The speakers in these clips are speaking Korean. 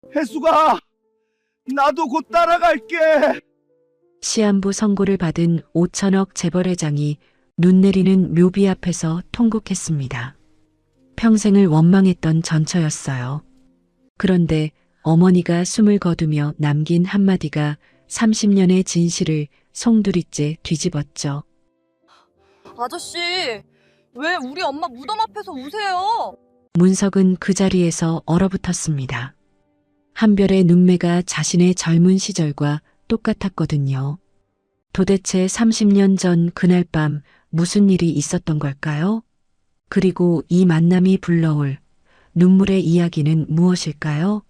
혜수가, 나도 곧 따라갈게. 시한부 선고를 받은 5천억 재벌회장이 눈 내리는 묘비 앞에서 통곡했습니다. 평생을 원망했던 전처였어요. 그런데 어머니가 숨을 거두며 남긴 한마디가 30년의 진실을 송두리째 뒤집었죠. 아저씨, 왜 우리 엄마 무덤 앞에서 우세요? 문석은 그 자리에서 얼어붙었습니다. 한별의 눈매가 자신의 젊은 시절과 똑같았거든요. 도대체 30년 전 그날 밤 무슨 일이 있었던 걸까요? 그리고 이 만남이 불러올 눈물의 이야기는 무엇일까요?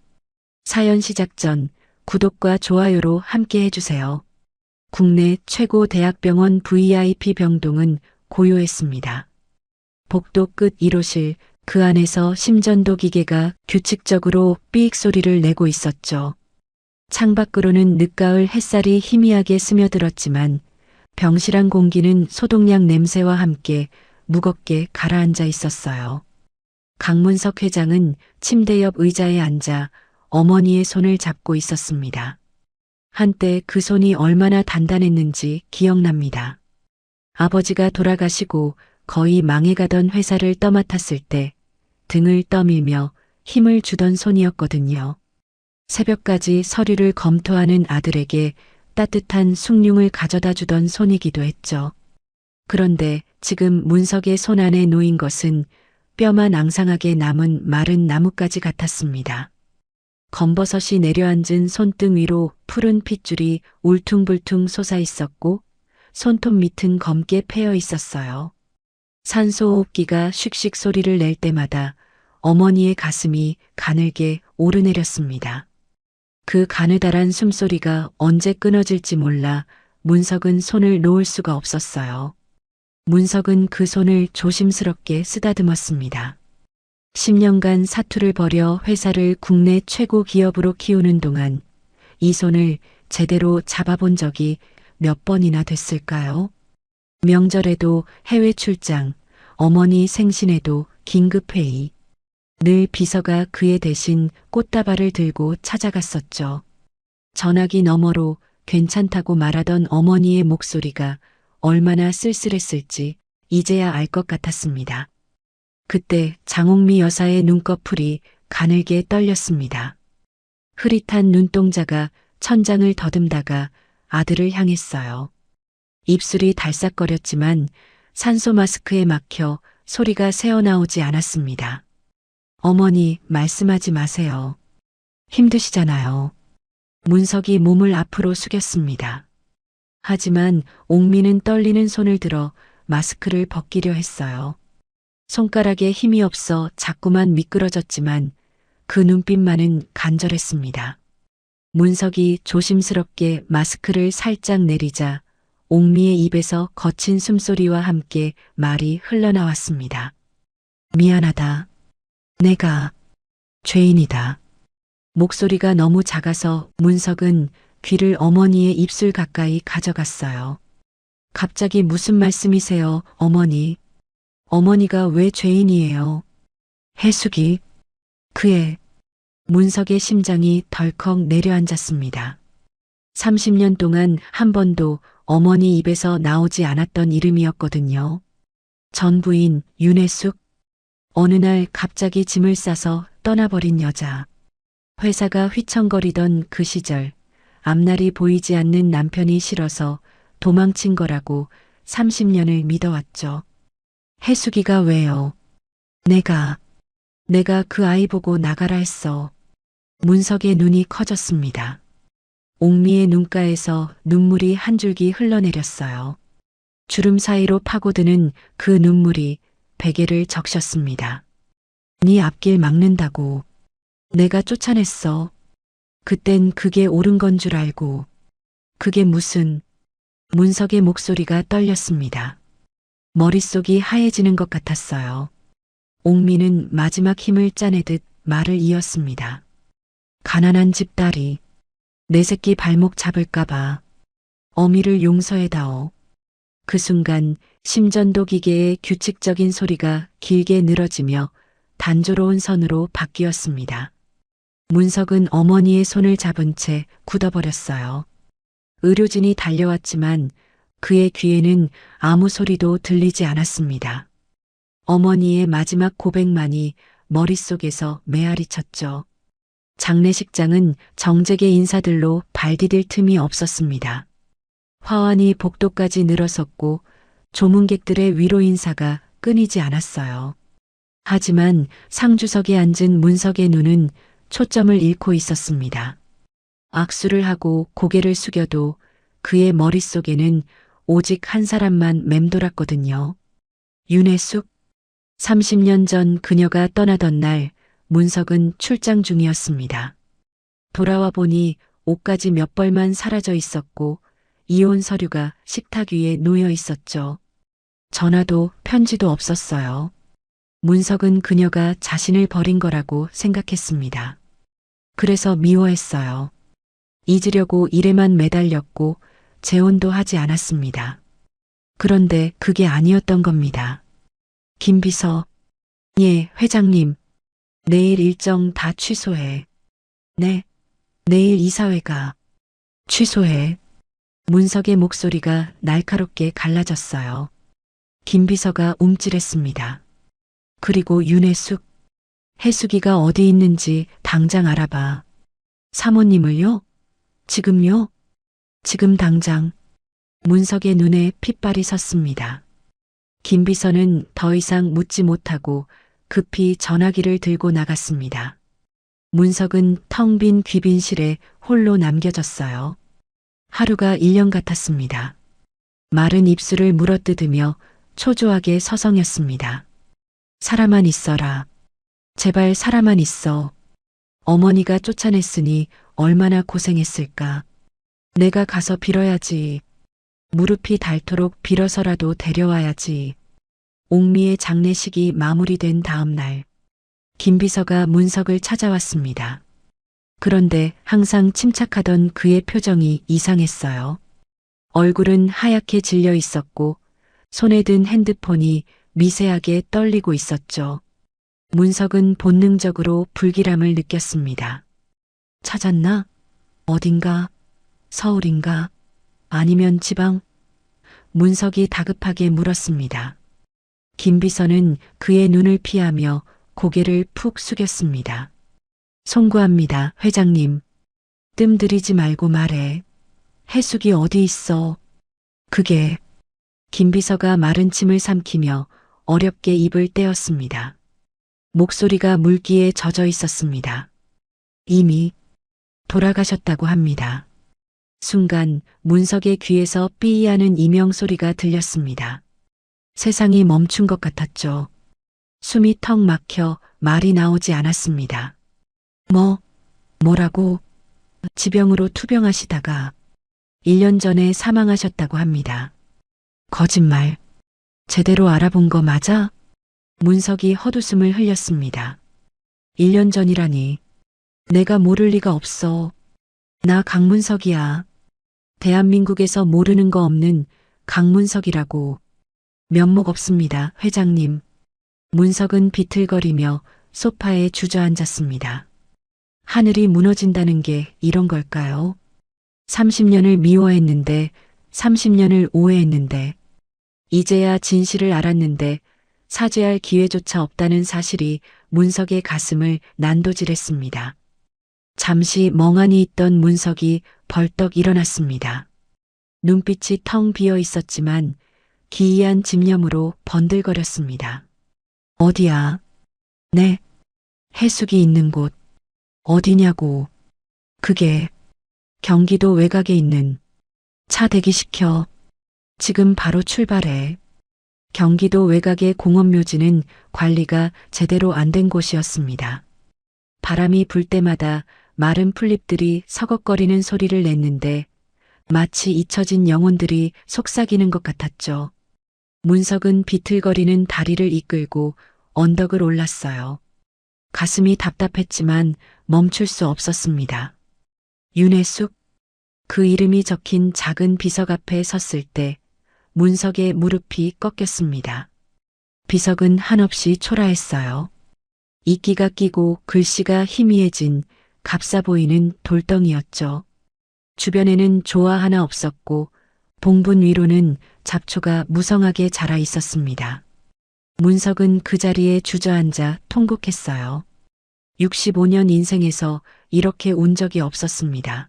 사연 시작 전 구독과 좋아요로 함께 해주세요. 국내 최고 대학병원 VIP 병동은 고요했습니다. 복도 끝 1호실, 그 안에서 심전도 기계가 규칙적으로 삐익 소리를 내고 있었죠. 창밖으로는 늦가을 햇살이 희미하게 스며들었지만 병실안 공기는 소독약 냄새와 함께 무겁게 가라앉아 있었어요. 강문석 회장은 침대 옆 의자에 앉아 어머니의 손을 잡고 있었습니다. 한때 그 손이 얼마나 단단했는지 기억납니다. 아버지가 돌아가시고 거의 망해가던 회사를 떠맡았을 때 등을 떠밀며 힘을 주던 손이었거든요. 새벽까지 서류를 검토하는 아들에게 따뜻한 숭늉을 가져다 주던 손이기도 했죠. 그런데 지금 문석의 손 안에 놓인 것은 뼈만 앙상하게 남은 마른 나뭇가지 같았습니다. 검버섯이 내려앉은 손등 위로 푸른 핏줄이 울퉁불퉁 솟아 있었고 손톱 밑은 검게 패여 있었어요. 산소호흡기가 슉슉 소리를 낼 때마다 어머니의 가슴이 가늘게 오르내렸습니다. 그 가느다란 숨소리가 언제 끊어질지 몰라 문석은 손을 놓을 수가 없었어요. 문석은 그 손을 조심스럽게 쓰다듬었습니다. 10년간 사투를 벌여 회사를 국내 최고 기업으로 키우는 동안 이 손을 제대로 잡아본 적이 몇 번이나 됐을까요? 명절에도 해외 출장, 어머니 생신에도 긴급회의. 늘 비서가 그의 대신 꽃다발을 들고 찾아갔었죠. 전화기 너머로 괜찮다고 말하던 어머니의 목소리가 얼마나 쓸쓸했을지 이제야 알 것 같았습니다. 그때 장옥미 여사의 눈꺼풀이 가늘게 떨렸습니다. 흐릿한 눈동자가 천장을 더듬다가 아들을 향했어요. 입술이 달싹거렸지만 산소 마스크에 막혀 소리가 새어나오지 않았습니다. 어머니, 말씀하지 마세요. 힘드시잖아요. 문석이 몸을 앞으로 숙였습니다. 하지만 옥미는 떨리는 손을 들어 마스크를 벗기려 했어요. 손가락에 힘이 없어 자꾸만 미끄러졌지만 그 눈빛만은 간절했습니다. 문석이 조심스럽게 마스크를 살짝 내리자 옥미의 입에서 거친 숨소리와 함께 말이 흘러나왔습니다. 미안하다. 내가 죄인이다. 목소리가 너무 작아서 문석은 귀를 어머니의 입술 가까이 가져갔어요. 갑자기 무슨 말씀이세요, 어머니? 어머니가 왜 죄인이에요? 해숙이, 그의 문석의 심장이 덜컥 내려앉았습니다. 30년 동안 한 번도 어머니 입에서 나오지 않았던 이름이었거든요. 전 부인 윤혜숙. 어느 날 갑자기 짐을 싸서 떠나버린 여자. 회사가 휘청거리던 그 시절 앞날이 보이지 않는 남편이 싫어서 도망친 거라고 30년을 믿어왔죠. 해숙이가 왜요? 내가 그 아이 보고 나가라 했어. 문석의 눈이 커졌습니다. 옥미의 눈가에서 눈물이 한 줄기 흘러내렸어요. 주름 사이로 파고드는 그 눈물이 베개를 적셨습니다. 네 앞길 막는다고. 내가 쫓아냈어. 그땐 그게 옳은 건 줄 알고. 그게 무슨... 문석의 목소리가 떨렸습니다. 머릿속이 하얘지는 것 같았어요. 옥미는 마지막 힘을 짜내듯 말을 이었습니다. 가난한 집 딸이 내 새끼 발목 잡을까봐 어미를 용서해다오. 그 순간 심전도 기계의 규칙적인 소리가 길게 늘어지며 단조로운 선으로 바뀌었습니다. 문석은 어머니의 손을 잡은 채 굳어버렸어요. 의료진이 달려왔지만 그의 귀에는 아무 소리도 들리지 않았습니다. 어머니의 마지막 고백만이 머릿속에서 메아리 쳤죠. 장례식장은 정재계 인사들로 발디딜 틈이 없었습니다. 화환이 복도까지 늘어섰고 조문객들의 위로 인사가 끊이지 않았어요. 하지만 상주석에 앉은 문석의 눈은 초점을 잃고 있었습니다. 악수를 하고 고개를 숙여도 그의 머릿속에는 오직 한 사람만 맴돌았거든요. 윤혜숙. 30년 전 그녀가 떠나던 날 문석은 출장 중이었습니다. 돌아와 보니 옷가지 몇 벌만 사라져 있었고 이혼 서류가 식탁 위에 놓여 있었죠. 전화도 편지도 없었어요. 문석은 그녀가 자신을 버린 거라고 생각했습니다. 그래서 미워했어요. 잊으려고 일에만 매달렸고 재혼도 하지 않았습니다. 그런데 그게 아니었던 겁니다. 김 비서. 예, 회장님. 내일 일정 다 취소해. 네. 내일 이사회가. 취소해. 문석의 목소리가 날카롭게 갈라졌어요. 김 비서가 움찔했습니다. 그리고 윤혜숙. 혜숙이가 어디 있는지 당장 알아봐. 사모님을요? 지금요? 지금 당장. 문석의 눈에 핏발이 섰습니다. 김 비서는 더 이상 묻지 못하고 급히 전화기를 들고 나갔습니다. 문석은 텅 빈 귀빈실에 홀로 남겨졌어요. 하루가 1년 같았습니다. 마른 입술을 물어뜯으며 초조하게 서성였습니다. 살아만 있어라. 제발 살아만 있어. 어머니가 쫓아냈으니 얼마나 고생했을까. 내가 가서 빌어야지. 무릎이 닳도록 빌어서라도 데려와야지. 옥미의 장례식이 마무리된 다음 날, 김 비서가 문석을 찾아왔습니다. 그런데 항상 침착하던 그의 표정이 이상했어요. 얼굴은 하얗게 질려 있었고 손에 든 핸드폰이 미세하게 떨리고 있었죠. 문석은 본능적으로 불길함을 느꼈습니다. 찾았나? 어딘가? 서울인가? 아니면 지방? 문석이 다급하게 물었습니다. 김 비서는 그의 눈을 피하며 고개를 푹 숙였습니다. 송구합니다, 회장님. 뜸 들이지 말고 말해. 혜숙이 어디 있어? 그게. 김 비서가 마른 침을 삼키며 어렵게 입을 떼었습니다. 목소리가 물기에 젖어 있었습니다. 이미 돌아가셨다고 합니다. 순간 문석의 귀에서 삐이하는 이명 소리가 들렸습니다. 세상이 멈춘 것 같았죠. 숨이 턱 막혀 말이 나오지 않았습니다. 뭐라고? 지병으로 투병하시다가 1년 전에 사망하셨다고 합니다. 거짓말. 제대로 알아본 거 맞아? 문석이 헛웃음을 흘렸습니다. 1년 전이라니. 내가 모를 리가 없어. 나 강문석이야. 대한민국에서 모르는 거 없는 강문석이라고. 면목 없습니다, 회장님. 문석은 비틀거리며 소파에 주저앉았습니다. 하늘이 무너진다는 게 이런 걸까요? 30년을 미워했는데, 30년을 오해했는데, 이제야 진실을 알았는데 사죄할 기회조차 없다는 사실이 문석의 가슴을 난도질했습니다. 잠시 멍하니 있던 문석이 벌떡 일어났습니다. 눈빛이 텅 비어 있었지만 기이한 집념으로 번들거렸습니다. 어디야? 네. 혜숙이 있는 곳. 어디냐고. 그게 경기도 외곽에 있는. 차 대기시켜. 지금 바로 출발해. 경기도 외곽의 공원묘지는 관리가 제대로 안 된 곳이었습니다. 바람이 불 때마다 마른 풀잎들이 서걱거리는 소리를 냈는데 마치 잊혀진 영혼들이 속삭이는 것 같았죠. 문석은 비틀거리는 다리를 이끌고 언덕을 올랐어요. 가슴이 답답했지만 멈출 수 없었습니다. 윤혜숙. 그 이름이 적힌 작은 비석 앞에 섰을 때 문석의 무릎이 꺾였습니다. 비석은 한없이 초라했어요. 이끼가 끼고 글씨가 희미해진 값싸 보이는 돌덩이였죠. 주변에는 조화 하나 없었고 봉분 위로는 잡초가 무성하게 자라 있었습니다. 문석은 그 자리에 주저앉아 통곡했어요. 65년 인생에서 이렇게 운 적이 없었습니다.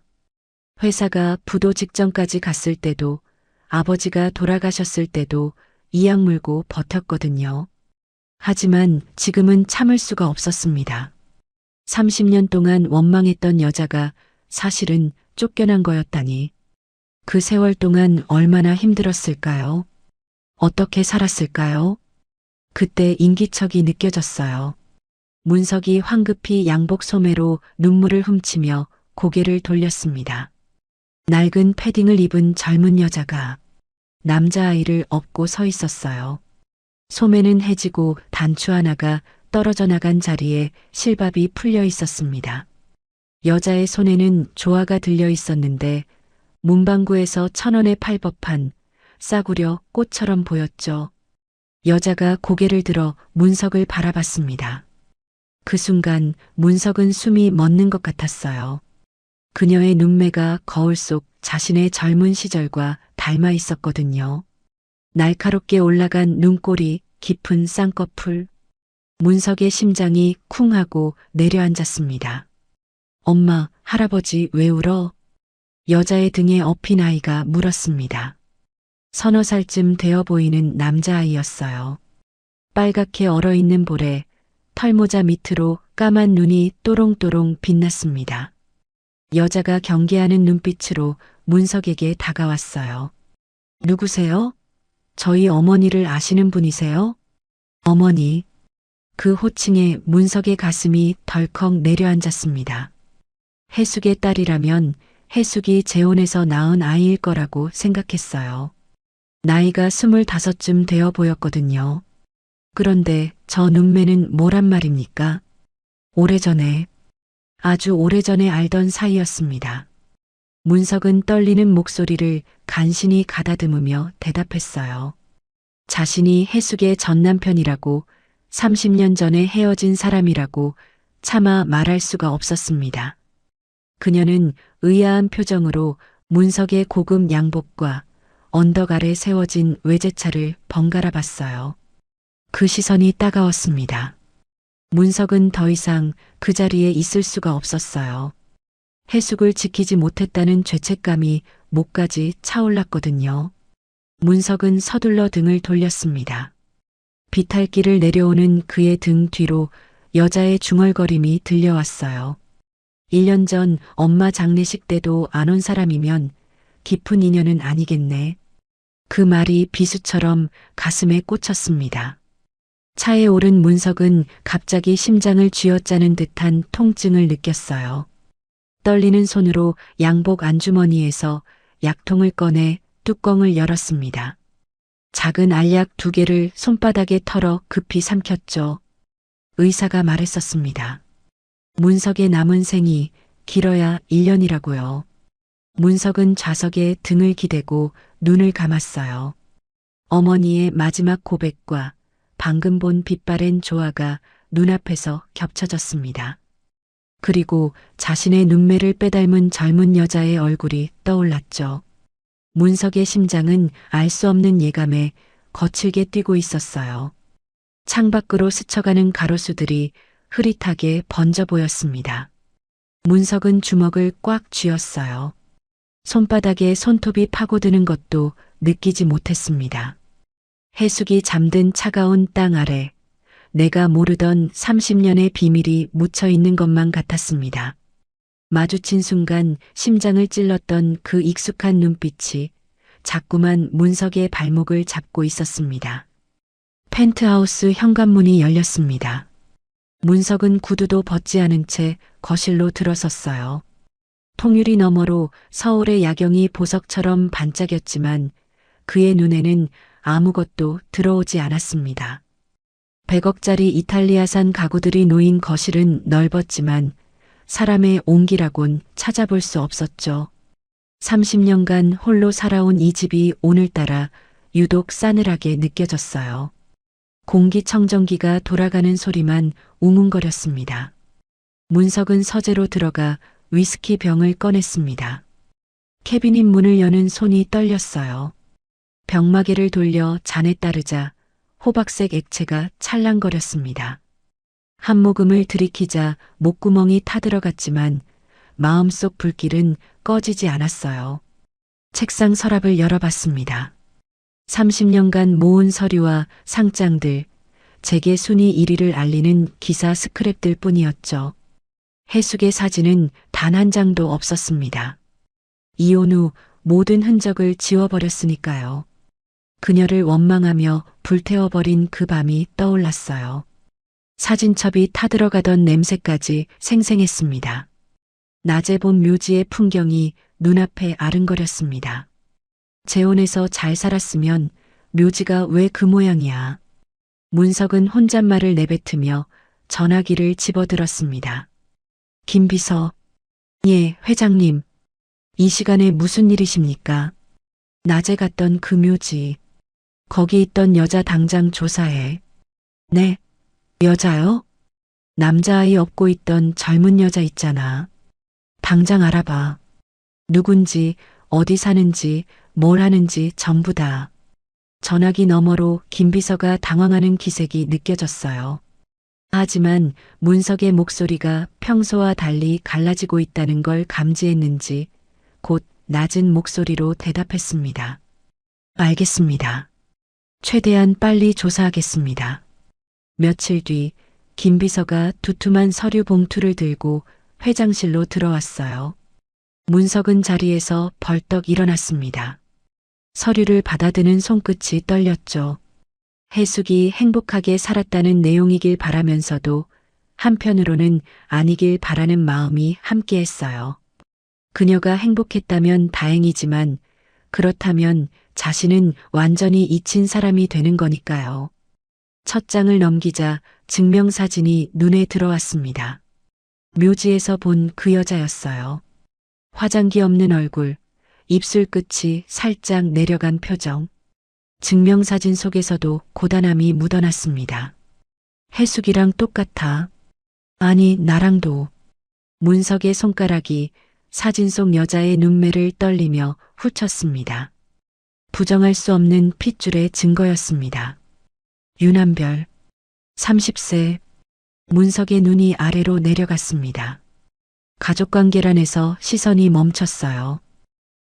회사가 부도 직전까지 갔을 때도 아버지가 돌아가셨을 때도 이악 물고 버텼거든요. 하지만 지금은 참을 수가 없었습니다. 30년 동안 원망했던 여자가 사실은 쫓겨난 거였다니. 그 세월 동안 얼마나 힘들었을까요? 어떻게 살았을까요? 그때 인기척이 느껴졌어요. 문석이 황급히 양복 소매로 눈물을 훔치며 고개를 돌렸습니다. 낡은 패딩을 입은 젊은 여자가 남자아이를 업고 서 있었어요. 소매는 해지고 단추 하나가 떨어져 나간 자리에 실밥이 풀려 있었습니다. 여자의 손에는 조화가 들려 있었는데 문방구에서 1,000원에 팔 법한 싸구려 꽃처럼 보였죠. 여자가 고개를 들어 문석을 바라봤습니다. 그 순간 문석은 숨이 멎는 것 같았어요. 그녀의 눈매가 거울 속 자신의 젊은 시절과 닮아 있었거든요. 날카롭게 올라간 눈꼬리, 깊은 쌍꺼풀. 문석의 심장이 쿵 하고 내려앉았습니다. 엄마, 할아버지 왜 울어? 여자의 등에 엎인 아이가 물었습니다. 서너 살쯤 되어 보이는 남자아이였어요. 빨갛게 얼어있는 볼에 털모자 밑으로 까만 눈이 또롱또롱 빛났습니다. 여자가 경계하는 눈빛으로 문석에게 다가왔어요. 누구세요? 저희 어머니를 아시는 분이세요? 어머니. 그 호칭에 문석의 가슴이 덜컥 내려앉았습니다. 해숙의 딸이라면 해숙이 재혼해서 낳은 아이일 거라고 생각했어요. 나이가 25쯤 되어 보였거든요. 그런데 저 눈매는 뭐란 말입니까? 오래전에, 아주 오래전에 알던 사이였습니다. 문석은 떨리는 목소리를 간신히 가다듬으며 대답했어요. 자신이 해숙의 전 남편이라고 30년 전에 헤어진 사람이라고 차마 말할 수가 없었습니다. 그녀는 의아한 표정으로 문석의 고급 양복과 언덕 아래 세워진 외제차를 번갈아 봤어요. 그 시선이 따가웠습니다. 문석은 더 이상 그 자리에 있을 수가 없었어요. 해숙을 지키지 못했다는 죄책감이 목까지 차올랐거든요. 문석은 서둘러 등을 돌렸습니다. 비탈길을 내려오는 그의 등 뒤로 여자의 중얼거림이 들려왔어요. 1년 전 엄마 장례식 때도 안 온 사람이면 깊은 인연은 아니겠네. 그 말이 비수처럼 가슴에 꽂혔습니다. 차에 오른 문석은 갑자기 심장을 쥐어짜는 듯한 통증을 느꼈어요. 떨리는 손으로 양복 안주머니에서 약통을 꺼내 뚜껑을 열었습니다. 작은 알약 2개를 손바닥에 털어 급히 삼켰죠. 의사가 말했었습니다. 문석의 남은 생이 길어야 1년이라고요. 문석은 좌석에 등을 기대고 눈을 감았어요. 어머니의 마지막 고백과 방금 본 빛바랜 조화가 눈앞에서 겹쳐졌습니다. 그리고 자신의 눈매를 빼닮은 젊은 여자의 얼굴이 떠올랐죠. 문석의 심장은 알 수 없는 예감에 거칠게 뛰고 있었어요. 창밖으로 스쳐가는 가로수들이 흐릿하게 번져 보였습니다. 문석은 주먹을 꽉 쥐었어요. 손바닥에 손톱이 파고드는 것도 느끼지 못했습니다. 해숙이 잠든 차가운 땅 아래 내가 모르던 30년의 비밀이 묻혀 있는 것만 같았습니다. 마주친 순간 심장을 찔렀던 그 익숙한 눈빛이 자꾸만 문석의 발목을 잡고 있었습니다. 펜트하우스 현관문이 열렸습니다. 문석은 구두도 벗지 않은 채 거실로 들어섰어요. 통유리 너머로 서울의 야경이 보석처럼 반짝였지만 그의 눈에는 아무것도 들어오지 않았습니다. 100억짜리 이탈리아산 가구들이 놓인 거실은 넓었지만 사람의 온기라곤 찾아볼 수 없었죠. 30년간 홀로 살아온 이 집이 오늘따라 유독 싸늘하게 느껴졌어요. 공기청정기가 돌아가는 소리만 웅웅거렸습니다. 문석은 서재로 들어가 위스키 병을 꺼냈습니다. 캐비닛 문을 여는 손이 떨렸어요. 병마개를 돌려 잔에 따르자 호박색 액체가 찰랑거렸습니다. 한 모금을 들이키자 목구멍이 타들어갔지만 마음속 불길은 꺼지지 않았어요. 책상 서랍을 열어봤습니다. 30년간 모은 서류와 상장들, 재계 순위 1위를 알리는 기사 스크랩들 뿐이었죠. 해숙의 사진은 단 한 장도 없었습니다. 이혼 후 모든 흔적을 지워버렸으니까요. 그녀를 원망하며 불태워버린 그 밤이 떠올랐어요. 사진첩이 타들어가던 냄새까지 생생했습니다. 낮에 본 묘지의 풍경이 눈앞에 아른거렸습니다. 재혼해서 잘 살았으면 묘지가 왜 그 모양이야. 문석은 혼잣말을 내뱉으며 전화기를 집어들었습니다. 김비서. 예, 회장님. 이 시간에 무슨 일이십니까? 낮에 갔던 그 묘지. 거기 있던 여자 당장 조사해. 네. 여자요? 남자아이 업고 있던 젊은 여자 있잖아. 당장 알아봐. 누군지, 어디 사는지, 뭘 하는지 전부 다. 전화기 너머로 김비서가 당황하는 기색이 느껴졌어요. 하지만 문석의 목소리가 평소와 달리 갈라지고 있다는 걸 감지했는지 곧 낮은 목소리로 대답했습니다. 알겠습니다. 최대한 빨리 조사하겠습니다. 며칠 뒤 김비서가 두툼한 서류 봉투를 들고 회장실로 들어왔어요. 문석은 자리에서 벌떡 일어났습니다. 서류를 받아드는 손끝이 떨렸죠. 해숙이 행복하게 살았다는 내용이길 바라면서도 한편으로는 아니길 바라는 마음이 함께했어요. 그녀가 행복했다면 다행이지만 그렇다면 자신은 완전히 잊힌 사람이 되는 거니까요. 첫 장을 넘기자 증명사진이 눈에 들어왔습니다. 묘지에서 본 그 여자였어요. 화장기 없는 얼굴, 입술 끝이 살짝 내려간 표정. 증명사진 속에서도 고단함이 묻어났습니다. 해숙이랑 똑같아. 아니, 나랑도. 문석의 손가락이 사진 속 여자의 눈매를 떨리며 훑쳤습니다. 부정할 수 없는 핏줄의 증거였습니다. 윤한별, 30세. 문석의 눈이 아래로 내려갔습니다. 가족관계란에서 시선이 멈췄어요.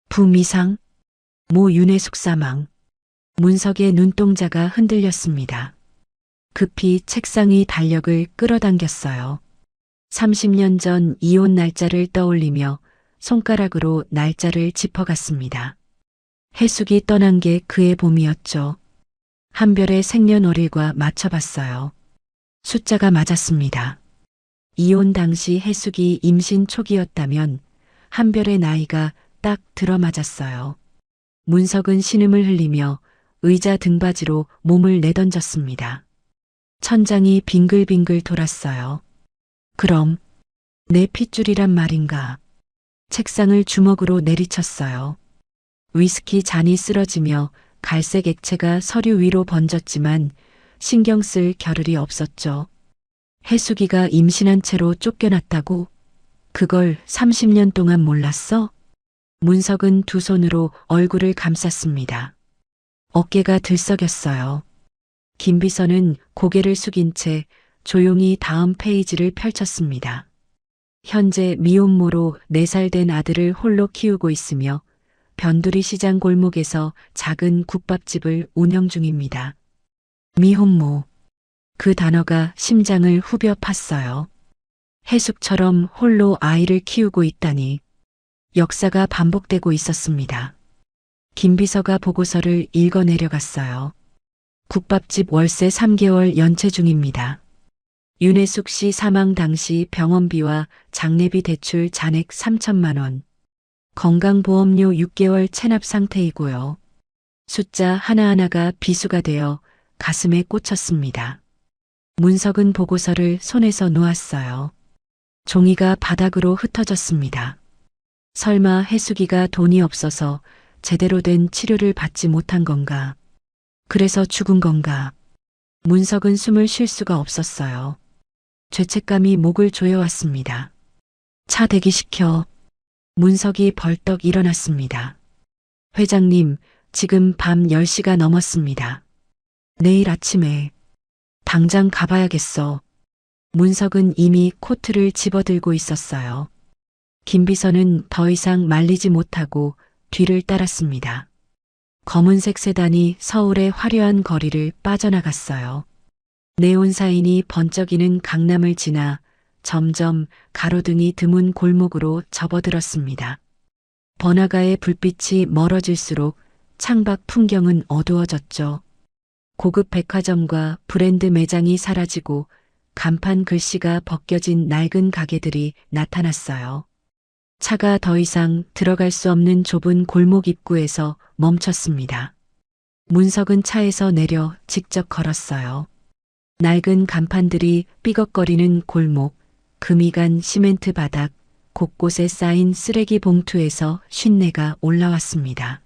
부미상, 모 윤혜숙 사망. 문석의 눈동자가 흔들렸습니다. 급히 책상의 달력을 끌어당겼어요. 30년 전 이혼 날짜를 떠올리며 손가락으로 날짜를 짚어갔습니다. 해숙이 떠난 게 그의 봄이었죠. 한별의 생년월일과 맞춰봤어요. 숫자가 맞았습니다. 이혼 당시 해숙이 임신 초기였다면 한별의 나이가 딱 들어맞았어요. 문석은 신음을 흘리며 의자 등받이로 몸을 내던졌습니다. 천장이 빙글빙글 돌았어요. 그럼 내 핏줄이란 말인가. 책상을 주먹으로 내리쳤어요. 위스키 잔이 쓰러지며 갈색 액체가 서류 위로 번졌지만 신경 쓸 겨를이 없었죠. 해숙이가 임신한 채로 쫓겨났다고? 그걸 30년 동안 몰랐어? 문석은 두 손으로 얼굴을 감쌌습니다. 어깨가 들썩였어요. 김비서는 고개를 숙인 채 조용히 다음 페이지를 펼쳤습니다. 현재 미혼모로 4살 된 아들을 홀로 키우고 있으며 변두리 시장 골목에서 작은 국밥집을 운영 중입니다. 미혼모. 그 단어가 심장을 후벼 팠어요. 해숙처럼 홀로 아이를 키우고 있다니. 역사가 반복되고 있었습니다. 김비서가 보고서를 읽어 내려갔어요. 국밥집 월세 3개월 연체 중입니다. 윤혜숙 씨 사망 당시 병원비와 장례비 대출 잔액 3천만 원. 건강보험료 6개월 체납 상태이고요. 숫자 하나하나가 비수가 되어 가슴에 꽂혔습니다. 문석은 보고서를 손에서 놓았어요. 종이가 바닥으로 흩어졌습니다. 설마 해숙이가 돈이 없어서 제대로 된 치료를 받지 못한 건가? 그래서 죽은 건가? 문석은 숨을 쉴 수가 없었어요. 죄책감이 목을 조여왔습니다. 차 대기시켜. 문석이 벌떡 일어났습니다. 회장님, 지금 밤 10시가 넘었습니다. 내일 아침에 당장 가봐야겠어. 문석은 이미 코트를 집어들고 있었어요. 김비서는 더 이상 말리지 못하고 뒤를 따랐습니다. 검은색 세단이 서울의 화려한 거리를 빠져나갔어요. 네온사인이 번쩍이는 강남을 지나 점점 가로등이 드문 골목으로 접어들었습니다. 번화가의 불빛이 멀어질수록 창밖 풍경은 어두워졌죠. 고급 백화점과 브랜드 매장이 사라지고 간판 글씨가 벗겨진 낡은 가게들이 나타났어요. 차가 더 이상 들어갈 수 없는 좁은 골목 입구에서 멈췄습니다. 문석은 차에서 내려 직접 걸었어요. 낡은 간판들이 삐걱거리는 골목, 금이 간 시멘트 바닥, 곳곳에 쌓인 쓰레기 봉투에서 쉰내가 올라왔습니다.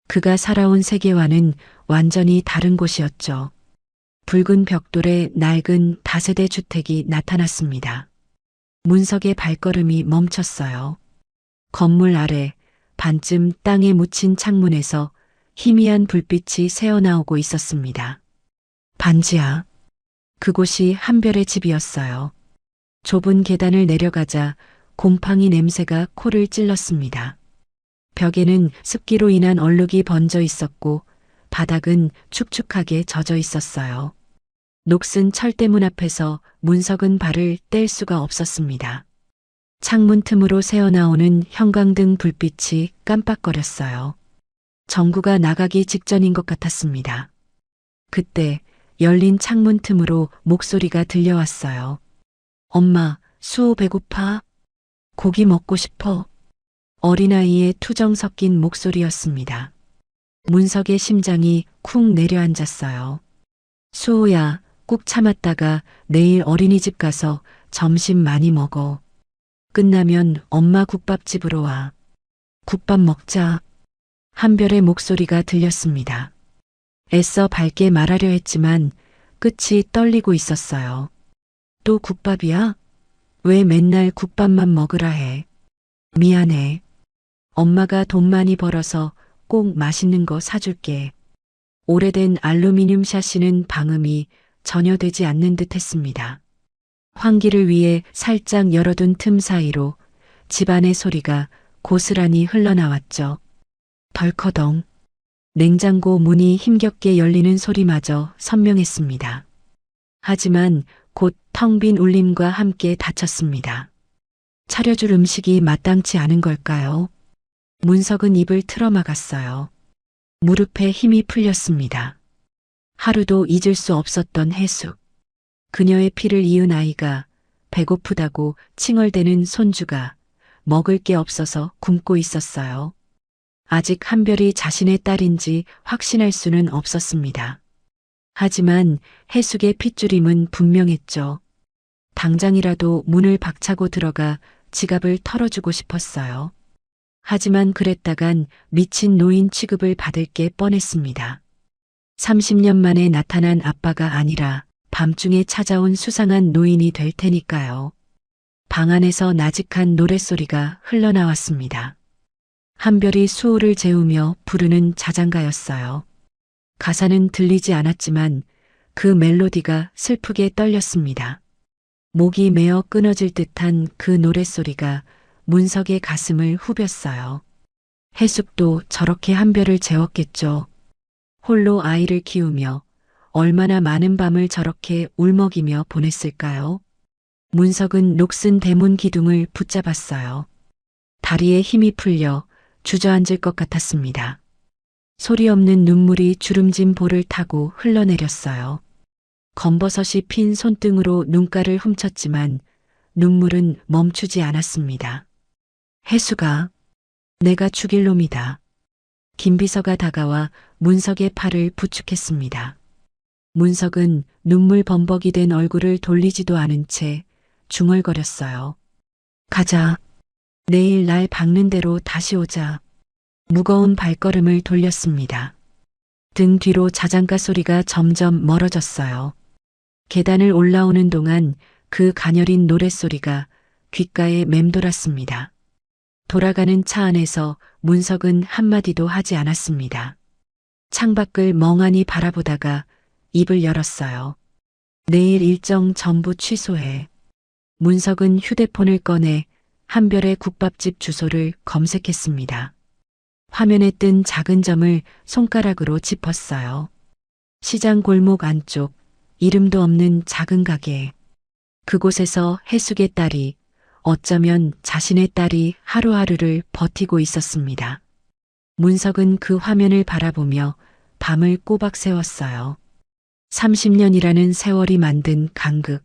그가 살아온 세계와는 완전히 다른 곳이었죠. 붉은 벽돌에 낡은 다세대 주택이 나타났습니다. 문석의 발걸음이 멈췄어요. 건물 아래 반쯤 땅에 묻힌 창문에서 희미한 불빛이 새어나오고 있었습니다. 반지하. 그곳이 한별의 집이었어요. 좁은 계단을 내려가자 곰팡이 냄새가 코를 찔렀습니다. 벽에는 습기로 인한 얼룩이 번져 있었고 바닥은 축축하게 젖어 있었어요. 녹슨 철대문 앞에서 문석은 발을 뗄 수가 없었습니다. 창문 틈으로 새어나오는 형광등 불빛이 깜빡거렸어요. 전구가 나가기 직전인 것 같았습니다. 그때 열린 창문 틈으로 목소리가 들려왔어요. 엄마, 수호 배고파? 고기 먹고 싶어. 어린아이의 투정 섞인 목소리였습니다. 문석의 심장이 쿵 내려앉았어요. 수호야, 꾹 참았다가 내일 어린이집 가서 점심 많이 먹어. 끝나면 엄마 국밥집으로 와. 국밥 먹자. 한별의 목소리가 들렸습니다. 애써 밝게 말하려 했지만 끝이 떨리고 있었어요. 또 국밥이야? 왜 맨날 국밥만 먹으라 해? 미안해. 엄마가 돈 많이 벌어서 꼭 맛있는 거 사줄게. 오래된 알루미늄 샤시는 방음이 전혀 되지 않는 듯 했습니다. 환기를 위해 살짝 열어둔 틈 사이로 집안의 소리가 고스란히 흘러나왔죠. 덜커덩. 냉장고 문이 힘겹게 열리는 소리마저 선명했습니다. 하지만 곧 텅 빈 울림과 함께 닫혔습니다. 차려줄 음식이 마땅치 않은 걸까요? 문석은 입을 틀어막았어요. 무릎에 힘이 풀렸습니다. 하루도 잊을 수 없었던 해숙. 그녀의 피를 이은 아이가, 배고프다고 칭얼대는 손주가 먹을 게 없어서 굶고 있었어요. 아직 한별이 자신의 딸인지 확신할 수는 없었습니다. 하지만 해숙의 핏줄임은 분명했죠. 당장이라도 문을 박차고 들어가 지갑을 털어주고 싶었어요. 하지만 그랬다간 미친 노인 취급을 받을 게 뻔했습니다. 30년 만에 나타난 아빠가 아니라 밤중에 찾아온 수상한 노인이 될 테니까요. 방 안에서 나직한 노랫소리가 흘러나왔습니다. 한별이 수호를 재우며 부르는 자장가였어요. 가사는 들리지 않았지만 그 멜로디가 슬프게 떨렸습니다. 목이 메어 끊어질 듯한 그 노랫소리가 문석의 가슴을 후볐어요. 해숙도 저렇게 한별을 재웠겠죠. 홀로 아이를 키우며 얼마나 많은 밤을 저렇게 울먹이며 보냈을까요? 문석은 녹슨 대문 기둥을 붙잡았어요. 다리에 힘이 풀려 주저앉을 것 같았습니다. 소리 없는 눈물이 주름진 볼을 타고 흘러내렸어요. 검버섯이 핀 손등으로 눈가를 훔쳤지만 눈물은 멈추지 않았습니다. 해수가, 내가 죽일 놈이다. 김비서가 다가와 문석의 팔을 부축했습니다. 문석은 눈물 범벅이 된 얼굴을 돌리지도 않은 채 중얼거렸어요. 가자. 내일 날 박는 대로 다시 오자. 무거운 발걸음을 돌렸습니다. 등 뒤로 자장가 소리가 점점 멀어졌어요. 계단을 올라오는 동안 그 가녀린 노랫소리가 귓가에 맴돌았습니다. 돌아가는 차 안에서 문석은 한마디도 하지 않았습니다. 창밖을 멍하니 바라보다가 입을 열었어요. 내일 일정 전부 취소해. 문석은 휴대폰을 꺼내 한별의 국밥집 주소를 검색했습니다. 화면에 뜬 작은 점을 손가락으로 짚었어요. 시장 골목 안쪽, 이름도 없는 작은 가게. 그곳에서 해숙의 딸이, 어쩌면 자신의 딸이 하루하루를 버티고 있었습니다. 문석은 그 화면을 바라보며 밤을 꼬박 새웠어요. 30년이라는 세월이 만든 간극.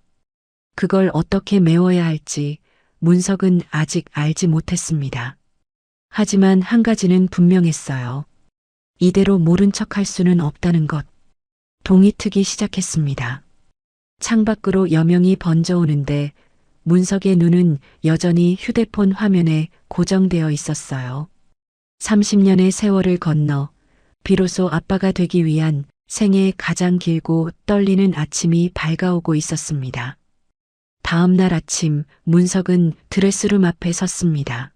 그걸 어떻게 메워야 할지 문석은 아직 알지 못했습니다. 하지만 한 가지는 분명했어요. 이대로 모른 척할 수는 없다는 것. 동이 트기 시작했습니다. 창밖으로 여명이 번져오는데 문석의 눈은 여전히 휴대폰 화면에 고정되어 있었어요. 30년의 세월을 건너 비로소 아빠가 되기 위한 생애의 가장 길고 떨리는 아침이 밝아오고 있었습니다. 다음 날 아침 문석은 드레스룸 앞에 섰습니다.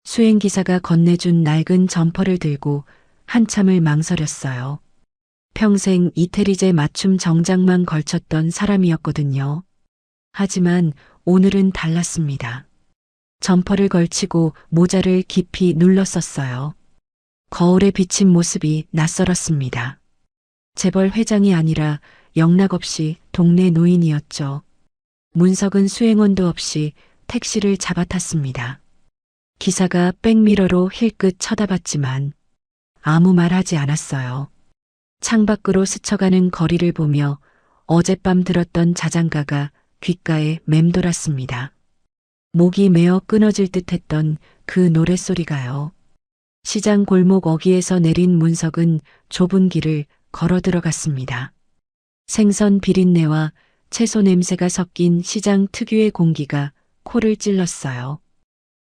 수행기사가 건네준 낡은 점퍼를 들고 한참을 망설였어요. 평생 이태리제 맞춤 정장만 걸쳤던 사람이었거든요. 하지만 오늘은 달랐습니다. 점퍼를 걸치고 모자를 깊이 눌렀었어요. 거울에 비친 모습이 낯설었습니다. 재벌 회장이 아니라 영락없이 동네 노인이었죠. 문석은 수행원도 없이 택시를 잡아탔습니다. 기사가 백미러로 힐끗 쳐다봤지만 아무 말 하지 않았어요. 창밖으로 스쳐가는 거리를 보며 어젯밤 들었던 자장가가 귓가에 맴돌았습니다. 목이 메어 끊어질 듯했던 그 노랫소리가요. 시장 골목 어귀에서 내린 문석은 좁은 길을 걸어 들어갔습니다. 생선 비린내와 채소 냄새가 섞인 시장 특유의 공기가 코를 찔렀어요.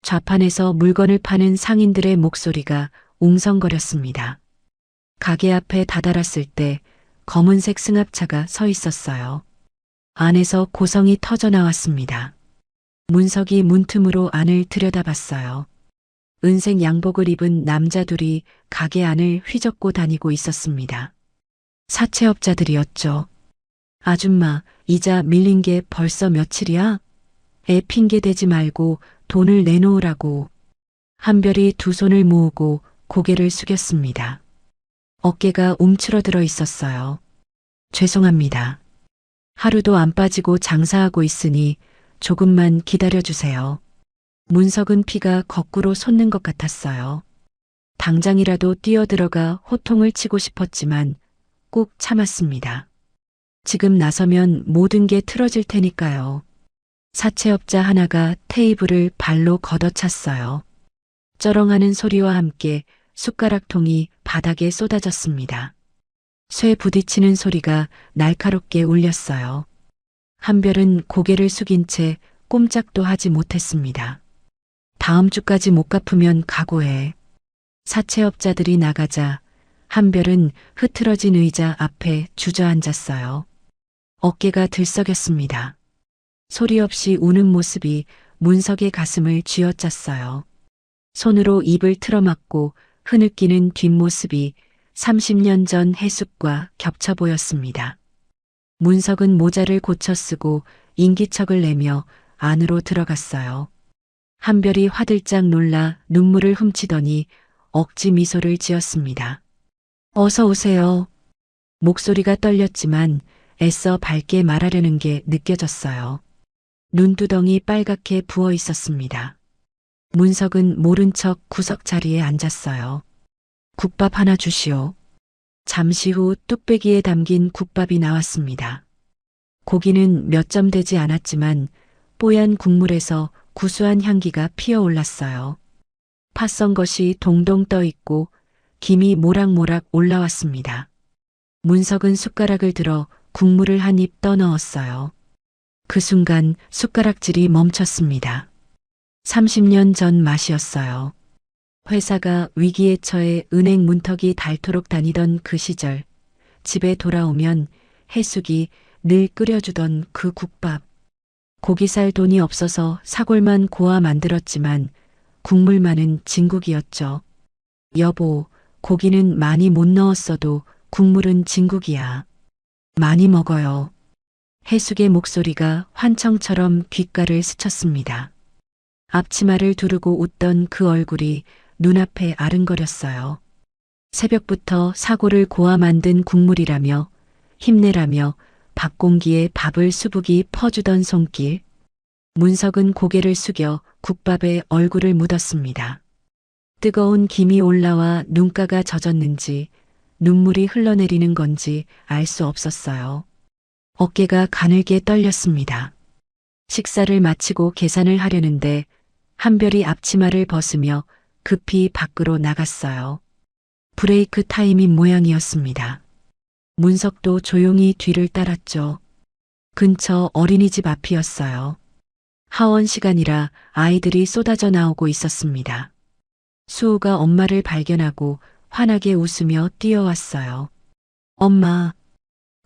좌판에서 물건을 파는 상인들의 목소리가 웅성거렸습니다. 가게 앞에 다다랐을 때 검은색 승합차가 서 있었어요. 안에서 고성이 터져 나왔습니다. 문석이 문틈으로 안을 들여다봤어요. 은색 양복을 입은 남자 둘이 가게 안을 휘젓고 다니고 있었습니다. 사채업자들이었죠. 아줌마, 이자 밀린 게 벌써 며칠이야? 애 핑계 대지 말고 돈을 내놓으라고. 한별이 두 손을 모으고 고개를 숙였습니다. 어깨가 움츠러들어 있었어요. 죄송합니다. 하루도 안 빠지고 장사하고 있으니 조금만 기다려주세요. 문석은 피가 거꾸로 솟는 것 같았어요. 당장이라도 뛰어들어가 호통을 치고 싶었지만 꾹 참았습니다. 지금 나서면 모든 게 틀어질 테니까요. 사채업자 하나가 테이블을 발로 걷어찼어요. 쩌렁하는 소리와 함께 숟가락통이 바닥에 쏟아졌습니다. 쇠 부딪히는 소리가 날카롭게 울렸어요. 한별은 고개를 숙인 채 꼼짝도 하지 못했습니다. 다음 주까지 못 갚으면 각오해. 사채업자들이 나가자 한별은 흐트러진 의자 앞에 주저앉았어요. 어깨가 들썩였습니다. 소리 없이 우는 모습이 문석의 가슴을 쥐어짰어요. 손으로 입을 틀어막고 흐느끼는 뒷모습이 30년 전 해숙과 겹쳐 보였습니다. 문석은 모자를 고쳐 쓰고 인기척을 내며 안으로 들어갔어요. 한별이 화들짝 놀라 눈물을 훔치더니 억지 미소를 지었습니다. 어서 오세요. 목소리가 떨렸지만 애써 밝게 말하려는 게 느껴졌어요. 눈두덩이 빨갛게 부어 있었습니다. 문석은 모른 척 구석 자리에 앉았어요. 국밥 하나 주시오. 잠시 후 뚝배기에 담긴 국밥이 나왔습니다. 고기는 몇 점 되지 않았지만 뽀얀 국물에서 구수한 향기가 피어올랐어요. 파 썬 것이 동동 떠 있고 김이 모락모락 올라왔습니다. 문석은 숟가락을 들어 국물을 한 입 떠넣었어요. 그 순간 숟가락질이 멈췄습니다. 30년 전 맛이었어요. 회사가 위기에 처해 은행 문턱이 닳도록 다니던 그 시절, 집에 돌아오면 해숙이 늘 끓여주던 그 국밥. 고기 살 돈이 없어서 사골만 고아 만들었지만 국물만은 진국이었죠. 여보, 고기는 많이 못 넣었어도 국물은 진국이야. 많이 먹어요. 해숙의 목소리가 환청처럼 귓가를 스쳤습니다. 앞치마를 두르고 웃던 그 얼굴이 눈앞에 아른거렸어요. 새벽부터 사골을 고아 만든 국물이라며 힘내라며 밥 공기에 밥을 수북이 퍼주던 손길. 문석은 고개를 숙여 국밥에 얼굴을 묻었습니다. 뜨거운 김이 올라와 눈가가 젖었는지 눈물이 흘러내리는 건지 알 수 없었어요. 어깨가 가늘게 떨렸습니다. 식사를 마치고 계산을 하려는데 한별이 앞치마를 벗으며 급히 밖으로 나갔어요. 브레이크 타임인 모양이었습니다. 문석도 조용히 뒤를 따랐죠. 근처 어린이집 앞이었어요. 하원 시간이라 아이들이 쏟아져 나오고 있었습니다. 수호가 엄마를 발견하고 환하게 웃으며 뛰어왔어요. 엄마.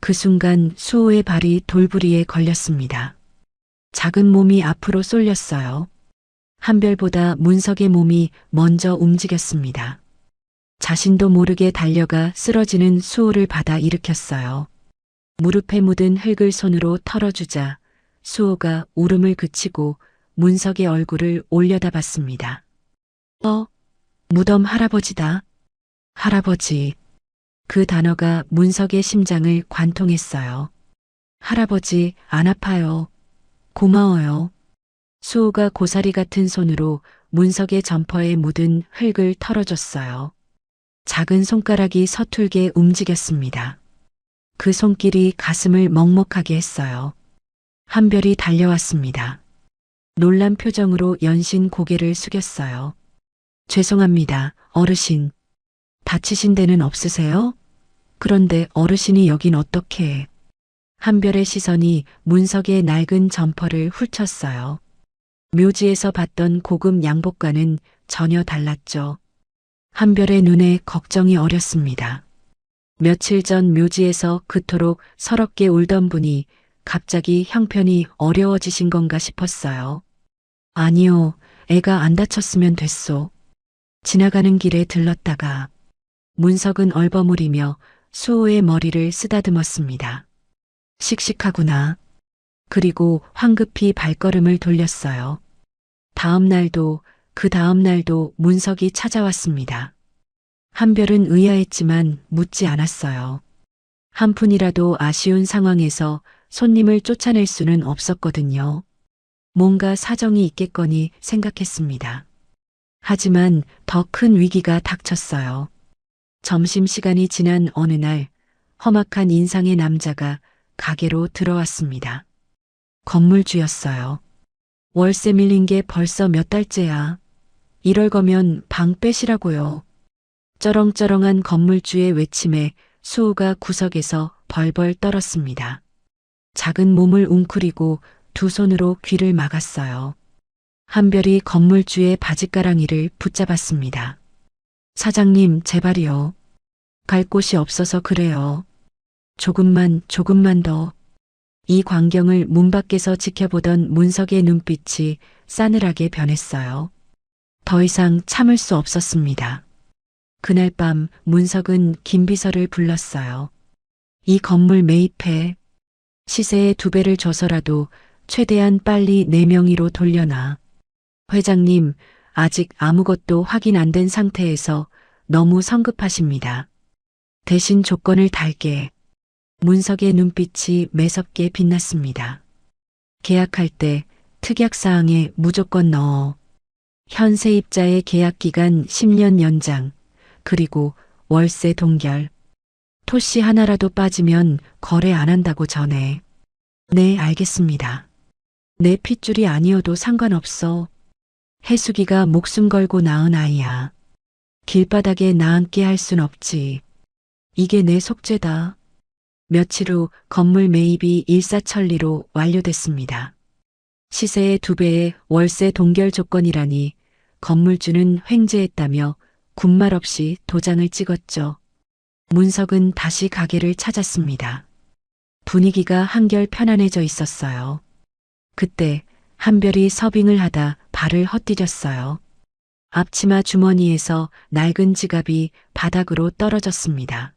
그 순간 수호의 발이 돌부리에 걸렸습니다. 작은 몸이 앞으로 쏠렸어요. 한별보다 문석의 몸이 먼저 움직였습니다. 자신도 모르게 달려가 쓰러지는 수호를 받아 일으켰어요. 무릎에 묻은 흙을 손으로 털어주자 수호가 울음을 그치고 문석의 얼굴을 올려다봤습니다. 무덤 할아버지다. 할아버지. 그 단어가 문석의 심장을 관통했어요. 할아버지, 안 아파요. 고마워요. 수호가 고사리 같은 손으로 문석의 점퍼에 묻은 흙을 털어줬어요. 작은 손가락이 서툴게 움직였습니다. 그 손길이 가슴을 먹먹하게 했어요. 한별이 달려왔습니다. 놀란 표정으로 연신 고개를 숙였어요. 죄송합니다, 어르신. 다치신 데는 없으세요? 그런데 어르신이 여긴 어떻게? 한별의 시선이 문석의 낡은 점퍼를 훑쳤어요. 묘지에서 봤던 고급 양복과는 전혀 달랐죠. 한별의 눈에 걱정이 어렸습니다. 며칠 전 묘지에서 그토록 서럽게 울던 분이 갑자기 형편이 어려워지신 건가 싶었어요. 아니요, 애가 안 다쳤으면 됐소. 지나가는 길에 들렀다가 문석은 얼버무리며 수호의 머리를 쓰다듬었습니다. 씩씩하구나. 그리고 황급히 발걸음을 돌렸어요. 다음 날도 그 다음 날도 문석이 찾아왔습니다. 한별은 의아했지만 묻지 않았어요. 한 푼이라도 아쉬운 상황에서 손님을 쫓아낼 수는 없었거든요. 뭔가 사정이 있겠거니 생각했습니다. 하지만 더 큰 위기가 닥쳤어요. 점심시간이 지난 어느 날 험악한 인상의 남자가 가게로 들어왔습니다. 건물주였어요. 월세 밀린 게 벌써 몇 달째야. 이럴 거면 방 빼시라고요. 쩌렁쩌렁한 건물주의 외침에 수호가 구석에서 벌벌 떨었습니다. 작은 몸을 웅크리고 두 손으로 귀를 막았어요. 한별이 건물주의 바짓가랑이를 붙잡았습니다. 사장님, 제발이요. 갈 곳이 없어서 그래요. 조금만 더. 이 광경을 문 밖에서 지켜보던 문석의 눈빛이 싸늘하게 변했어요. 더 이상 참을 수 없었습니다. 그날 밤 문석은 김비서를 불렀어요. 이 건물 매입해. 시세의 2배를 줘서라도 최대한 빨리 내 명의로 돌려놔. 회장님, 아직 아무것도 확인 안 된 상태에서 너무 성급하십니다. 대신 조건을 달게. 문석의 눈빛이 매섭게 빛났습니다. 계약할 때 특약사항에 무조건 넣어. 현 세입자의 계약기간 10년 연장, 그리고 월세 동결. 토시 하나라도 빠지면 거래 안 한다고 전해. 네, 알겠습니다. 내 핏줄이 아니어도 상관없어. 해숙이가 목숨 걸고 낳은 아이야. 길바닥에 나앉게 할 순 없지. 이게 내 속죄다. 며칠 후 건물 매입이 일사천리로 완료됐습니다. 시세의 2배의 월세 동결 조건이라니 건물주는 횡재했다며 군말 없이 도장을 찍었죠. 문석은 다시 가게를 찾았습니다. 분위기가 한결 편안해져 있었어요. 그때 한별이 서빙을 하다 발을 헛디뎠어요. 앞치마 주머니에서 낡은 지갑이 바닥으로 떨어졌습니다.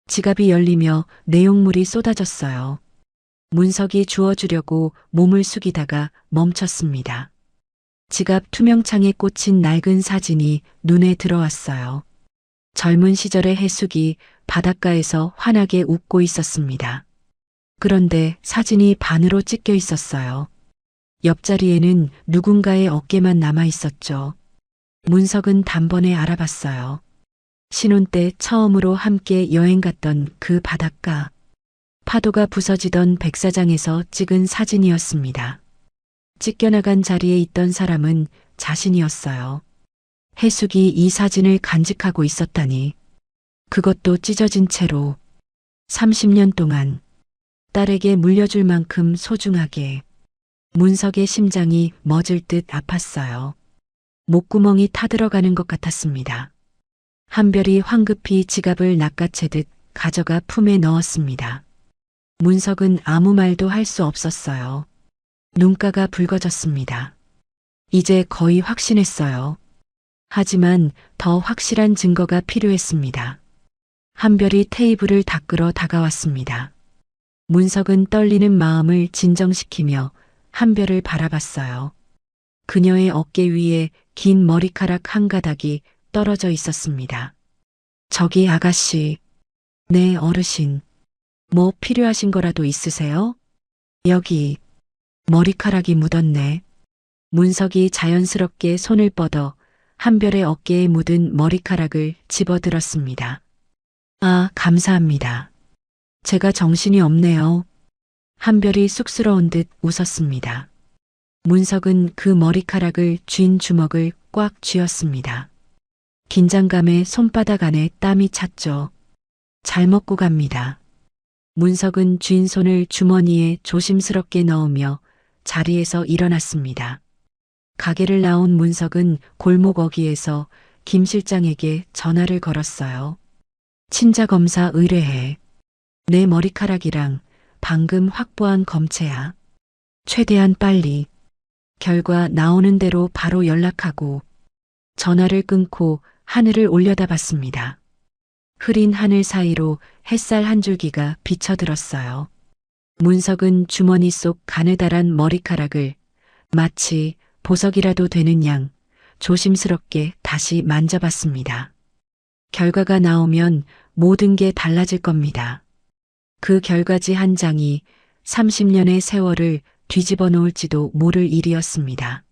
지갑이 열리며 내용물이 쏟아졌어요. 문석이 주워주려고 몸을 숙이다가 멈췄습니다. 지갑 투명창에 꽂힌 낡은 사진이 눈에 들어왔어요. 젊은 시절의 해숙이 바닷가에서 환하게 웃고 있었습니다. 그런데 사진이 반으로 찢겨 있었어요. 옆자리에는 누군가의 어깨만 남아 있었죠. 문석은 단번에 알아봤어요. 신혼 때 처음으로 함께 여행 갔던 그 바닷가. 파도가 부서지던 백사장에서 찍은 사진이었습니다. 찢겨나간 자리에 있던 사람은 자신이었어요. 해숙이 이 사진을 간직하고 있었다니. 그것도 찢어진 채로 30년 동안 딸에게 물려줄 만큼 소중하게. 문석의 심장이 멎을 듯 아팠어요. 목구멍이 타들어가는 것 같았습니다. 한별이 황급히 지갑을 낚아채듯 가져가 품에 넣었습니다. 문석은 아무 말도 할 수 없었어요. 눈가가 붉어졌습니다. 이제 거의 확신했어요. 하지만 더 확실한 증거가 필요했습니다. 한별이 테이블을 닦으러 다가왔습니다. 문석은 떨리는 마음을 진정시키며 한별을 바라봤어요. 그녀의 어깨 위에 긴 머리카락 한 가닥이 떨어져 있었습니다. 저기 아가씨, 네 어르신, 뭐 필요하신 거라도 있으세요? 여기 머리카락이 묻었네. 문석이 자연스럽게 손을 뻗어 한별의 어깨에 묻은 머리카락을 집어들었습니다. 아, 감사합니다. 제가 정신이 없네요. 한별이 쑥스러운 듯 웃었습니다. 문석은 그 머리카락을 쥔 주먹을 꽉 쥐었습니다. 긴장감에 손바닥 안에 땀이 찼죠. 잘 먹고 갑니다. 문석은 쥔 손을 주머니에 조심스럽게 넣으며 자리에서 일어났습니다. 가게를 나온 문석은 골목 어귀에서 김 실장에게 전화를 걸었어요. 친자검사 의뢰해. 내 머리카락이랑 방금 확보한 검체야. 최대한 빨리. 결과 나오는 대로 바로 연락하고. 전화를 끊고 하늘을 올려다봤습니다. 흐린 하늘 사이로 햇살 한 줄기가 비쳐들었어요. 문석은 주머니 속 가느다란 머리카락을 마치 보석이라도 되는 양 조심스럽게 다시 만져봤습니다. 결과가 나오면 모든 게 달라질 겁니다. 그 결과지 한 장이 30년의 세월을 뒤집어 놓을지도 모를 일이었습니다.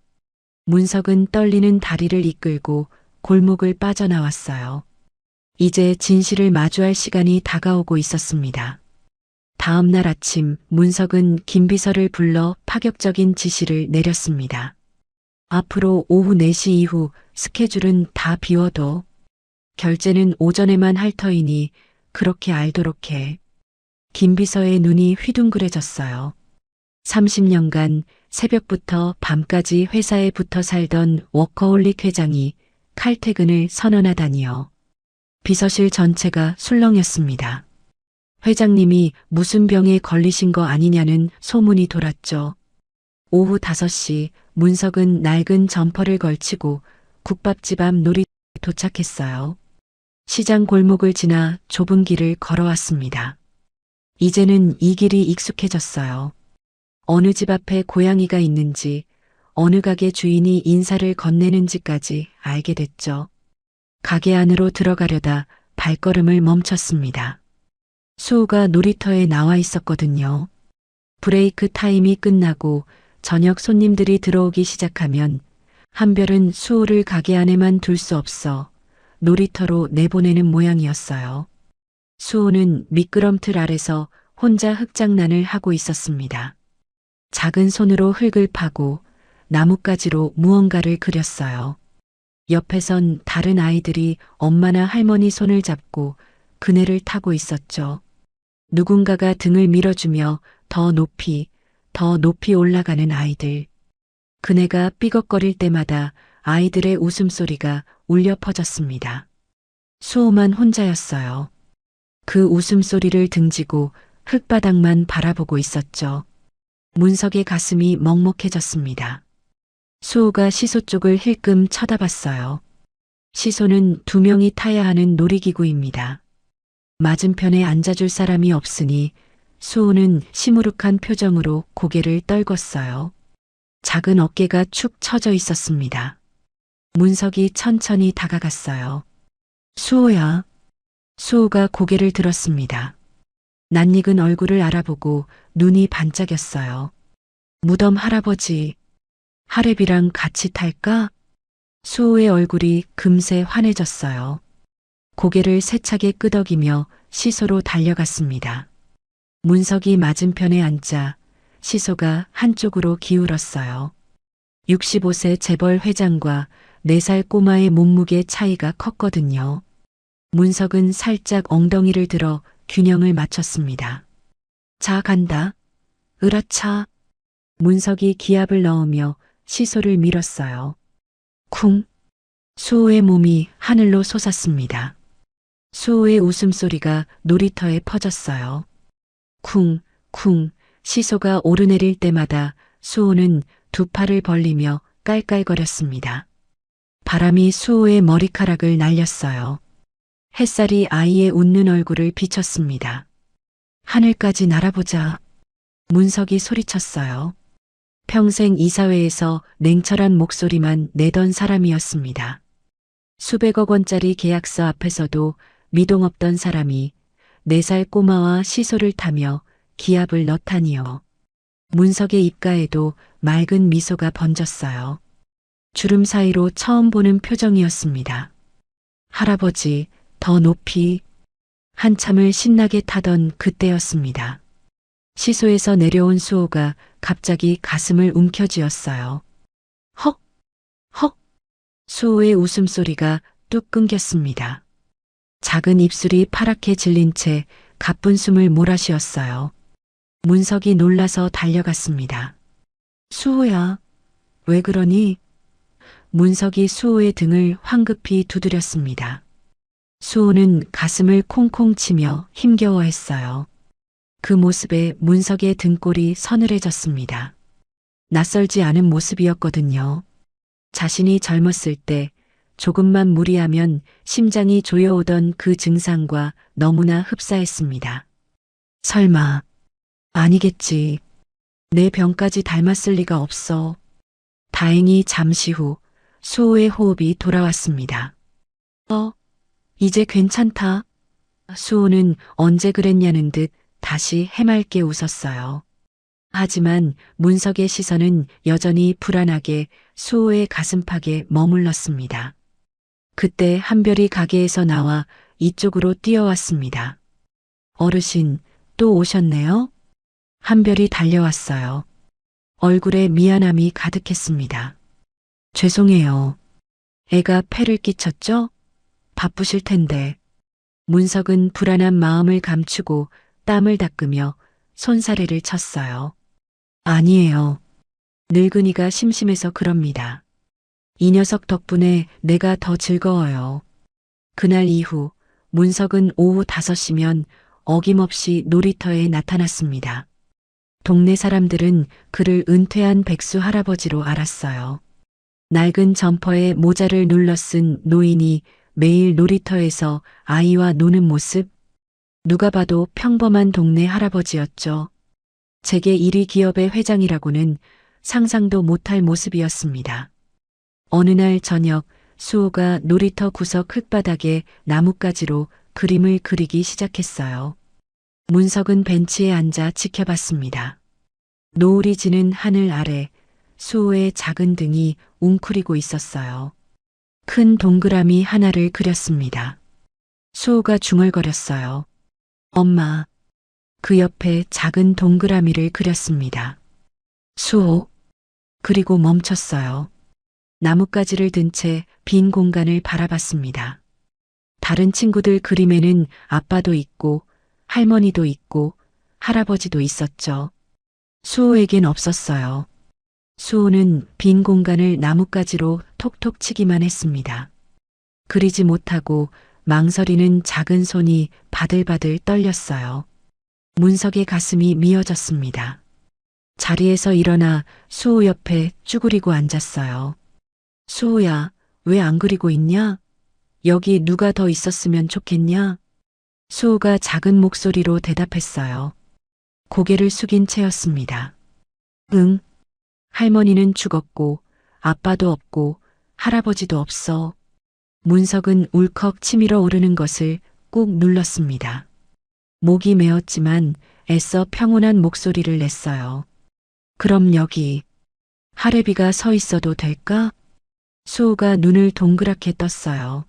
문석은 떨리는 다리를 이끌고 골목을 빠져나왔어요. 이제 진실을 마주할 시간이 다가오고 있었습니다. 다음 날 아침 문석은 김비서를 불러 파격적인 지시를 내렸습니다. 앞으로 오후 4시 이후 스케줄은 다 비워둬. 결제는 오전에만 할 터이니 그렇게 알도록 해. 김비서의 눈이 휘둥그레졌어요. 30년간 새벽부터 밤까지 회사에 붙어 살던 워커홀릭 회장이 칼퇴근을 선언하다니요. 비서실 전체가 술렁였습니다. 회장님이 무슨 병에 걸리신 거 아니냐는 소문이 돌았죠. 오후 5시 문석은 낡은 점퍼를 걸치고 국밥집 앞 놀이터에 도착했어요. 시장 골목을 지나 좁은 길을 걸어왔습니다. 이제는 이 길이 익숙해졌어요. 어느 집 앞에 고양이가 있는지, 어느 가게 주인이 인사를 건네는지까지 알게 됐죠. 가게 안으로 들어가려다 발걸음을 멈췄습니다. 수호가 놀이터에 나와 있었거든요. 브레이크 타임이 끝나고 저녁 손님들이 들어오기 시작하면 한별은 수호를 가게 안에만 둘 수 없어 놀이터로 내보내는 모양이었어요. 수호는 미끄럼틀 아래서 혼자 흙장난을 하고 있었습니다. 작은 손으로 흙을 파고 나뭇가지로 무언가를 그렸어요. 옆에선 다른 아이들이 엄마나 할머니 손을 잡고 그네를 타고 있었죠. 누군가가 등을 밀어주며 더 높이 올라가는 아이들. 그네가 삐걱거릴 때마다 아이들의 웃음소리가 울려 퍼졌습니다. 수호만 혼자였어요. 그 웃음소리를 등지고 흙바닥만 바라보고 있었죠. 문석의 가슴이 먹먹해졌습니다. 수호가 시소 쪽을 힐끔 쳐다봤어요. 시소는 2명이 타야 하는 놀이기구입니다. 맞은편에 앉아줄 사람이 없으니 수호는 시무룩한 표정으로 고개를 떨궜어요. 작은 어깨가 축 처져 있었습니다. 문석이 천천히 다가갔어요. 수호야. 수호가 고개를 들었습니다. 낯익은 얼굴을 알아보고 눈이 반짝였어요. 무덤 할아버지, 하랩이랑 같이 탈까? 수호의 얼굴이 금세 환해졌어요. 고개를 세차게 끄덕이며 시소로 달려갔습니다. 문석이 맞은편에 앉자 시소가 한쪽으로 기울었어요. 65세 재벌 회장과 4살 꼬마의 몸무게 차이가 컸거든요. 문석은 살짝 엉덩이를 들어 균형을 맞췄습니다. 자, 간다. 으라차. 문석이 기압을 넣으며 시소를 밀었어요. 쿵. 수호의 몸이 하늘로 솟았습니다. 수호의 웃음소리가 놀이터에 퍼졌어요. 쿵, 쿵. 시소가 오르내릴 때마다 수호는 2팔을 벌리며 깔깔거렸습니다. 바람이 수호의 머리카락을 날렸어요. 햇살이 아이의 웃는 얼굴을 비췄습니다. 하늘까지 날아보자. 문석이 소리쳤어요. 평생 이사회에서 냉철한 목소리만 내던 사람이었습니다. 수백억 원짜리 계약서 앞에서도 미동 없던 사람이 4살 꼬마와 시소를 타며 기합을 넣다니요. 문석의 입가에도 맑은 미소가 번졌어요. 주름 사이로 처음 보는 표정이었습니다. 할아버지, 더 높이. 한참을 신나게 타던 그때였습니다. 시소에서 내려온 수호가 갑자기 가슴을 움켜쥐었어요. 헉! 헉! 수호의 웃음소리가 뚝 끊겼습니다. 작은 입술이 파랗게 질린 채 가쁜 숨을 몰아쉬었어요. 문석이 놀라서 달려갔습니다. 수호야, 왜 그러니? 문석이 수호의 등을 황급히 두드렸습니다. 수호는 가슴을 콩콩 치며 힘겨워했어요. 그 모습에 문석의 등골이 서늘해졌습니다. 낯설지 않은 모습이었거든요. 자신이 젊었을 때 조금만 무리하면 심장이 조여오던 그 증상과 너무나 흡사했습니다. 설마, 아니겠지. 내 병까지 닮았을 리가 없어. 다행히 잠시 후 수호의 호흡이 돌아왔습니다. 이제 괜찮다. 수호는 언제 그랬냐는 듯 다시 해맑게 웃었어요. 하지만 문석의 시선은 여전히 불안하게 수호의 가슴팍에 머물렀습니다. 그때 한별이 가게에서 나와 이쪽으로 뛰어왔습니다. 어르신, 또 오셨네요? 한별이 달려왔어요. 얼굴에 미안함이 가득했습니다. 죄송해요. 애가 폐를 끼쳤죠? 바쁘실 텐데. 문석은 불안한 마음을 감추고 땀을 닦으며 손사래를 쳤어요. 아니에요. 늙은이가 심심해서 그럽니다. 이 녀석 덕분에 내가 더 즐거워요. 그날 이후 문석은 오후 5시면 어김없이 놀이터에 나타났습니다. 동네 사람들은 그를 은퇴한 백수 할아버지로 알았어요. 낡은 점퍼에 모자를 눌러 쓴 노인이 매일 놀이터에서 아이와 노는 모습, 누가 봐도 평범한 동네 할아버지였죠. 재계 1위 기업의 회장이라고는 상상도 못할 모습이었습니다. 어느 날 저녁 수호가 놀이터 구석 흙바닥에 나뭇가지로 그림을 그리기 시작했어요. 문석은 벤치에 앉아 지켜봤습니다. 노을이 지는 하늘 아래 수호의 작은 등이 웅크리고 있었어요. 큰 동그라미 하나를 그렸습니다. 수호가 중얼거렸어요. 엄마. 그 옆에 작은 동그라미를 그렸습니다. 수호. 그리고 멈췄어요. 나뭇가지를 든 채 빈 공간을 바라봤습니다. 다른 친구들 그림에는 아빠도 있고 할머니도 있고 할아버지도 있었죠. 수호에겐 없었어요. 수호는 빈 공간을 나뭇가지로 톡톡 치기만 했습니다. 그리지 못하고 망설이는 작은 손이 바들바들 떨렸어요. 문석의 가슴이 미어졌습니다. 자리에서 일어나 수호 옆에 쭈그리고 앉았어요. 수호야, 왜 안 그리고 있냐? 여기 누가 더 있었으면 좋겠냐? 수호가 작은 목소리로 대답했어요. 고개를 숙인 채였습니다. 응. 할머니는 죽었고, 아빠도 없고, 할아버지도 없어. 문석은 울컥 치밀어 오르는 것을 꾹 눌렀습니다. 목이 메었지만 애써 평온한 목소리를 냈어요. 그럼 여기 하래비가 서 있어도 될까? 수호가 눈을 동그랗게 떴어요.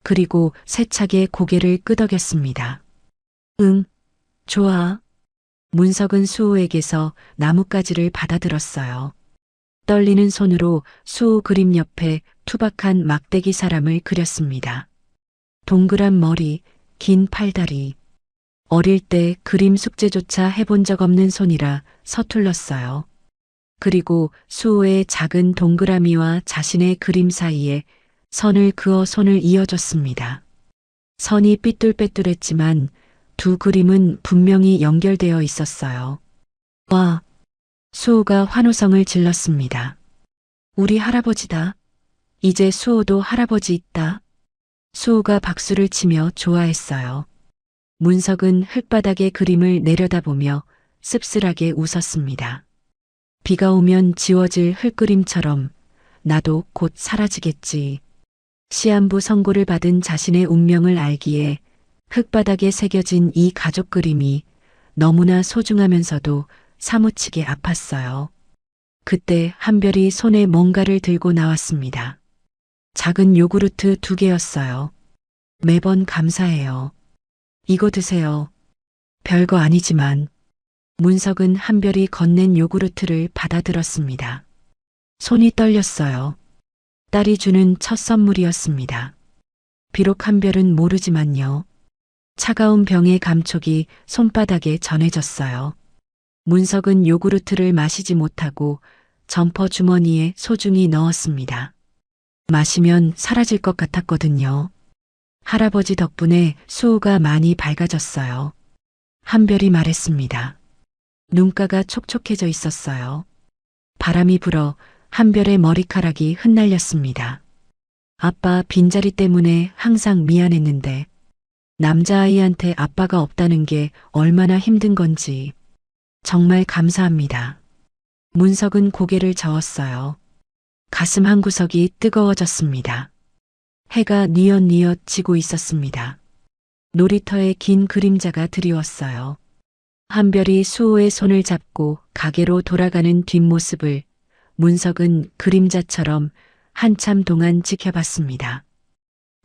그리고 세차게 고개를 끄덕였습니다. 응, 좋아. 문석은 수호에게서 나뭇가지를 받아들었어요. 떨리는 손으로 수호 그림 옆에 투박한 막대기 사람을 그렸습니다. 동그란 머리, 긴 팔다리. 어릴 때 그림 숙제조차 해본 적 없는 손이라 서툴렀어요. 그리고 수호의 작은 동그라미와 자신의 그림 사이에 선을 그어 손을 이어줬습니다. 선이 삐뚤빼뚤했지만 두 그림은 분명히 연결되어 있었어요. 와! 수호가 환호성을 질렀습니다. 우리 할아버지다. 이제 수호도 할아버지 있다. 수호가 박수를 치며 좋아했어요. 문석은 흙바닥의 그림을 내려다보며 씁쓸하게 웃었습니다. 비가 오면 지워질 흙그림처럼 나도 곧 사라지겠지. 시한부 선고를 받은 자신의 운명을 알기에 흙바닥에 새겨진 이 가족 그림이 너무나 소중하면서도 사무치게 아팠어요. 그때 한별이 손에 뭔가를 들고 나왔습니다. 작은 요구르트 2개였어요. 매번 감사해요. 이거 드세요. 별거 아니지만. 문석은 한별이 건넨 요구르트를 받아들었습니다. 손이 떨렸어요. 딸이 주는 첫 선물이었습니다. 비록 한별은 모르지만요. 차가운 병의 감촉이 손바닥에 전해졌어요. 문석은 요구르트를 마시지 못하고 점퍼 주머니에 소중히 넣었습니다. 마시면 사라질 것 같았거든요. 할아버지 덕분에 수호가 많이 밝아졌어요. 한별이 말했습니다. 눈가가 촉촉해져 있었어요. 바람이 불어 한별의 머리카락이 흩날렸습니다. 아빠 빈자리 때문에 항상 미안했는데 남자아이한테 아빠가 없다는 게 얼마나 힘든 건지 정말 감사합니다. 문석은 고개를 저었어요. 가슴 한구석이 뜨거워졌습니다. 해가 뉘엿뉘엿 지고 있었습니다. 놀이터에 긴 그림자가 드리웠어요. 한별이 수호의 손을 잡고 가게로 돌아가는 뒷모습을 문석은 그림자처럼 한참 동안 지켜봤습니다.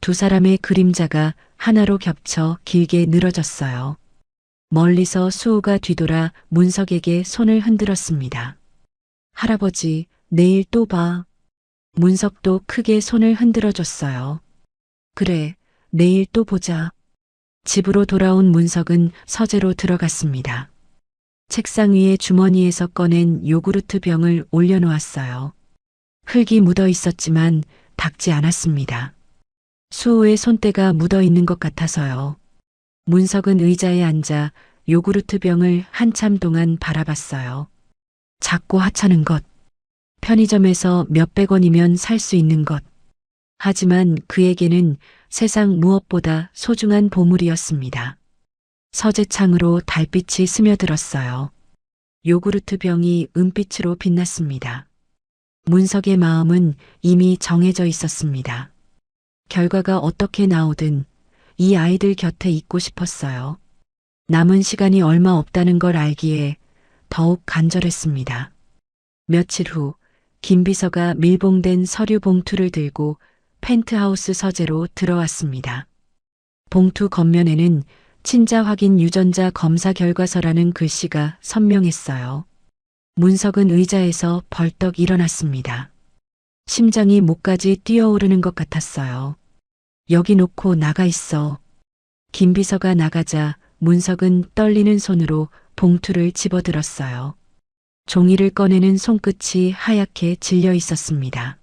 두 사람의 그림자가 하나로 겹쳐 길게 늘어졌어요. 멀리서 수호가 뒤돌아 문석에게 손을 흔들었습니다. 할아버지, 내일 또 봐. 문석도 크게 손을 흔들어줬어요. 그래, 내일 또 보자. 집으로 돌아온 문석은 서재로 들어갔습니다. 책상 위에 주머니에서 꺼낸 요구르트 병을 올려놓았어요. 흙이 묻어 있었지만 닦지 않았습니다. 수호의 손때가 묻어 있는 것 같아서요. 문석은 의자에 앉아 요구르트 병을 한참 동안 바라봤어요. 작고 하찮은 것. 편의점에서 몇백 원이면 살 수 있는 것. 하지만 그에게는 세상 무엇보다 소중한 보물이었습니다. 서재창으로 달빛이 스며들었어요. 요구르트 병이 은빛으로 빛났습니다. 문석의 마음은 이미 정해져 있었습니다. 결과가 어떻게 나오든 이 아이들 곁에 있고 싶었어요. 남은 시간이 얼마 없다는 걸 알기에 더욱 간절했습니다. 며칠 후 김비서가 밀봉된 서류 봉투를 들고 펜트하우스 서재로 들어왔습니다. 봉투 겉면에는 친자 확인 유전자 검사 결과서라는 글씨가 선명했어요. 문석은 의자에서 벌떡 일어났습니다. 심장이 목까지 뛰어오르는 것 같았어요. 여기 놓고 나가 있어. 김비서가 나가자 문석은 떨리는 손으로 봉투를 집어들었어요. 종이를 꺼내는 손끝이 하얗게 질려 있었습니다.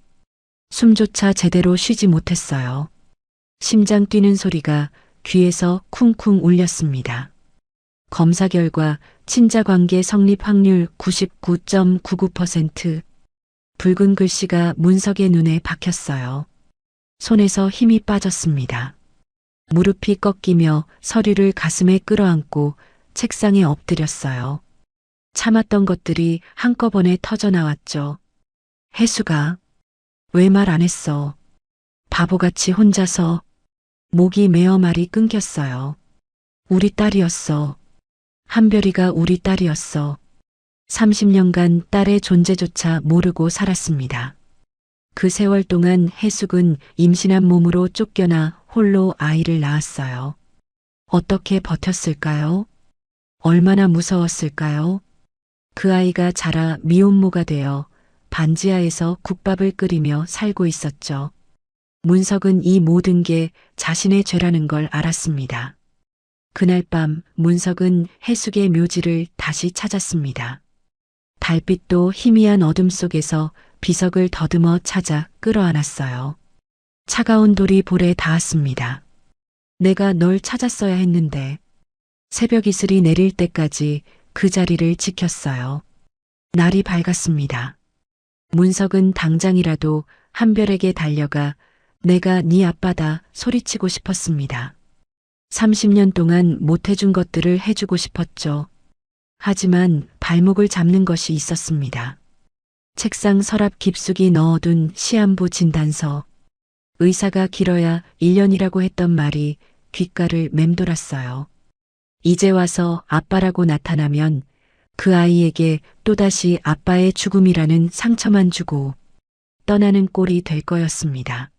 숨조차 제대로 쉬지 못했어요. 심장 뛰는 소리가 귀에서 쿵쿵 울렸습니다. 검사 결과 친자 관계 성립 확률 99.99%. 붉은 글씨가 문석의 눈에 박혔어요. 손에서 힘이 빠졌습니다. 무릎이 꺾이며 서류를 가슴에 끌어안고 책상에 엎드렸어요. 참았던 것들이 한꺼번에 터져나왔죠. 혜수가 왜 말 안 했어? 바보같이 혼자서. 목이 메어 말이 끊겼어요. 우리 딸이었어. 한별이가 우리 딸이었어. 30년간 딸의 존재조차 모르고 살았습니다. 그 세월 동안 혜숙은 임신한 몸으로 쫓겨나 홀로 아이를 낳았어요. 어떻게 버텼을까요? 얼마나 무서웠을까요? 그 아이가 자라 미혼모가 되어 반지하에서 국밥을 끓이며 살고 있었죠. 문석은 이 모든 게 자신의 죄라는 걸 알았습니다. 그날 밤 문석은 혜숙의 묘지를 다시 찾았습니다. 달빛도 희미한 어둠 속에서 비석을 더듬어 찾아 끌어안았어요. 차가운 돌이 볼에 닿았습니다. 내가 널 찾았어야 했는데. 새벽 이슬이 내릴 때까지 그 자리를 지켰어요. 날이 밝았습니다. 문석은 당장이라도 한별에게 달려가 내가 네 아빠다 소리치고 싶었습니다. 30년 동안 못해준 것들을 해주고 싶었죠. 하지만 발목을 잡는 것이 있었습니다. 책상 서랍 깊숙이 넣어둔 시한부 진단서. 의사가 길어야 1년이라고 했던 말이 귓가를 맴돌았어요. 이제 와서 아빠라고 나타나면 그 아이에게 또다시 아빠의 죽음이라는 상처만 주고 떠나는 꼴이 될 거였습니다.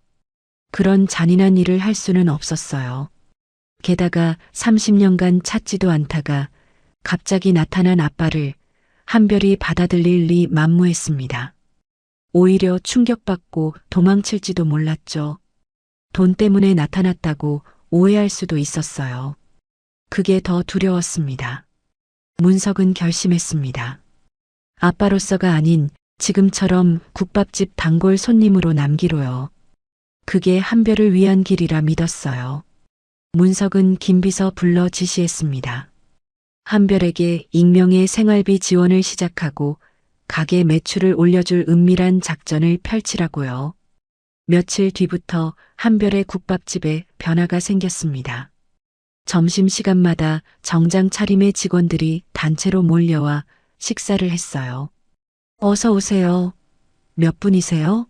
그런 잔인한 일을 할 수는 없었어요. 게다가 30년간 찾지도 않다가 갑자기 나타난 아빠를 한별이 받아들일 리 만무했습니다. 오히려 충격받고 도망칠지도 몰랐죠. 돈 때문에 나타났다고 오해할 수도 있었어요. 그게 더 두려웠습니다. 문석은 결심했습니다. 아빠로서가 아닌 지금처럼 국밥집 단골 손님으로 남기로요. 그게 한별을 위한 길이라 믿었어요. 문석은 김비서 불러 지시했습니다. 한별에게 익명의 생활비 지원을 시작하고 가게 매출을 올려줄 은밀한 작전을 펼치라고요. 며칠 뒤부터 한별의 국밥집에 변화가 생겼습니다. 점심시간마다 정장 차림의 직원들이 단체로 몰려와 식사를 했어요. 어서 오세요. 몇 분이세요?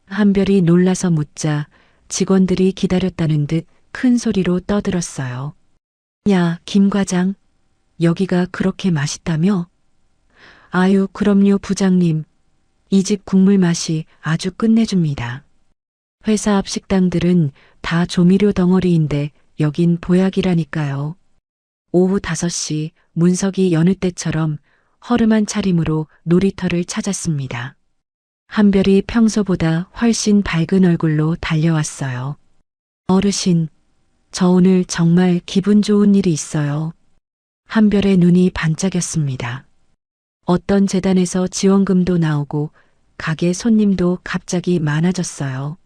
한별이 놀라서 묻자 직원들이 기다렸다는 듯 큰 소리로 떠들었어요. 야, 김 과장. 여기가 그렇게 맛있다며? 아유, 그럼요, 부장님. 이 집 국물 맛이 아주 끝내줍니다. 회사 앞 식당들은 다 조미료 덩어리인데 여긴 보약이라니까요. 오후 5시 문석이 여느 때처럼 허름한 차림으로 놀이터를 찾았습니다. 한별이 평소보다 훨씬 밝은 얼굴로 달려왔어요. 어르신, 저 오늘 정말 기분 좋은 일이 있어요. 한별의 눈이 반짝였습니다. 어떤 재단에서 지원금도 나오고 가게 손님도 갑자기 많아졌어요.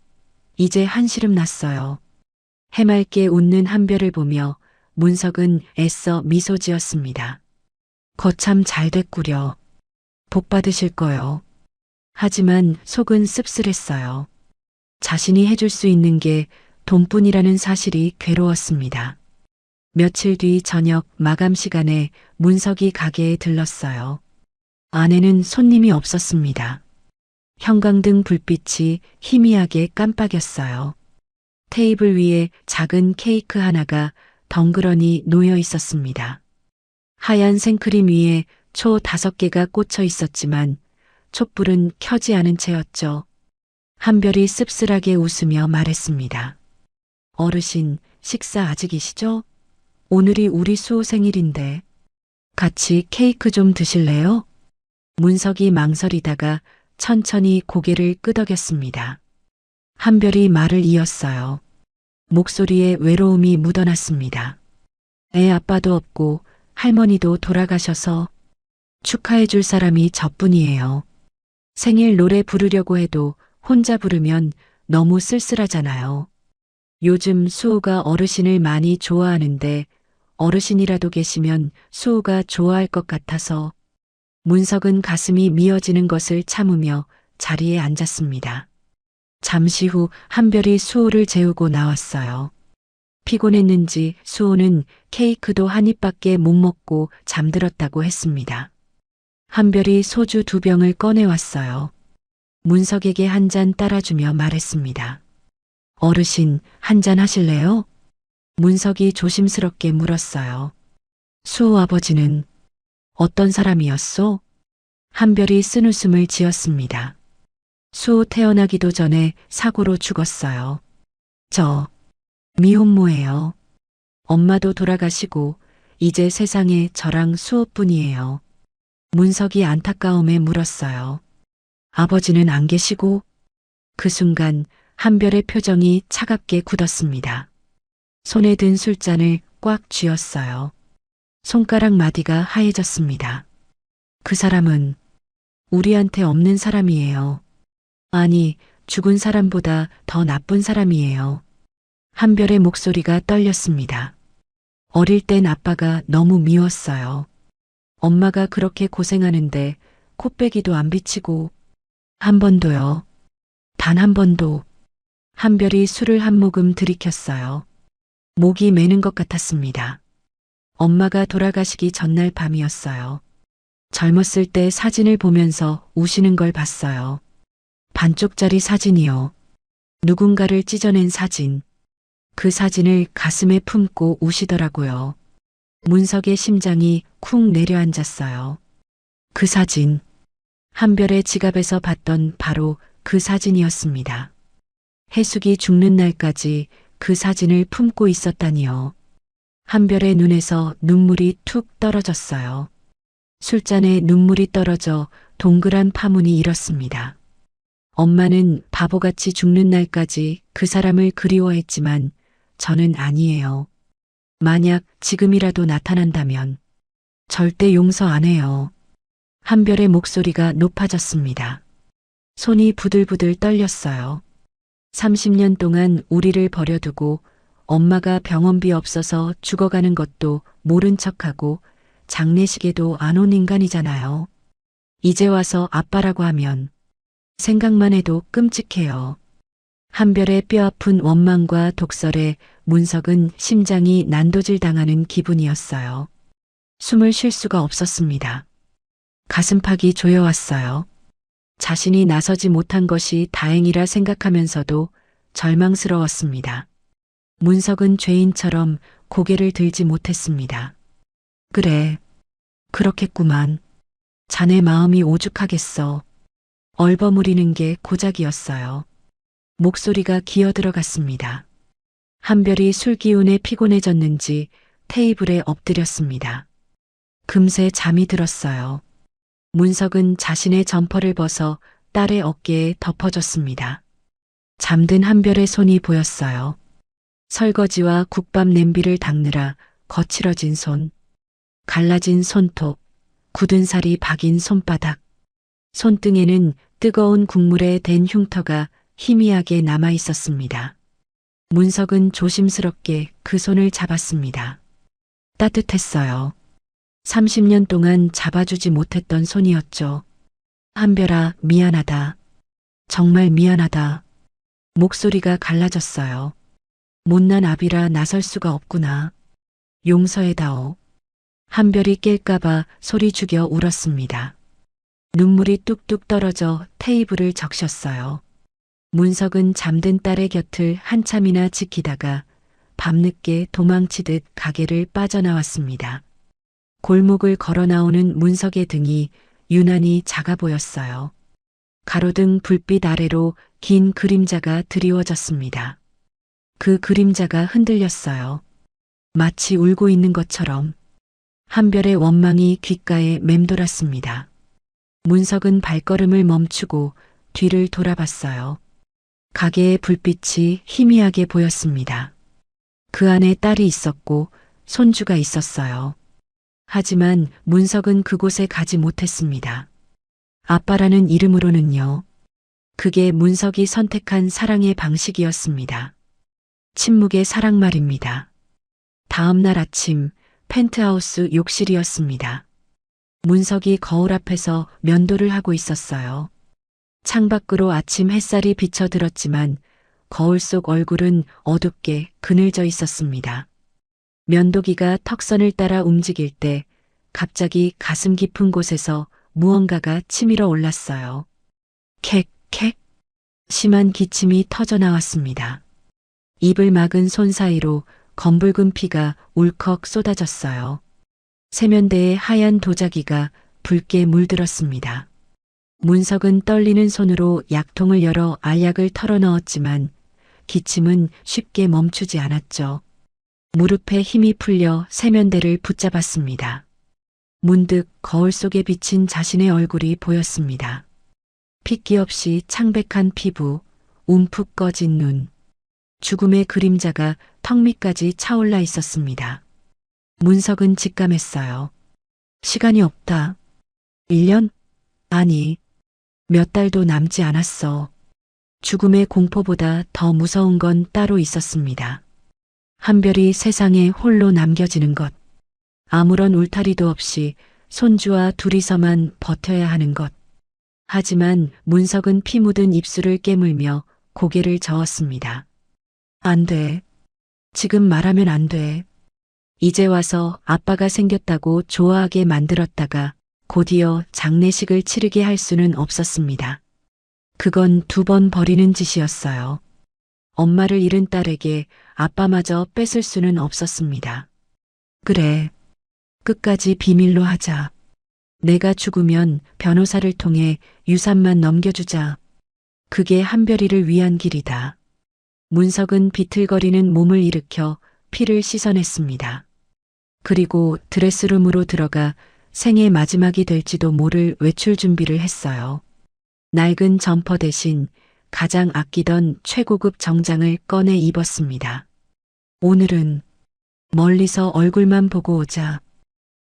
이제 한시름 났어요. 해맑게 웃는 한별을 보며 문석은 애써 미소 지었습니다. 거참 잘 됐구려. 복 받으실 거요. 하지만 속은 씁쓸했어요. 자신이 해줄 수 있는 게 돈뿐이라는 사실이 괴로웠습니다. 며칠 뒤 저녁 마감 시간에 문석이 가게에 들렀어요. 안에는 손님이 없었습니다. 형광등 불빛이 희미하게 깜빡였어요. 테이블 위에 작은 케이크 하나가 덩그러니 놓여 있었습니다. 하얀 생크림 위에 초 5개가 꽂혀 있었지만 촛불은 켜지 않은 채였죠. 한별이 씁쓸하게 웃으며 말했습니다. 어르신, 식사 아직이시죠? 오늘이 우리 수호 생일인데 같이 케이크 좀 드실래요? 문석이 망설이다가 천천히 고개를 끄덕였습니다. 한별이 말을 이었어요. 목소리에 외로움이 묻어났습니다. 애 아빠도 없고 할머니도 돌아가셔서 축하해 줄 사람이 저뿐이에요. 생일 노래 부르려고 해도 혼자 부르면 너무 쓸쓸하잖아요. 요즘 수호가 어르신을 많이 좋아하는데 어르신이라도 계시면 수호가 좋아할 것 같아서 문석은 가슴이 미어지는 것을 참으며 자리에 앉았습니다. 잠시 후 한별이 수호를 재우고 나왔어요. 피곤했는지 수호는 케이크도 한 입밖에 못 먹고 잠들었다고 했습니다. 한별이 소주 2병을 꺼내왔어요. 문석에게 한 잔 따라주며 말했습니다. 어르신, 한 잔 하실래요? 문석이 조심스럽게 물었어요. 수호 아버지는 어떤 사람이었소? 한별이 쓴웃음을 지었습니다. 수호 태어나기도 전에 사고로 죽었어요. 저 미혼모예요. 엄마도 돌아가시고 이제 세상에 저랑 수호뿐이에요. 문석이 안타까움에 물었어요. 아버지는 안 계시고? 그 순간 한별의 표정이 차갑게 굳었습니다. 손에 든 술잔을 꽉 쥐었어요. 손가락 마디가 하얘졌습니다. 그 사람은 우리한테 없는 사람이에요. 아니, 죽은 사람보다 더 나쁜 사람이에요. 한별의 목소리가 떨렸습니다. 어릴 땐 아빠가 너무 미웠어요. 엄마가 그렇게 고생하는데 코빼기도 안 비치고 한 번도요. 단 한 번도. 한별이 술을 한 모금 들이켰어요. 목이 메는 것 같았습니다. 엄마가 돌아가시기 전날 밤이었어요. 젊었을 때 사진을 보면서 우시는 걸 봤어요. 반쪽짜리 사진이요. 누군가를 찢어낸 사진. 그 사진을 가슴에 품고 우시더라고요. 문석의 심장이 쿵 내려앉았어요. 그 사진. 한별의 지갑에서 봤던 바로 그 사진이었습니다. 해숙이 죽는 날까지 그 사진을 품고 있었다니요. 한별의 눈에서 눈물이 툭 떨어졌어요. 술잔에 눈물이 떨어져 동그란 파문이 일었습니다. 엄마는 바보같이 죽는 날까지 그 사람을 그리워했지만 저는 아니에요. 만약 지금이라도 나타난다면 절대 용서 안 해요. 한별의 목소리가 높아졌습니다. 손이 부들부들 떨렸어요. 30년 동안 우리를 버려두고 엄마가 병원비 없어서 죽어가는 것도 모른 척하고 장례식에도 안 온 인간이잖아요. 이제 와서 아빠라고 하면 생각만 해도 끔찍해요. 한별의 뼈아픈 원망과 독설에 문석은 심장이 난도질 당하는 기분이었어요. 숨을 쉴 수가 없었습니다. 가슴팍이 조여왔어요. 자신이 나서지 못한 것이 다행이라 생각하면서도 절망스러웠습니다. 문석은 죄인처럼 고개를 들지 못했습니다. 그래, 그렇겠구만. 자네 마음이 오죽하겠어. 얼버무리는 게 고작이었어요. 목소리가 기어들어갔습니다. 한별이 술 기운에 피곤해졌는지 테이블에 엎드렸습니다. 금세 잠이 들었어요. 문석은 자신의 점퍼를 벗어 딸의 어깨에 덮어줬습니다. 잠든 한별의 손이 보였어요. 설거지와 국밥 냄비를 닦느라 거칠어진 손, 갈라진 손톱, 굳은 살이 박인 손바닥, 손등에는 뜨거운 국물에 댄 흉터가 희미하게 남아 있었습니다. 문석은 조심스럽게 그 손을 잡았습니다. 따뜻했어요. 30년 동안 잡아주지 못했던 손이었죠. 한별아, 미안하다. 정말 미안하다. 목소리가 갈라졌어요. 못난 아비라 나설 수가 없구나. 용서해다오. 한별이 깰까봐 소리 죽여 울었습니다. 눈물이 뚝뚝 떨어져 테이블을 적셨어요. 문석은 잠든 딸의 곁을 한참이나 지키다가 밤늦게 도망치듯 가게를 빠져나왔습니다. 골목을 걸어 나오는 문석의 등이 유난히 작아 보였어요. 가로등 불빛 아래로 긴 그림자가 드리워졌습니다. 그 그림자가 흔들렸어요. 마치 울고 있는 것처럼. 한별의 원망이 귓가에 맴돌았습니다. 문석은 발걸음을 멈추고 뒤를 돌아봤어요. 가게의 불빛이 희미하게 보였습니다. 그 안에 딸이 있었고 손주가 있었어요. 하지만 문석은 그곳에 가지 못했습니다. 아빠라는 이름으로는요. 그게 문석이 선택한 사랑의 방식이었습니다. 침묵의 사랑 말입니다. 다음 날 아침 펜트하우스 욕실이었습니다. 문석이 거울 앞에서 면도를 하고 있었어요. 창밖으로 아침 햇살이 비쳐들었지만 거울 속 얼굴은 어둡게 그늘져 있었습니다. 면도기가 턱선을 따라 움직일 때 갑자기 가슴 깊은 곳에서 무언가가 치밀어 올랐어요. 캑. 심한 기침이 터져 나왔습니다. 입을 막은 손 사이로 검붉은 피가 울컥 쏟아졌어요. 세면대에 하얀 도자기가 붉게 물들었습니다. 문석은 떨리는 손으로 약통을 열어 알약을 털어넣었지만 기침은 쉽게 멈추지 않았죠. 무릎에 힘이 풀려 세면대를 붙잡았습니다. 문득 거울 속에 비친 자신의 얼굴이 보였습니다. 핏기 없이 창백한 피부, 움푹 꺼진 눈, 죽음의 그림자가 턱 밑까지 차올라 있었습니다. 문석은 직감했어요. 시간이 없다. 1년? 아니, 몇 달도 남지 않았어. 죽음의 공포보다 더 무서운 건 따로 있었습니다. 한별이 세상에 홀로 남겨지는 것. 아무런 울타리도 없이 손주와 둘이서만 버텨야 하는 것. 하지만 문석은 피 묻은 입술을 깨물며 고개를 저었습니다. 안 돼. 지금 말하면 안 돼. 이제 와서 아빠가 생겼다고 좋아하게 만들었다가 곧이어 장례식을 치르게 할 수는 없었습니다. 그건 2번 버리는 짓이었어요. 엄마를 잃은 딸에게 아빠마저 뺏을 수는 없었습니다. 그래. 끝까지 비밀로 하자. 내가 죽으면 변호사를 통해 유산만 넘겨주자. 그게 한별이를 위한 길이다. 문석은 비틀거리는 몸을 일으켜 피를 씻어냈습니다. 그리고 드레스룸으로 들어가 생애 마지막이 될지도 모를 외출 준비를 했어요. 낡은 점퍼 대신 가장 아끼던 최고급 정장을 꺼내 입었습니다. 오늘은 멀리서 얼굴만 보고 오자.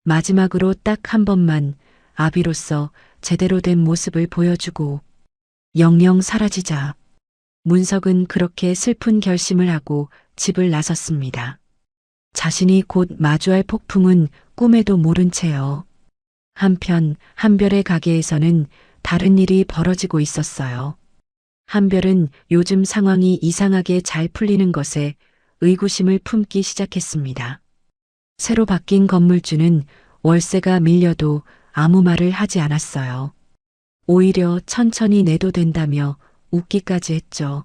마지막으로 딱 한 번만 아비로서 제대로 된 모습을 보여주고 영영 사라지자. 문석은 그렇게 슬픈 결심을 하고 집을 나섰습니다. 자신이 곧 마주할 폭풍은 꿈에도 모른 채요. 한편 한별의 가게에서는 다른 일이 벌어지고 있었어요. 한별은 요즘 상황이 이상하게 잘 풀리는 것에 의구심을 품기 시작했습니다. 새로 바뀐 건물주는 월세가 밀려도 아무 말을 하지 않았어요. 오히려 천천히 내도 된다며 웃기까지 했죠.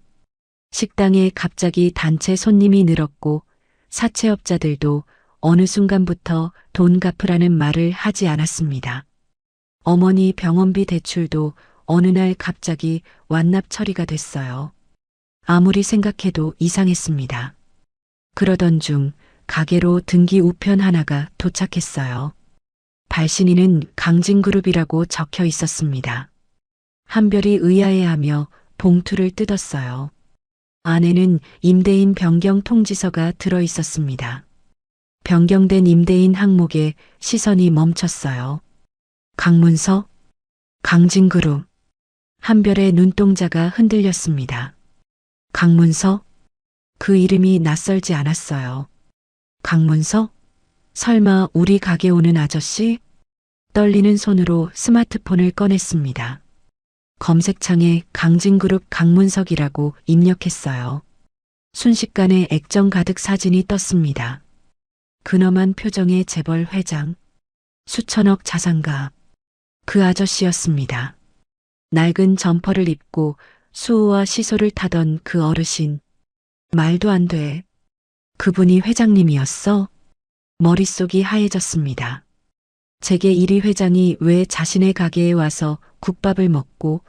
식당에 갑자기 단체 손님이 늘었고 사채업자들도 어느 순간부터 돈 갚으라는 말을 하지 않았습니다. 어머니 병원비 대출도 어느 날 갑자기 완납 처리가 됐어요. 아무리 생각해도 이상했습니다. 그러던 중 가게로 등기 우편 하나가 도착했어요. 발신인은 강진그룹이라고 적혀 있었습니다. 한별이 의아해하며 봉투를 뜯었어요. 안에는 임대인 변경 통지서가 들어 있었습니다. 변경된 임대인 항목에 시선이 멈췄어요. 강문서? 강진그룹. 한별의 눈동자가 흔들렸습니다. 강문서? 그 이름이 낯설지 않았어요. 강문서? 설마 우리 가게 오는 아저씨? 떨리는 손으로 스마트폰을 꺼냈습니다. 검색창에 강진그룹 강문석이라고 입력했어요. 순식간에 액정 가득 사진이 떴습니다. 근엄한 표정의 재벌 회장, 수천억 자산가, 그 아저씨였습니다. 낡은 점퍼를 입고 수호와 시소를 타던 그 어르신. 말도 안 돼. 그분이 회장님이었어? 머릿속이 하얘졌습니다. 재계 1위 회장이 왜 자신의 가게에 와서 국밥을 먹고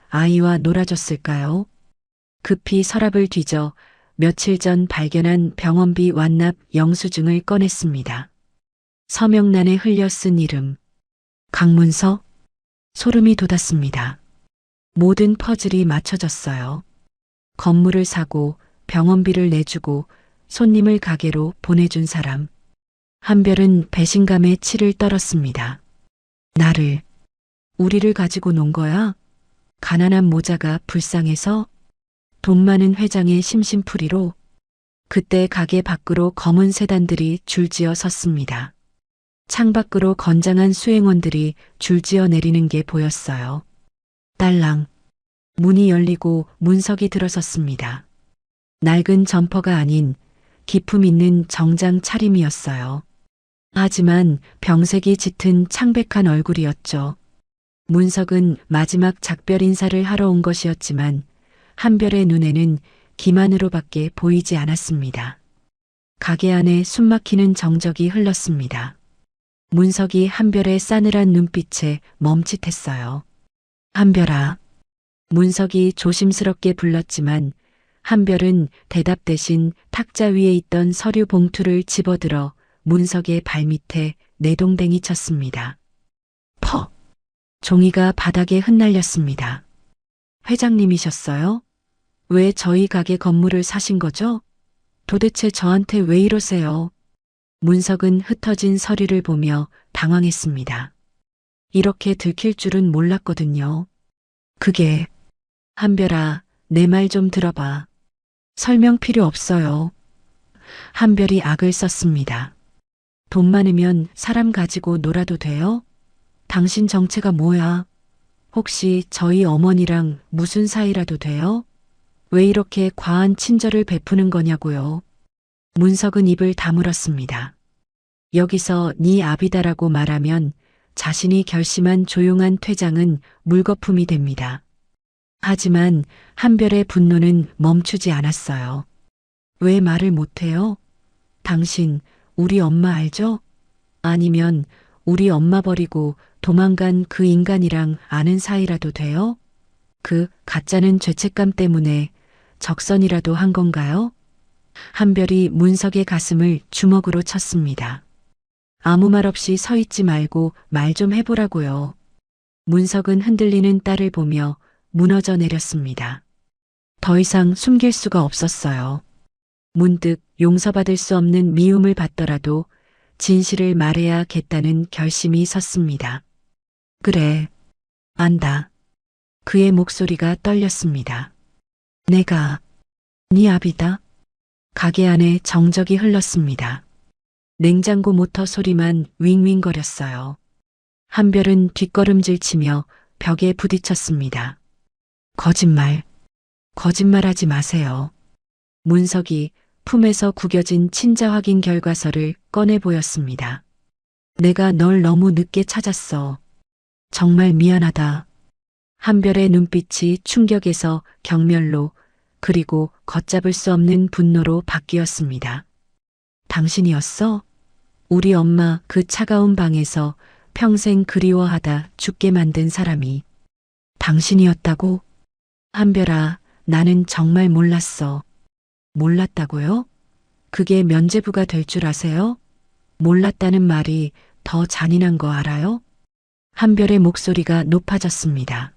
아이와 놀아줬을까요? 급히 서랍을 뒤져 며칠 전 발견한 병원비 완납 영수증을 꺼냈습니다. 서명란에 흘려 쓴 이름. 강문서? 소름이 돋았습니다. 모든 퍼즐이 맞춰졌어요. 건물을 사고 병원비를 내주고 손님을 가게로 보내준 사람. 한별은 배신감에 치를 떨었습니다. 나를, 우리를 가지고 논 거야? 가난한 모자가 불쌍해서? 돈 많은 회장의 심심풀이로? 그때 가게 밖으로 검은 세단들이 줄지어 섰습니다. 창밖으로 건장한 수행원들이 줄지어 내리는 게 보였어요. 딸랑. 문이 열리고 문석이 들어섰습니다. 낡은 점퍼가 아닌 기품 있는 정장 차림이었어요. 하지만 병색이 짙은 창백한 얼굴이었죠. 문석은 마지막 작별 인사를 하러 온 것이었지만 한별의 눈에는 기만으로밖에 보이지 않았습니다. 가게 안에 숨막히는 정적이 흘렀습니다. 문석이 한별의 싸늘한 눈빛에 멈칫했어요. 한별아. 문석이 조심스럽게 불렀지만 한별은 대답 대신 탁자 위에 있던 서류 봉투를 집어들어 문석의 발밑에 내동댕이 쳤습니다. 퍽! 종이가 바닥에 흩날렸습니다. 회장님이셨어요? 왜 저희 가게 건물을 사신 거죠? 도대체 저한테 왜 이러세요? 문석은 흩어진 서류를 보며 당황했습니다. 이렇게 들킬 줄은 몰랐거든요. 그게, 한별아, 내 말 좀 들어봐. 설명 필요 없어요. 한별이 악을 썼습니다. 돈 많으면 사람 가지고 놀아도 돼요? 당신 정체가 뭐야? 혹시 저희 어머니랑 무슨 사이라도 돼요? 왜 이렇게 과한 친절을 베푸는 거냐고요? 문석은 입을 다물었습니다. 여기서 네 아비다라고 말하면 자신이 결심한 조용한 퇴장은 물거품이 됩니다. 하지만 한별의 분노는 멈추지 않았어요. 왜 말을 못해요? 당신 우리 엄마 알죠? 아니면 우리 엄마 버리고 도망간 그 인간이랑 아는 사이라도 돼요? 그 가짜는 죄책감 때문에 적선이라도 한 건가요? 한별이 문석의 가슴을 주먹으로 쳤습니다. 아무 말 없이 서 있지 말고 말 좀 해보라고요. 문석은 흔들리는 딸을 보며 무너져 내렸습니다. 더 이상 숨길 수가 없었어요. 문득 용서받을 수 없는 미움을 받더라도 진실을 말해야겠다는 결심이 섰습니다. 그래, 안다. 그의 목소리가 떨렸습니다. 내가 네 아비다. 가게 안에 정적이 흘렀습니다. 냉장고 모터 소리만 윙윙거렸어요. 한별은 뒷걸음질 치며 벽에 부딪혔습니다. 거짓말하지 마세요. 문석이 품에서 구겨진 친자 확인 결과서를 꺼내 보였습니다. 내가 널 너무 늦게 찾았어. 정말 미안하다. 한별의 눈빛이 충격에서 경멸로 그리고 걷잡을 수 없는 분노로 바뀌었습니다. 당신이었어? 우리 엄마 그 차가운 방에서 평생 그리워하다 죽게 만든 사람이 당신이었다고? 한별아, 나는 정말 몰랐어. 몰랐다고요? 그게 면죄부가 될 줄 아세요? 몰랐다는 말이 더 잔인한 거 알아요? 한별의 목소리가 높아졌습니다.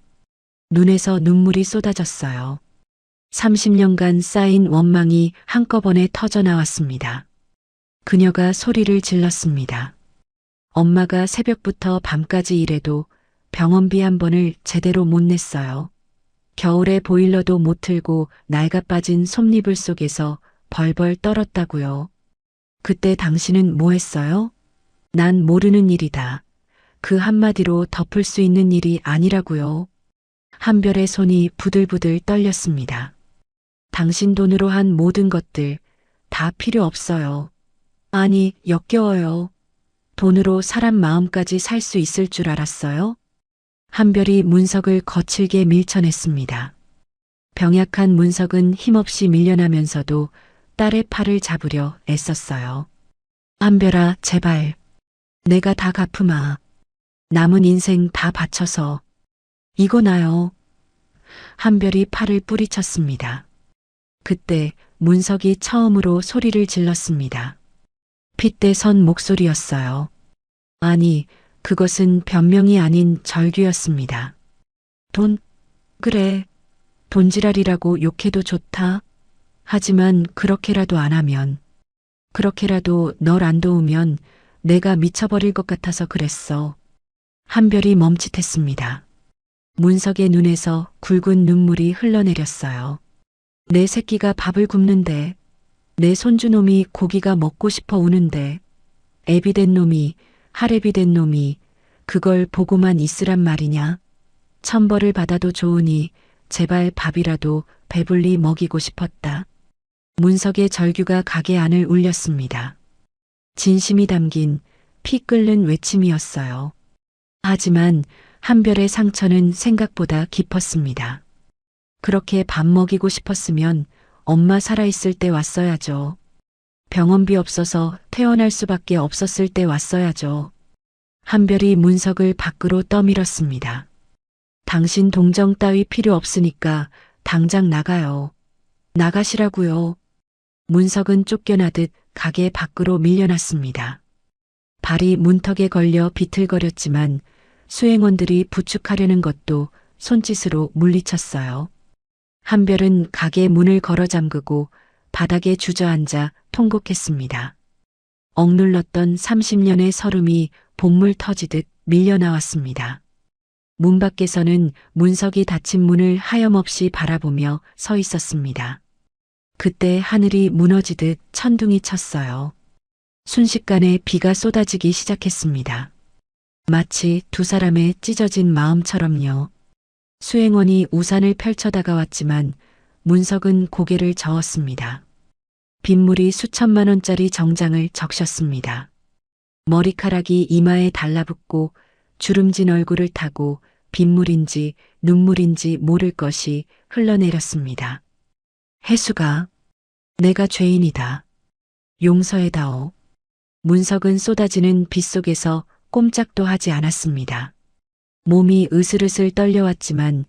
눈에서 눈물이 쏟아졌어요. 30년간 쌓인 원망이 한꺼번에 터져나왔습니다. 그녀가 소리를 질렀습니다. 엄마가 새벽부터 밤까지 일해도 병원비 한 번을 제대로 못 냈어요. 겨울에 보일러도 못 틀고 낡아빠진 솜니불 속에서 벌벌 떨었다고요. 그때 당신은 뭐 했어요? 난 모르는 일이다. 그 한마디로 덮을 수 있는 일이 아니라고요. 한별의 손이 부들부들 떨렸습니다. 당신 돈으로 한 모든 것들 다 필요 없어요. 아니, 역겨워요. 돈으로 사람 마음까지 살 수 있을 줄 알았어요? 한별이 문석을 거칠게 밀쳐냈습니다. 병약한 문석은 힘없이 밀려나면서도 딸의 팔을 잡으려 애썼어요. 한별아, 제발. 내가 다 갚으마. 남은 인생 다 바쳐서. 이거 나요. 한별이 팔을 뿌리쳤습니다. 그때 문석이 처음으로 소리를 질렀습니다. 핏대 선 목소리였어요. 아니, 그것은 변명이 아닌 절규였습니다. 돈? 그래. 돈지랄이라고 욕해도 좋다. 하지만 그렇게라도 안 하면, 그렇게라도 널 안 도우면 내가 미쳐버릴 것 같아서 그랬어. 한별이 멈칫했습니다. 문석의 눈에서 굵은 눈물이 흘러내렸어요. 내 새끼가 밥을 굶는데, 내 손주놈이 고기가 먹고 싶어 우는데, 애비된 놈이 하랩이 된 놈이 그걸 보고만 있으란 말이냐? 천벌을 받아도 좋으니 제발 밥이라도 배불리 먹이고 싶었다. 문석의 절규가 가게 안을 울렸습니다. 진심이 담긴 피 끓는 외침이었어요. 하지만 한별의 상처는 생각보다 깊었습니다. 그렇게 밥 먹이고 싶었으면 엄마 살아있을 때 왔어야죠. 병원비 없어서 퇴원할 수밖에 없었을 때 왔어야죠. 한별이 문석을 밖으로 떠밀었습니다. 당신 동정 따위 필요 없으니까 당장 나가요. 나가시라고요. 문석은 쫓겨나듯 가게 밖으로 밀려났습니다. 발이 문턱에 걸려 비틀거렸지만 수행원들이 부축하려는 것도 손짓으로 물리쳤어요. 한별은 가게 문을 걸어 잠그고 바닥에 주저앉아 통곡했습니다. 억눌렀던 30년의 서름이 본물 터지듯 밀려나왔습니다. 문 밖에서는 문석이 닫힌 문을 하염없이 바라보며 서 있었습니다. 그때 하늘이 무너지듯 천둥이 쳤어요. 순식간에 비가 쏟아지기 시작했습니다. 마치 두 사람의 찢어진 마음처럼요. 수행원이 우산을 펼쳐 다가왔지만 문석은 고개를 저었습니다. 빗물이 수천만 원짜리 정장을 적셨습니다. 머리카락이 이마에 달라붙고 주름진 얼굴을 타고 빗물인지 눈물인지 모를 것이 흘러내렸습니다. 혜수가, 내가 죄인이다. 용서해다오. 문석은 쏟아지는 빗속에서 꼼짝도 하지 않았습니다. 몸이 으슬으슬 떨려왔지만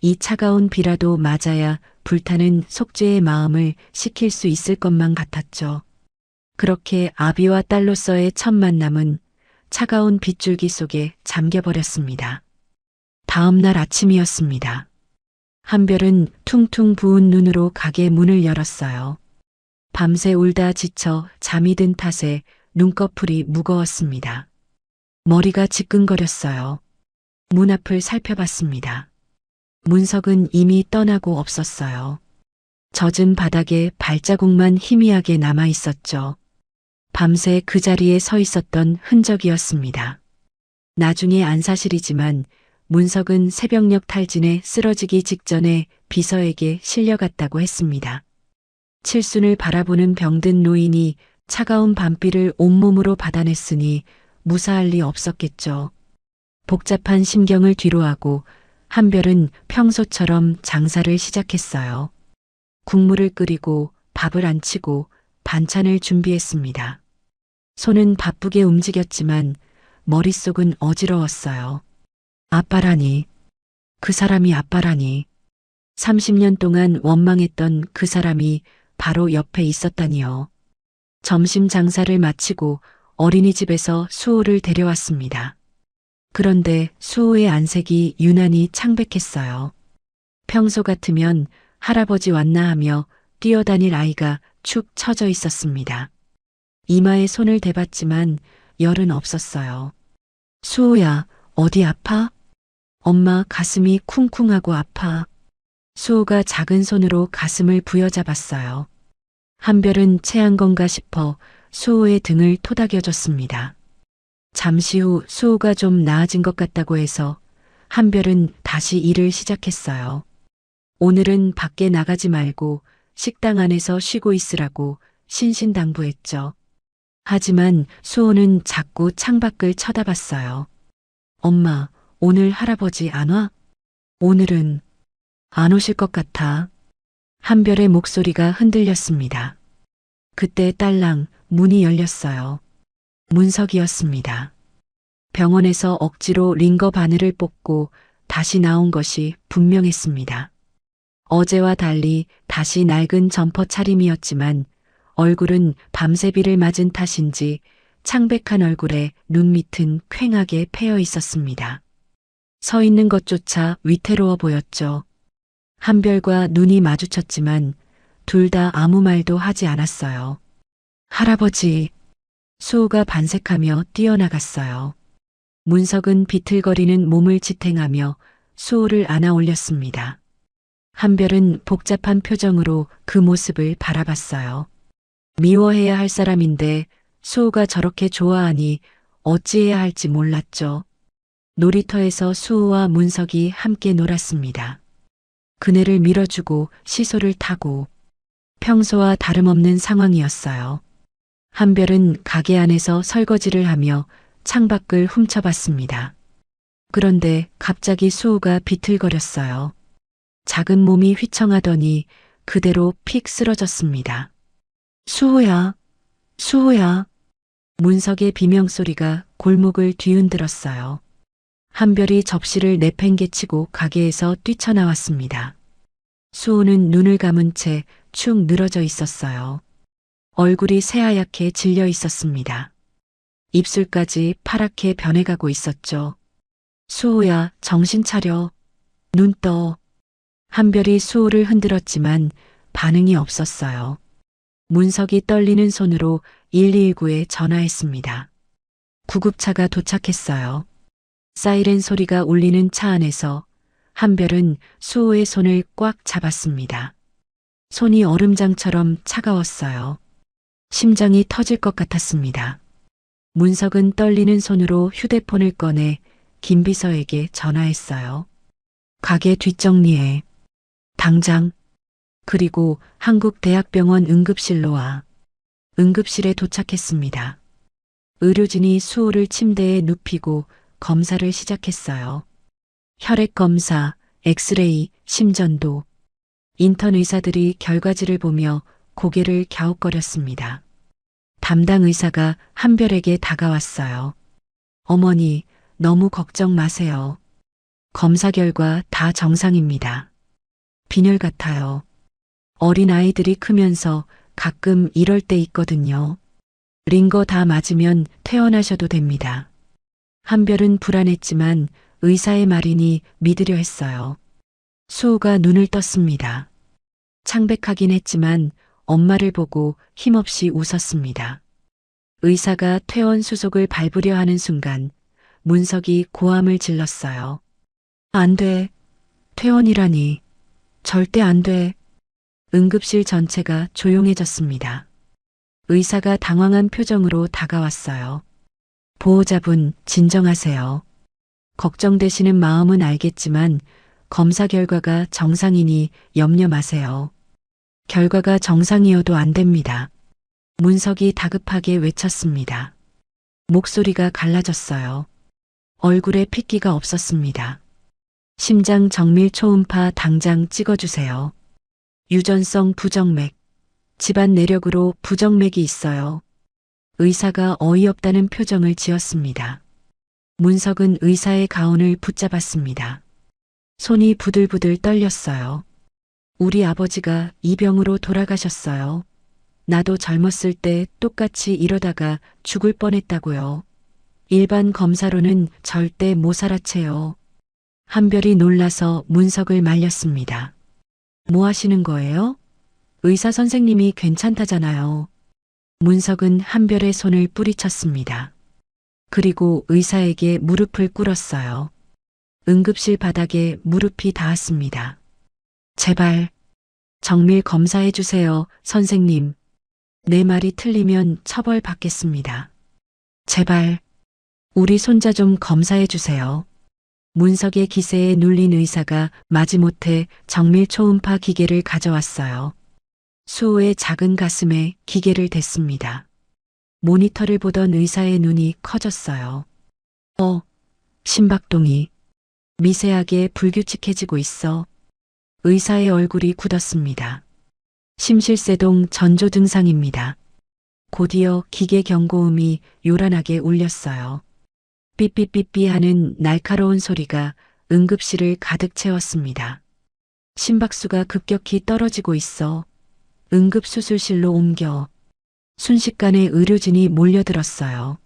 이 차가운 비라도 맞아야 불타는 속죄의 마음을 식힐 수 있을 것만 같았죠. 그렇게 아비와 딸로서의 첫 만남은 차가운 빗줄기 속에 잠겨버렸습니다. 다음 날 아침이었습니다. 한별은 퉁퉁 부은 눈으로 가게 문을 열었어요. 밤새 울다 지쳐 잠이 든 탓에 눈꺼풀이 무거웠습니다. 머리가 지끈거렸어요. 문 앞을 살펴봤습니다. 문석은 이미 떠나고 없었어요. 젖은 바닥에 발자국만 희미하게 남아 있었죠. 밤새 그 자리에 서 있었던 흔적이었습니다. 나중에 안사실이지만 문석은 새벽녘 탈진에 쓰러지기 직전에 비서에게 실려갔다고 했습니다. 칠순을 바라보는 병든 노인이 차가운 밤비를 온몸으로 받아냈으니 무사할 리 없었겠죠. 복잡한 심경을 뒤로하고 한별은 평소처럼 장사를 시작했어요. 국물을 끓이고 밥을 안치고 반찬을 준비했습니다. 손은 바쁘게 움직였지만 머릿속은 어지러웠어요. 아빠라니, 그 사람이 아빠라니, 30년 동안 원망했던 그 사람이 바로 옆에 있었다니요. 점심 장사를 마치고 어린이집에서 수호를 데려왔습니다. 그런데 수호의 안색이 유난히 창백했어요. 평소 같으면 할아버지 왔나 하며 뛰어다닐 아이가 축 처져 있었습니다. 이마에 손을 대봤지만 열은 없었어요. 수호야, 어디 아파? 엄마 가슴이 쿵쿵하고 아파. 수호가 작은 손으로 가슴을 부여잡았어요. 한별은 체한 건가 싶어 수호의 등을 토닥여줬습니다. 잠시 후 수호가 좀 나아진 것 같다고 해서 한별은 다시 일을 시작했어요. 오늘은 밖에 나가지 말고 식당 안에서 쉬고 있으라고 신신당부했죠. 하지만 수호는 자꾸 창밖을 쳐다봤어요. 엄마, 오늘 할아버지 안 와? 오늘은 안 오실 것 같아. 한별의 목소리가 흔들렸습니다. 그때 딸랑 문이 열렸어요. 문석이었습니다. 병원에서 억지로 링거 바늘을 뽑고 다시 나온 것이 분명했습니다. 어제와 달리 다시 낡은 점퍼 차림이었지만 얼굴은 밤새 비를 맞은 탓인지 창백한 얼굴에 눈 밑은 퀭하게 패여 있었습니다. 서 있는 것조차 위태로워 보였죠. 한별과 눈이 마주쳤지만 둘 다 아무 말도 하지 않았어요. 할아버지, 수호가 반색하며 뛰어나갔어요. 문석은 비틀거리는 몸을 지탱하며 수호를 안아 올렸습니다. 한별은 복잡한 표정으로 그 모습을 바라봤어요. 미워해야 할 사람인데 수호가 저렇게 좋아하니 어찌해야 할지 몰랐죠. 놀이터에서 수호와 문석이 함께 놀았습니다. 그네를 밀어주고 시소를 타고 평소와 다름없는 상황이었어요. 한별은 가게 안에서 설거지를 하며 창밖을 훔쳐봤습니다. 그런데 갑자기 수호가 비틀거렸어요. 작은 몸이 휘청하더니 그대로 픽 쓰러졌습니다. 수호야, 수호야. 문석의 비명소리가 골목을 뒤흔들었어요. 한별이 접시를 내팽개치고 가게에서 뛰쳐나왔습니다. 수호는 눈을 감은 채 축 늘어져 있었어요. 얼굴이 새하얗게 질려 있었습니다. 입술까지 파랗게 변해가고 있었죠. 수호야, 정신 차려. 눈 떠. 한별이 수호를 흔들었지만 반응이 없었어요. 문석이 떨리는 손으로 119에 전화했습니다. 구급차가 도착했어요. 사이렌 소리가 울리는 차 안에서 한별은 수호의 손을 꽉 잡았습니다. 손이 얼음장처럼 차가웠어요. 심장이 터질 것 같았습니다. 문석은 떨리는 손으로 휴대폰을 꺼내 김비서에게 전화했어요. 가게 뒷정리해. 당장. 그리고 한국대학병원 응급실로 와. 응급실에 도착했습니다. 의료진이 수호를 침대에 눕히고 검사를 시작했어요. 혈액 검사, 엑스레이, 심전도. 인턴 의사들이 결과지를 보며 고개를 갸웃거렸습니다. 담당 의사가 한별에게 다가왔어요. 어머니, 너무 걱정 마세요. 검사 결과 다 정상입니다. 빈혈 같아요. 어린 아이들이 크면서 가끔 이럴 때 있거든요. 링거 다 맞으면 퇴원하셔도 됩니다. 한별은 불안했지만 의사의 말이니 믿으려 했어요. 수호가 눈을 떴습니다. 창백하긴 했지만 엄마를 보고 힘없이 웃었습니다. 의사가 퇴원 수속을 밟으려 하는 순간 문석이 고함을 질렀어요. 안 돼. 퇴원이라니. 절대 안 돼. 응급실 전체가 조용해졌습니다. 의사가 당황한 표정으로 다가왔어요. 보호자분, 진정하세요. 걱정되시는 마음은 알겠지만 검사 결과가 정상이니 염려 마세요. 결과가 정상이어도 안 됩니다. 문석이 다급하게 외쳤습니다. 목소리가 갈라졌어요. 얼굴에 핏기가 없었습니다. 심장 정밀 초음파 당장 찍어주세요. 유전성 부정맥. 집안 내력으로 부정맥이 있어요. 의사가 어이없다는 표정을 지었습니다. 문석은 의사의 가운을 붙잡았습니다. 손이 부들부들 떨렸어요. 우리 아버지가 이 병으로 돌아가셨어요. 나도 젊었을 때 똑같이 이러다가 죽을 뻔했다고요. 일반 검사로는 절대 못 살아채요. 한별이 놀라서 문석을 말렸습니다. 뭐 하시는 거예요? 의사 선생님이 괜찮다잖아요. 문석은 한별의 손을 뿌리쳤습니다. 그리고 의사에게 무릎을 꿇었어요. 응급실 바닥에 무릎이 닿았습니다. 제발 정밀 검사해 주세요, 선생님. 내 말이 틀리면 처벌 받겠습니다. 제발 우리 손자 좀 검사해 주세요. 문석의 기세에 눌린 의사가 마지못해 정밀 초음파 기계를 가져왔어요. 수호의 작은 가슴에 기계를 댔습니다. 모니터를 보던 의사의 눈이 커졌어요. 심박동이 미세하게 불규칙해지고 있어. 의사의 얼굴이 굳었습니다. 심실세동 전조 증상입니다. 곧이어 기계 경고음이 요란하게 울렸어요. 삐삐삐삐 하는 날카로운 소리가 응급실을 가득 채웠습니다. 심박수가 급격히 떨어지고 있어. 응급수술실로 옮겨. 순식간에 의료진이 몰려들었어요.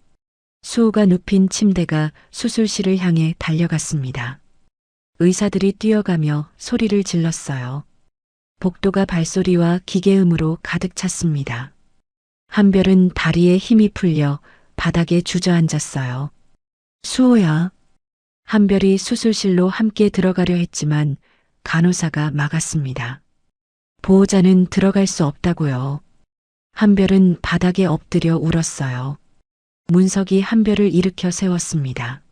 수호가 눕힌 침대가 수술실을 향해 달려갔습니다. 의사들이 뛰어가며 소리를 질렀어요. 복도가 발소리와 기계음으로 가득 찼습니다. 한별은 다리에 힘이 풀려 바닥에 주저앉았어요. 수호야. 한별이 수술실로 함께 들어가려 했지만 간호사가 막았습니다. 보호자는 들어갈 수 없다고요. 한별은 바닥에 엎드려 울었어요. 문석이 한별을 일으켜 세웠습니다.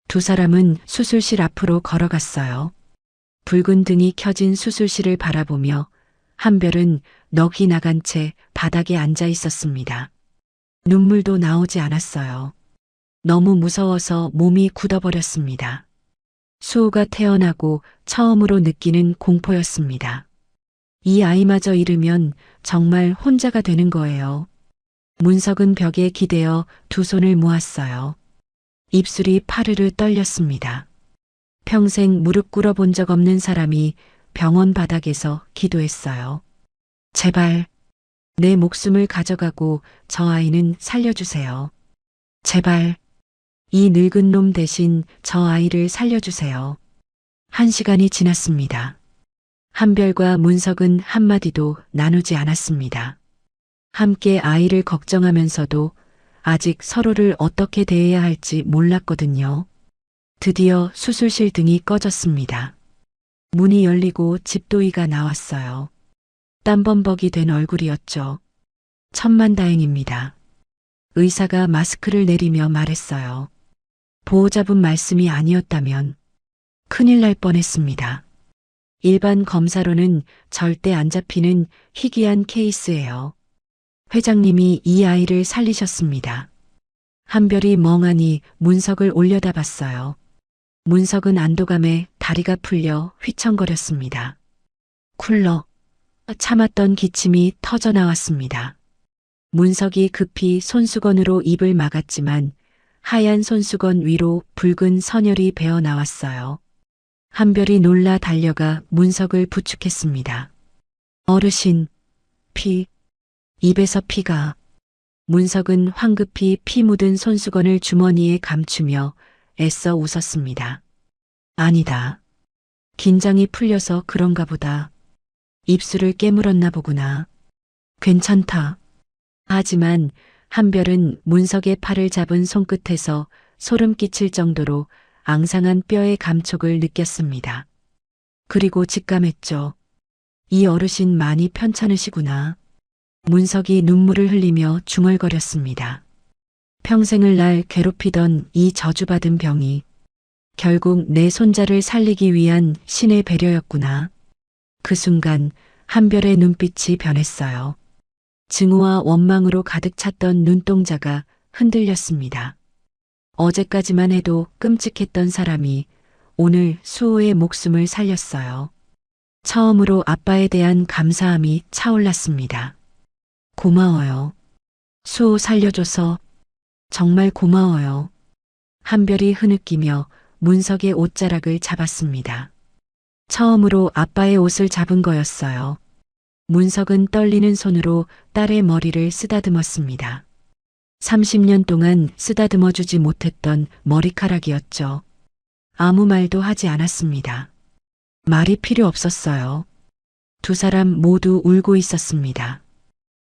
두 사람은 수술실 앞으로 걸어갔어요. 붉은 등이 켜진 수술실을 바라보며 한별은 넋이 나간 채 바닥에 앉아 있었습니다. 눈물도 나오지 않았어요. 너무 무서워서 몸이 굳어버렸습니다. 수호가 태어나고 처음으로 느끼는 공포였습니다. 이 아이마저 잃으면 정말 혼자가 되는 거예요. 문석은 벽에 기대어 두 손을 모았어요. 입술이 파르르 떨렸습니다. 평생 무릎 꿇어본 적 없는 사람이 병원 바닥에서 기도했어요. 제발 내 목숨을 가져가고 저 아이는 살려주세요. 제발 이 늙은 놈 대신 저 아이를 살려주세요. 1시간이 지났습니다. 한별과 문석은 한마디도 나누지 않았습니다. 함께 아이를 걱정하면서도 아직 서로를 어떻게 대해야 할지 몰랐거든요. 드디어 수술실 등이 꺼졌습니다. 문이 열리고 집도이가 나왔어요. 땀범벅이 된 얼굴이었죠. 천만다행입니다. 의사가 마스크를 내리며 말했어요. 보호자분 말씀이 아니었다면 큰일 날 뻔했습니다. 일반 검사로는 절대 안 잡히는 희귀한 케이스예요. 회장님이 이 아이를 살리셨습니다. 한별이 멍하니 문석을 올려다봤어요. 문석은 안도감에 다리가 풀려 휘청거렸습니다. 쿨러. 참았던 기침이 터져나왔습니다. 문석이 급히 손수건으로 입을 막았지만 하얀 손수건 위로 붉은 선혈이 배어 나왔어요. 한별이 놀라 달려가 문석을 부축했습니다. 어르신, 입에서 피가. 문석은 황급히 피 묻은 손수건을 주머니에 감추며 애써 웃었습니다. 아니다. 긴장이 풀려서 그런가 보다. 입술을 깨물었나 보구나. 괜찮다. 하지만 한별은 문석의 팔을 잡은 손끝에서 소름 끼칠 정도로 앙상한 뼈의 감촉을 느꼈습니다. 그리고 직감했죠. 이 어르신 많이 편찮으시구나. 문석이 눈물을 흘리며 중얼거렸습니다. 평생을 날 괴롭히던 이 저주받은 병이 결국 내 손자를 살리기 위한 신의 배려였구나. 그 순간 한별의 눈빛이 변했어요. 증오와 원망으로 가득 찼던 눈동자가 흔들렸습니다. 어제까지만 해도 끔찍했던 사람이 오늘 수호의 목숨을 살렸어요. 처음으로 아빠에 대한 감사함이 차올랐습니다. 고마워요. 수호 살려줘서 정말 고마워요. 한별이 흐느끼며 문석의 옷자락을 잡았습니다. 처음으로 아빠의 옷을 잡은 거였어요. 문석은 떨리는 손으로 딸의 머리를 쓰다듬었습니다. 30년 동안 쓰다듬어주지 못했던 머리카락이었죠. 아무 말도 하지 않았습니다. 말이 필요 없었어요. 두 사람 모두 울고 있었습니다.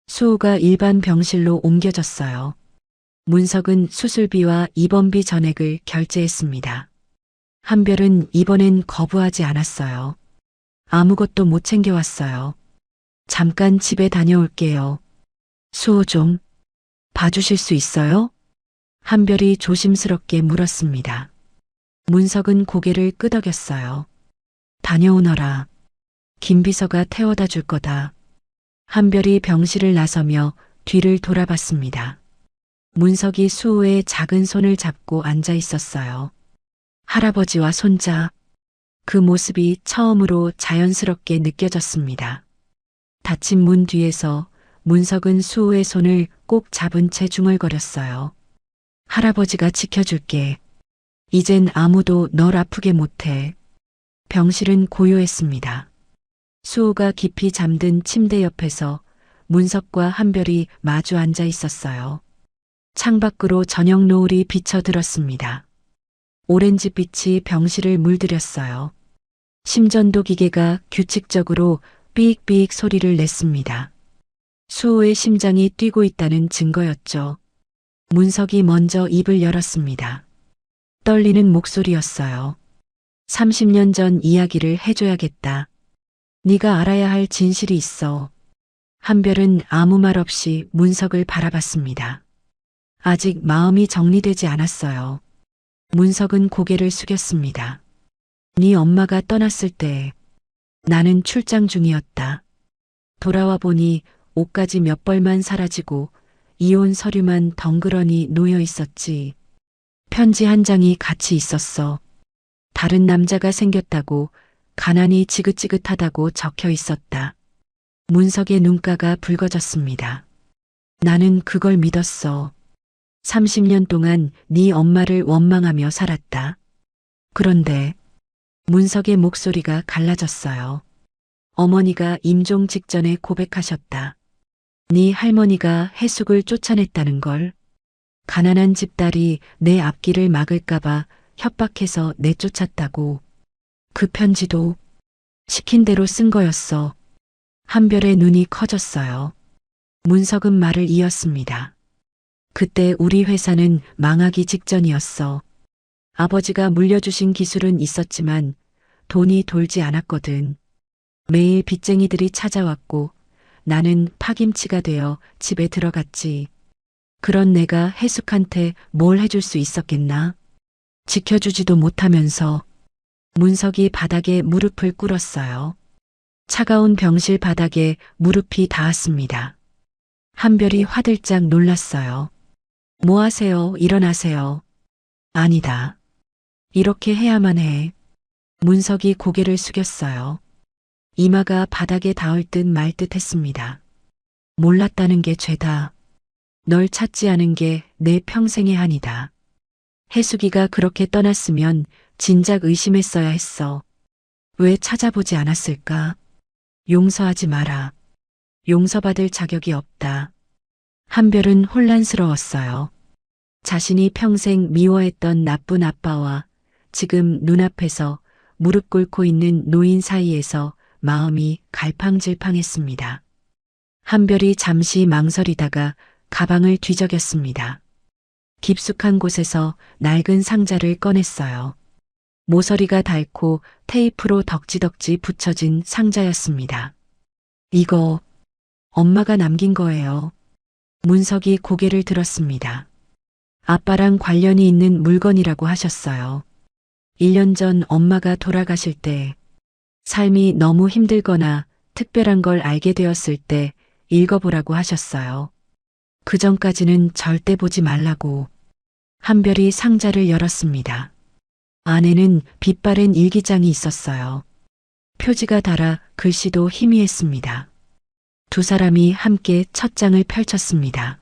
수호가 일반 병실로 옮겨졌어요. 문석은 수술비와 입원비 전액을 결제했습니다. 한별은 이번엔 거부하지 않았어요. 아무것도 못 챙겨왔어요. 잠깐 집에 다녀올게요. 수호 좀 봐주실 수 있어요? 한별이 조심스럽게 물었습니다. 문석은 고개를 끄덕였어요. 다녀오너라. 김비서가 태워다 줄 거다. 한별이 병실을 나서며 뒤를 돌아봤습니다. 문석이 수호의 작은 손을 잡고 앉아 있었어요. 할아버지와 손자. 그 모습이 처음으로 자연스럽게 느껴졌습니다. 닫힌 문 뒤에서 문석은 수호의 손을 꼭 잡은 채 중얼거렸어요. 할아버지가 지켜줄게. 이젠 아무도 널 아프게 못해. 병실은 고요했습니다. 수호가 깊이 잠든 침대 옆에서 문석과 한별이 마주 앉아 있었어요. 창밖으로 저녁 노을이 비쳐들었습니다. 오렌지빛이 병실을 물들였어요. 심전도 기계가 규칙적으로 삐익삐익 소리를 냈습니다. 수호의 심장이 뛰고 있다는 증거였죠. 문석이 먼저 입을 열었습니다. 떨리는 목소리였어요. 30년 전 이야기를 해줘야겠다. 네가 알아야 할 진실이 있어. 한별은 아무 말 없이 문석을 바라봤습니다. 아직 마음이 정리되지 않았어요. 문석은 고개를 숙였습니다. 네 엄마가 떠났을 때 나는 출장 중이었다. 돌아와 보니 옷가지 몇 벌만 사라지고 이혼 서류만 덩그러니 놓여 있었지. 편지 한 장이 같이 있었어. 다른 남자가 생겼다고, 가난이 지긋지긋하다고 적혀 있었다. 문석의 눈가가 붉어졌습니다. 나는 그걸 믿었어. 30년 동안 네 엄마를 원망하며 살았다. 그런데 문석의 목소리가 갈라졌어요. 어머니가 임종 직전에 고백하셨다. 네 할머니가 해숙을 쫓아냈다는 걸. 가난한 집딸이 내 앞길을 막을까봐 협박해서 내쫓았다고. 그 편지도 시킨 대로 쓴 거였어. 한별의 눈이 커졌어요. 문석은 말을 이었습니다. 그때 우리 회사는 망하기 직전이었어. 아버지가 물려주신 기술은 있었지만 돈이 돌지 않았거든. 매일 빚쟁이들이 찾아왔고 나는 파김치가 되어 집에 들어갔지. 그런 내가 해숙한테 뭘 해줄 수 있었겠나? 지켜주지도 못하면서. 문석이 바닥에 무릎을 꿇었어요. 차가운 병실 바닥에 무릎이 닿았습니다. 한별이 화들짝 놀랐어요. 뭐 하세요? 일어나세요. 아니다. 이렇게 해야만 해. 문석이 고개를 숙였어요. 이마가 바닥에 닿을 듯 말 듯 했습니다. 몰랐다는 게 죄다. 널 찾지 않은 게 내 평생의 한이다. 해숙이가 그렇게 떠났으면 진작 의심했어야 했어. 왜 찾아보지 않았을까? 용서하지 마라. 용서받을 자격이 없다. 한별은 혼란스러웠어요. 자신이 평생 미워했던 나쁜 아빠와 지금 눈앞에서 무릎 꿇고 있는 노인 사이에서 마음이 갈팡질팡했습니다. 한별이 잠시 망설이다가 가방을 뒤적였습니다. 깊숙한 곳에서 낡은 상자를 꺼냈어요. 모서리가 닳고 테이프로 덕지덕지 붙여진 상자였습니다. 이거 엄마가 남긴 거예요. 문석이 고개를 들었습니다. 아빠랑 관련이 있는 물건이라고 하셨어요. 1년 전 엄마가 돌아가실 때 삶이 너무 힘들거나 특별한 걸 알게 되었을 때 읽어보라고 하셨어요. 그 전까지는 절대 보지 말라고. 한별이 상자를 열었습니다. 안에는 빛바랜 일기장이 있었어요. 표지가 달아 글씨도 희미했습니다. 두 사람이 함께 첫 장을 펼쳤습니다.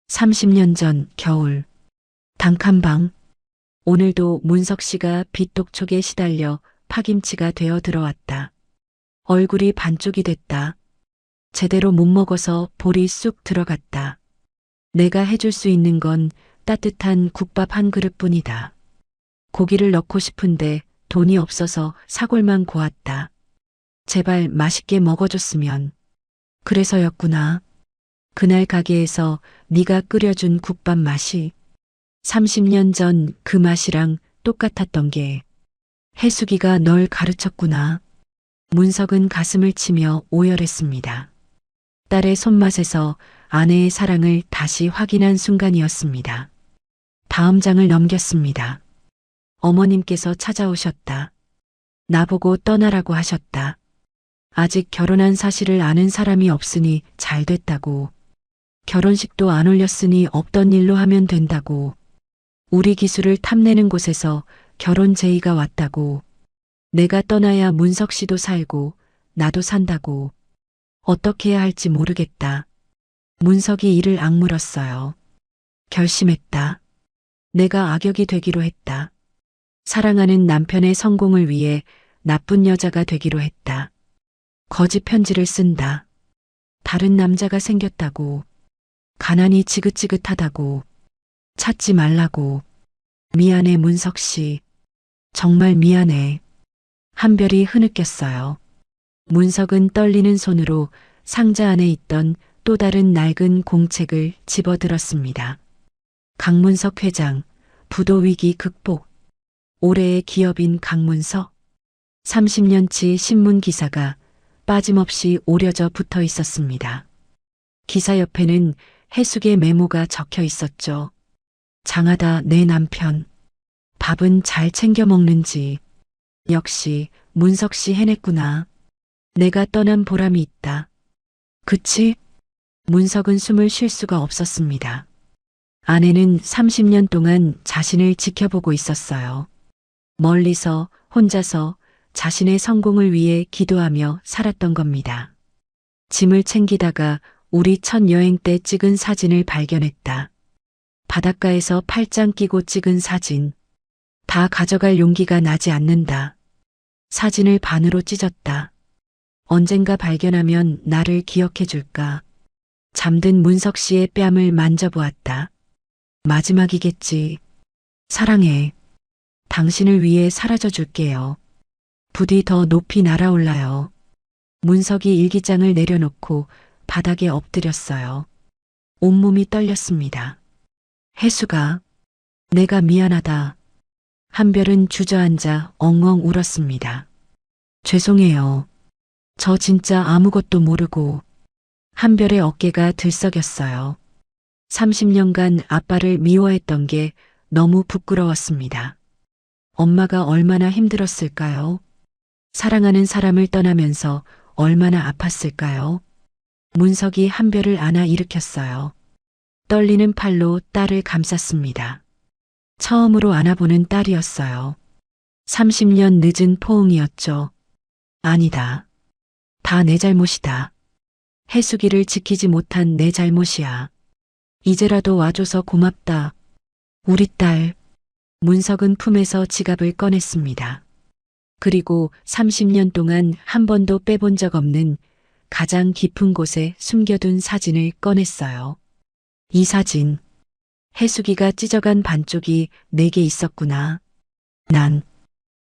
30년 전 겨울. 단칸방. 오늘도 문석 씨가 빛독촉에 시달려 파김치가 되어 들어왔다. 얼굴이 반쪽이 됐다. 제대로 못 먹어서 볼이 쑥 들어갔다. 내가 해줄 수 있는 건 따뜻한 국밥 한 그릇뿐이다. 고기를 넣고 싶은데 돈이 없어서 사골만 고았다. 제발 맛있게 먹어줬으면. 그래서였구나. 그날 가게에서 네가 끓여준 국밥 맛이 30년 전 그 맛이랑 똑같았던 게 해숙이가 널 가르쳤구나. 문석은 가슴을 치며 오열했습니다. 딸의 손맛에서 아내의 사랑을 다시 확인한 순간이었습니다. 다음 장을 넘겼습니다. 어머님께서 찾아오셨다. 나보고 떠나라고 하셨다. 아직 결혼한 사실을 아는 사람이 없으니 잘 됐다고. 결혼식도 안 올렸으니 없던 일로 하면 된다고. 우리 기술을 탐내는 곳에서 결혼 제의가 왔다고. 내가 떠나야 문석 씨도 살고 나도 산다고. 어떻게 해야 할지 모르겠다. 문석이 이를 악물었어요. 결심했다. 내가 악역이 되기로 했다. 사랑하는 남편의 성공을 위해 나쁜 여자가 되기로 했다. 거짓 편지를 쓴다. 다른 남자가 생겼다고. 가난이 지긋지긋하다고. 찾지 말라고. 미안해 문석 씨. 정말 미안해. 한별이 흐느꼈어요. 문석은 떨리는 손으로 상자 안에 있던 또 다른 낡은 공책을 집어들었습니다. 강문석 회장, 부도 위기 극복. 올해의 기업인 강문석. 30년치 신문 기사가 빠짐없이 오려져 붙어 있었습니다. 기사 옆에는 해숙의 메모가 적혀 있었죠. 장하다 내 남편. 밥은 잘 챙겨 먹는지. 역시 문석 씨 해냈구나. 내가 떠난 보람이 있다. 그치? 문석은 숨을 쉴 수가 없었습니다. 아내는 30년 동안 자신을 지켜보고 있었어요. 멀리서 혼자서 자신의 성공을 위해 기도하며 살았던 겁니다. 짐을 챙기다가 우리 첫 여행 때 찍은 사진을 발견했다. 바닷가에서 팔짱 끼고 찍은 사진. 다 가져갈 용기가 나지 않는다. 사진을 반으로 찢었다. 언젠가 발견하면 나를 기억해 줄까. 잠든 문석 씨의 뺨을 만져보았다. 마지막이겠지. 사랑해. 당신을 위해 사라져 줄게요. 부디 더 높이 날아올라요. 문석이 일기장을 내려놓고 바닥에 엎드렸어요. 온몸이 떨렸습니다. 혜수가, 내가 미안하다. 한별은 주저앉아 엉엉 울었습니다. 죄송해요. 저 진짜 아무것도 모르고. 한별의 어깨가 들썩였어요. 30년간 아빠를 미워했던 게 너무 부끄러웠습니다. 엄마가 얼마나 힘들었을까요? 사랑하는 사람을 떠나면서 얼마나 아팠을까요? 문석이 한별을 안아 일으켰어요. 떨리는 팔로 딸을 감쌌습니다. 처음으로 안아보는 딸이었어요. 30년 늦은 포옹이었죠. 아니다. 다 내 잘못이다. 해수기를 지키지 못한 내 잘못이야. 이제라도 와줘서 고맙다. 우리 딸. 문석은 품에서 지갑을 꺼냈습니다. 그리고 30년 동안 한 번도 빼본 적 없는 가장 깊은 곳에 숨겨둔 사진을 꺼냈어요. 이 사진. 해수기가 찢어간 반쪽이 내게 있었구나. 난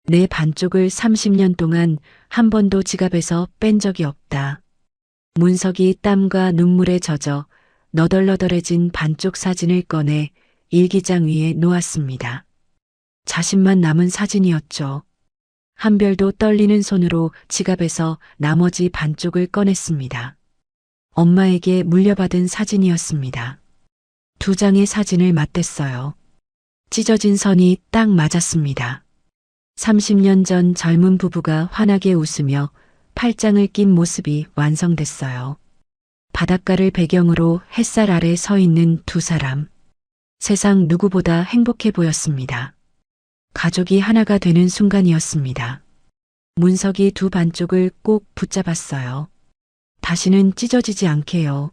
내 반쪽을 30년 동안 한 번도 지갑에서 뺀 적이 없다. 문석이 땀과 눈물에 젖어 너덜너덜해진 반쪽 사진을 꺼내 일기장 위에 놓았습니다. 자신만 남은 사진이었죠. 한별도 떨리는 손으로 지갑에서 나머지 반쪽을 꺼냈습니다. 엄마에게 물려받은 사진이었습니다. 두 장의 사진을 맞댔어요. 찢어진 선이 딱 맞았습니다. 30년 전 젊은 부부가 환하게 웃으며 팔짱을 낀 모습이 완성됐어요. 바닷가를 배경으로 햇살 아래 서 있는 두 사람. 세상 누구보다 행복해 보였습니다. 가족이 하나가 되는 순간이었습니다. 문석이 두 반쪽을 꼭 붙잡았어요. 다시는 찢어지지 않게요.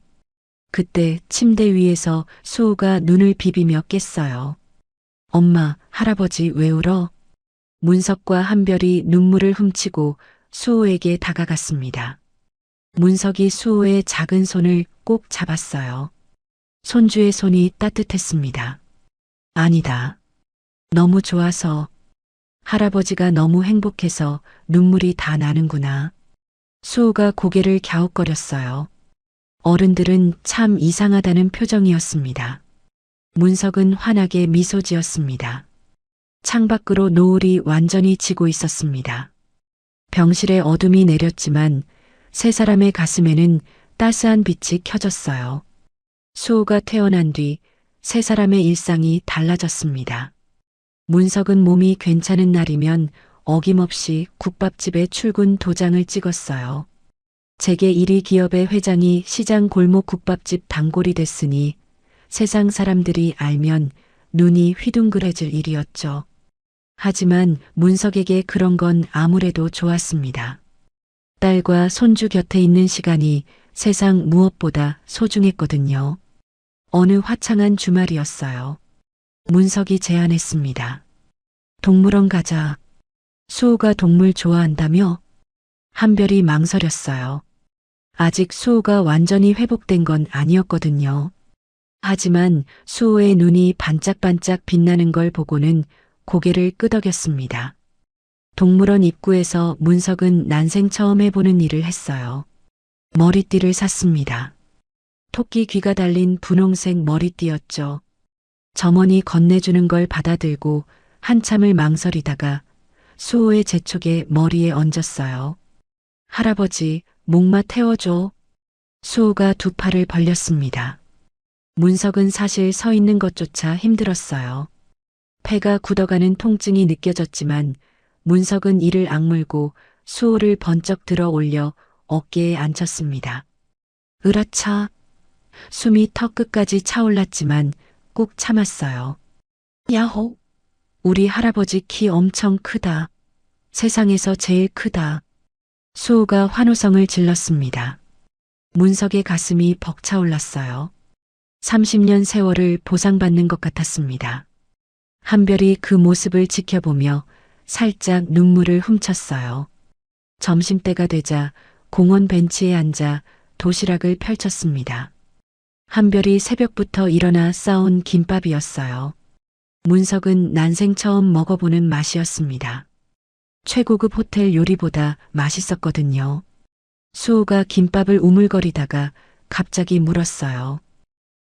그때 침대 위에서 수호가 눈을 비비며 깼어요. 엄마, 할아버지 왜 울어? 문석과 한별이 눈물을 훔치고 수호에게 다가갔습니다. 문석이 수호의 작은 손을 꼭 잡았어요. 손주의 손이 따뜻했습니다. 아니다. 너무 좋아서. 할아버지가 너무 행복해서 눈물이 다 나는구나. 수호가 고개를 갸웃거렸어요. 어른들은 참 이상하다는 표정이었습니다. 문석은 환하게 미소 지었습니다. 창밖으로 노을이 완전히 지고 있었습니다. 병실에 어둠이 내렸지만 세 사람의 가슴에는 따스한 빛이 켜졌어요. 수호가 태어난 뒤 세 사람의 일상이 달라졌습니다. 문석은 몸이 괜찮은 날이면 어김없이 국밥집에 출근 도장을 찍었어요. 재계 1위 기업의 회장이 시장 골목 국밥집 단골이 됐으니 세상 사람들이 알면 눈이 휘둥그레질 일이었죠. 하지만 문석에게 그런 건 아무래도 좋았습니다. 딸과 손주 곁에 있는 시간이 세상 무엇보다 소중했거든요. 어느 화창한 주말이었어요. 문석이 제안했습니다. 동물원 가자. 수호가 동물 좋아한다며? 한별이 망설였어요. 아직 수호가 완전히 회복된 건 아니었거든요. 하지만 수호의 눈이 반짝반짝 빛나는 걸 보고는 고개를 끄덕였습니다. 동물원 입구에서 문석은 난생 처음 해보는 일을 했어요. 머리띠를 샀습니다. 토끼 귀가 달린 분홍색 머리띠였죠. 점원이 건네주는 걸 받아들고 한참을 망설이다가 수호의 재촉에 머리에 얹었어요. 할아버지, 목마 태워줘. 수호가 두 팔을 벌렸습니다. 문석은 사실 서 있는 것조차 힘들었어요. 폐가 굳어가는 통증이 느껴졌지만 문석은 이를 악물고 수호를 번쩍 들어 올려 어깨에 앉혔습니다. 으라차. 숨이 턱 끝까지 차올랐지만 꾹 참았어요. 야호. 우리 할아버지 키 엄청 크다. 세상에서 제일 크다. 수호가 환호성을 질렀습니다. 문석의 가슴이 벅차올랐어요. 30년 세월을 보상받는 것 같았습니다. 한별이 그 모습을 지켜보며 살짝 눈물을 훔쳤어요. 점심때가 되자 공원 벤치에 앉아 도시락을 펼쳤습니다. 한별이 새벽부터 일어나 싸온 김밥이었어요. 문석은 난생 처음 먹어보는 맛이었습니다. 최고급 호텔 요리보다 맛있었거든요. 수호가 김밥을 우물거리다가 갑자기 물었어요.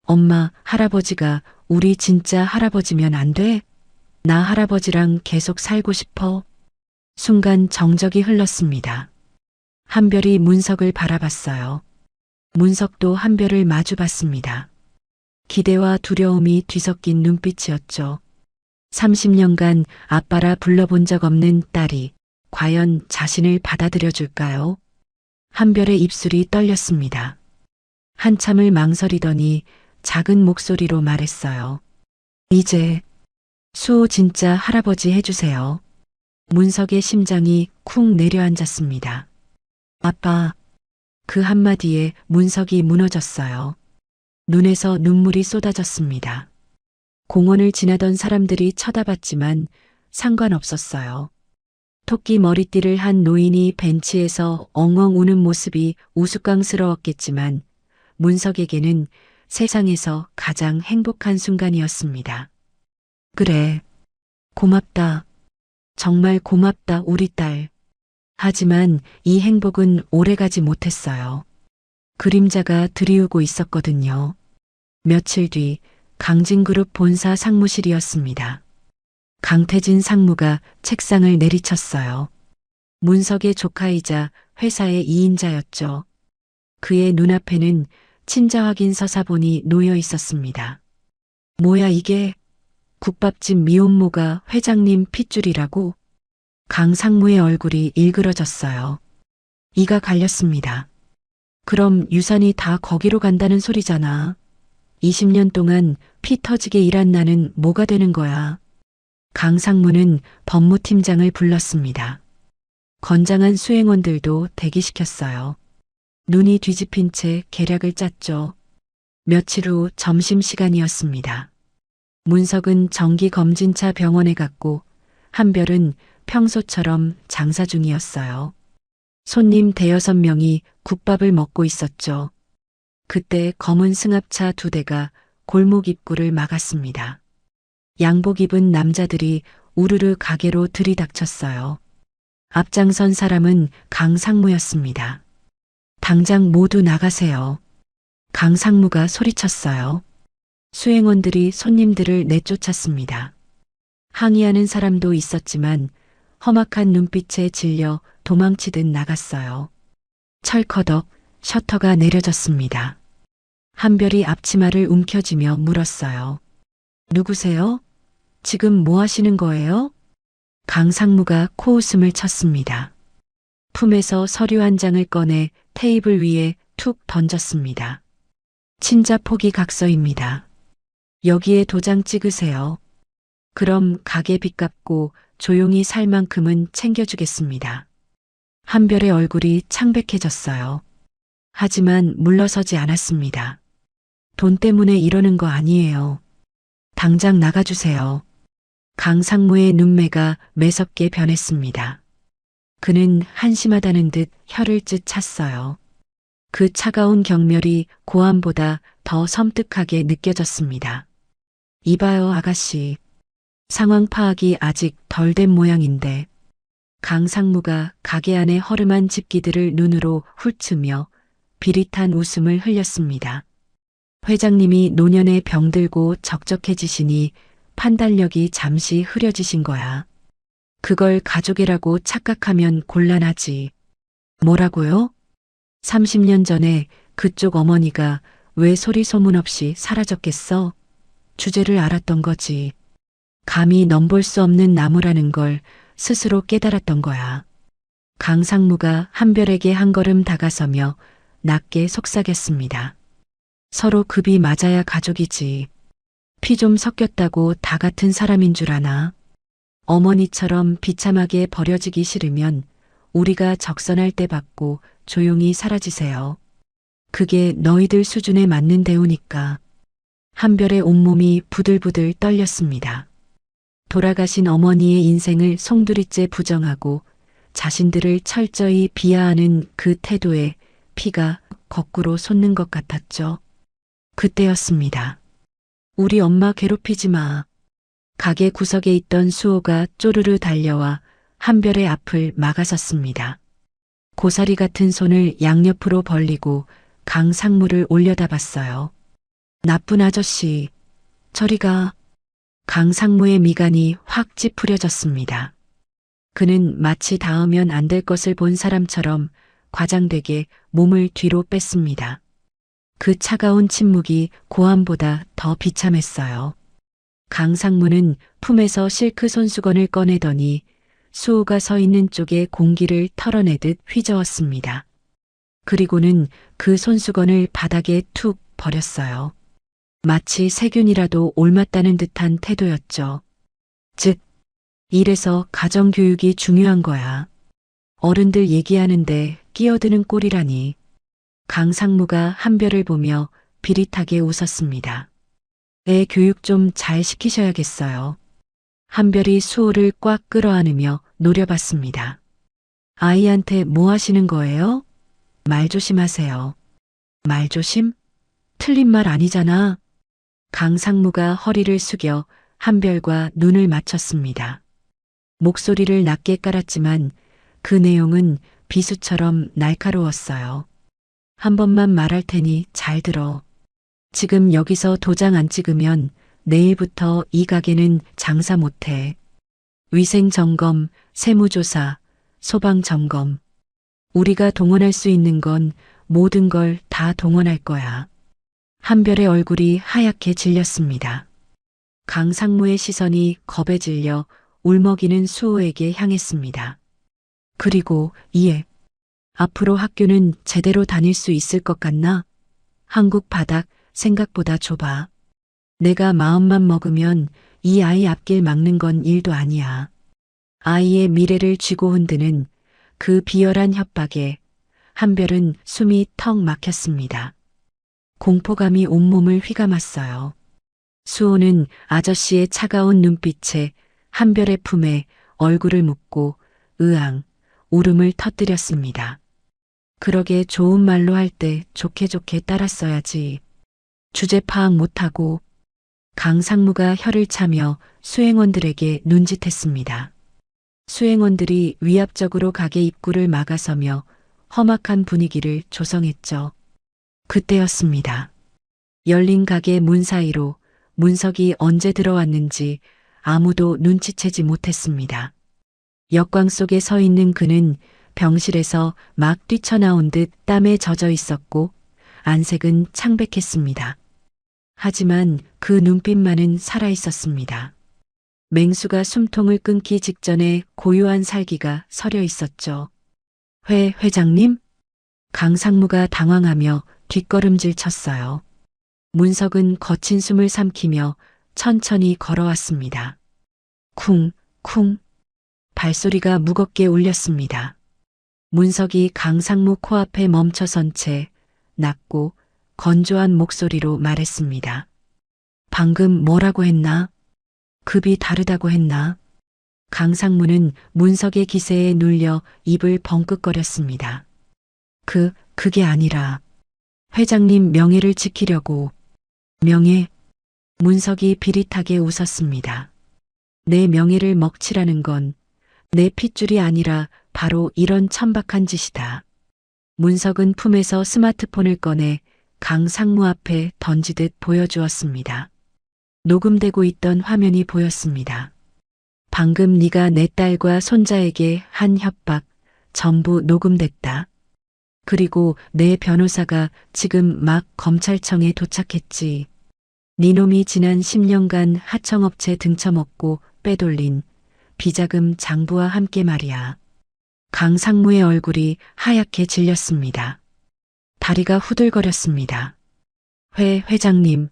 엄마, 할아버지가 우리 진짜 할아버지면 안 돼? 나 할아버지랑 계속 살고 싶어. 순간 정적이 흘렀습니다. 한별이 문석을 바라봤어요. 문석도 한별을 마주봤습니다. 기대와 두려움이 뒤섞인 눈빛이었죠. 30년간 아빠라 불러본 적 없는 딸이 과연 자신을 받아들여 줄까요? 한별의 입술이 떨렸습니다. 한참을 망설이더니 작은 목소리로 말했어요. 이제 수호 진짜 할아버지 해주세요. 문석의 심장이 쿵 내려앉았습니다. 아빠. 그 한마디에 문석이 무너졌어요. 눈에서 눈물이 쏟아졌습니다. 공원을 지나던 사람들이 쳐다봤지만 상관없었어요. 토끼 머리띠를 한 노인이 벤치에서 엉엉 우는 모습이 우스꽝스러웠겠지만 문석에게는 세상에서 가장 행복한 순간이었습니다. 그래. 고맙다. 정말 고맙다, 우리 딸. 하지만 이 행복은 오래가지 못했어요. 그림자가 드리우고 있었거든요. 며칠 뒤 강진그룹 본사 상무실이었습니다. 강태진 상무가 책상을 내리쳤어요. 문석의 조카이자 회사의 2인자였죠. 그의 눈앞에는 친자 확인 서사본이 놓여 있었습니다. 뭐야 이게? 국밥집 미혼모가 회장님 핏줄이라고? 강 상무의 얼굴이 일그러졌어요. 이가 갈렸습니다. 그럼 유산이 다 거기로 간다는 소리잖아. 20년 동안 피 터지게 일한 나는 뭐가 되는 거야. 강 상무는 법무팀장을 불렀습니다. 건장한 수행원들도 대기시켰어요. 눈이 뒤집힌 채 계략을 짰죠. 며칠 후 점심시간이었습니다. 문석은 정기검진차 병원에 갔고 한별은 평소처럼 장사 중이었어요. 손님 대여섯 명이 국밥을 먹고 있었죠. 그때 검은 승합차 2대가 골목 입구를 막았습니다. 양복 입은 남자들이 우르르 가게로 들이닥쳤어요. 앞장선 사람은 강 상무였습니다. 당장 모두 나가세요. 강 상무가 소리쳤어요. 수행원들이 손님들을 내쫓았습니다. 항의하는 사람도 있었지만 험악한 눈빛에 질려 도망치듯 나갔어요. 철커덕 셔터가 내려졌습니다. 한별이 앞치마를 움켜쥐며 물었어요. 누구세요? 지금 뭐 하시는 거예요? 강 상무가 코웃음을 쳤습니다. 품에서 서류 한 장을 꺼내 테이블 위에 툭 던졌습니다. 친자 포기 각서입니다. 여기에 도장 찍으세요. 그럼 가게 빚 갚고 조용히 살 만큼은 챙겨주겠습니다. 한별의 얼굴이 창백해졌어요. 하지만 물러서지 않았습니다. 돈 때문에 이러는 거 아니에요. 당장 나가주세요. 강 상무의 눈매가 매섭게 변했습니다. 그는 한심하다는 듯 혀를 쯧 찼어요. 그 차가운 경멸이 고함보다 더 섬뜩하게 느껴졌습니다. 이봐요, 아가씨. 상황 파악이 아직 덜 된 모양인데. 강 상무가 가게 안의 허름한 집기들을 눈으로 훑으며 비릿한 웃음을 흘렸습니다. 회장님이 노년에 병들고 적적해지시니 판단력이 잠시 흐려지신 거야. 그걸 가족이라고 착각하면 곤란하지. 뭐라고요? 30년 전에 그쪽 어머니가 왜 소리 소문 없이 사라졌겠어? 주제를 알았던 거지. 감히 넘볼 수 없는 나무라는 걸 스스로 깨달았던 거야. 강상무가 한별에게 한 걸음 다가서며 낮게 속삭였습니다. 서로 급이 맞아야 가족이지. 피 좀 섞였다고 다 같은 사람인 줄 아나? 어머니처럼 비참하게 버려지기 싫으면 우리가 적선할 때 받고 조용히 사라지세요. 그게 너희들 수준에 맞는 대우니까. 한별의 온몸이 부들부들 떨렸습니다. 돌아가신 어머니의 인생을 송두리째 부정하고 자신들을 철저히 비하하는 그 태도에 피가 거꾸로 솟는 것 같았죠. 그때였습니다. 우리 엄마 괴롭히지 마. 가게 구석에 있던 수호가 쪼르르 달려와 한별의 앞을 막아섰습니다. 고사리 같은 손을 양옆으로 벌리고 강상무를 올려다봤어요. 나쁜 아저씨, 저리 가. 강상무의 미간이 확 찌푸려졌습니다. 그는 마치 닿으면 안 될 것을 본 사람처럼 과장되게 몸을 뒤로 뺐습니다. 그 차가운 침묵이 고함보다 더 비참했어요. 강상무는 품에서 실크 손수건을 꺼내더니 수호가 서 있는 쪽에 공기를 털어내듯 휘저었습니다. 그리고는 그 손수건을 바닥에 툭 버렸어요. 마치 세균이라도 옮았다는 듯한 태도였죠. 즉, 이래서 가정교육이 중요한 거야. 어른들 얘기하는데 끼어드는 꼴이라니. 강상무가 한별을 보며 비릿하게 웃었습니다. 애 교육 좀 잘 시키셔야겠어요. 한별이 수호를 꽉 끌어안으며 노려봤습니다. 아이한테 뭐 하시는 거예요? 말 조심하세요. 말 조심? 틀린 말 아니잖아. 강상무가 허리를 숙여 한별과 눈을 맞췄습니다. 목소리를 낮게 깔았지만 그 내용은 비수처럼 날카로웠어요. 한 번만 말할 테니 잘 들어. 지금 여기서 도장 안 찍으면 내일부터 이 가게는 장사 못해. 위생점검, 세무조사, 소방점검. 우리가 동원할 수 있는 건 모든 걸 다 동원할 거야. 한별의 얼굴이 하얗게 질렸습니다. 강상무의 시선이 겁에 질려 울먹이는 수호에게 향했습니다. 그리고 이에 앞으로 학교는 제대로 다닐 수 있을 것 같나? 한국 바닥 생각보다 좁아. 내가 마음만 먹으면 이 아이 앞길 막는 건 일도 아니야. 아이의 미래를 쥐고 흔드는 그 비열한 협박에 한별은 숨이 턱 막혔습니다. 공포감이 온몸을 휘감았어요. 수호는 아저씨의 차가운 눈빛에 한별의 품에 얼굴을 묻고 으앙 울음을 터뜨렸습니다. 그러게 좋은 말로 할 때 좋게 좋게 따랐어야지. 주제 파악 못하고. 강상무가 혀를 차며 수행원들에게 눈짓했습니다. 수행원들이 위압적으로 가게 입구를 막아서며 험악한 분위기를 조성했죠. 그때였습니다. 열린 가게 문 사이로 문석이 언제 들어왔는지 아무도 눈치채지 못했습니다. 역광 속에 서 있는 그는 병실에서 막 뛰쳐나온 듯 땀에 젖어 있었고 안색은 창백했습니다. 하지만 그 눈빛만은 살아있었습니다. 맹수가 숨통을 끊기 직전에 고요한 살기가 서려 있었죠. 회장님? 강상무가 당황하며 뒷걸음질 쳤어요. 문석은 거친 숨을 삼키며 천천히 걸어왔습니다. 쿵쿵 발소리가 무겁게 울렸습니다. 문석이 강상무 코앞에 멈춰선 채 낮고 건조한 목소리로 말했습니다. 방금 뭐라고 했나? 급이 다르다고 했나? 강상무는 문석의 기세에 눌려 입을 벙긋거렸습니다. 그게 아니라 회장님 명예를 지키려고. 명예? 문석이 비릿하게 웃었습니다. 내 명예를 먹칠하는 건 내 핏줄이 아니라 바로 이런 천박한 짓이다. 문석은 품에서 스마트폰을 꺼내 강상무 앞에 던지듯 보여주었습니다. 녹음되고 있던 화면이 보였습니다. 방금 네가 내 딸과 손자에게 한 협박 전부 녹음됐다. 그리고 내 변호사가 지금 막 검찰청에 도착했지. 니놈이 지난 10년간 하청업체 등쳐먹고 빼돌린 비자금 장부와 함께 말이야. 강상무의 얼굴이 하얗게 질렸습니다. 다리가 후들거렸습니다. 회장님,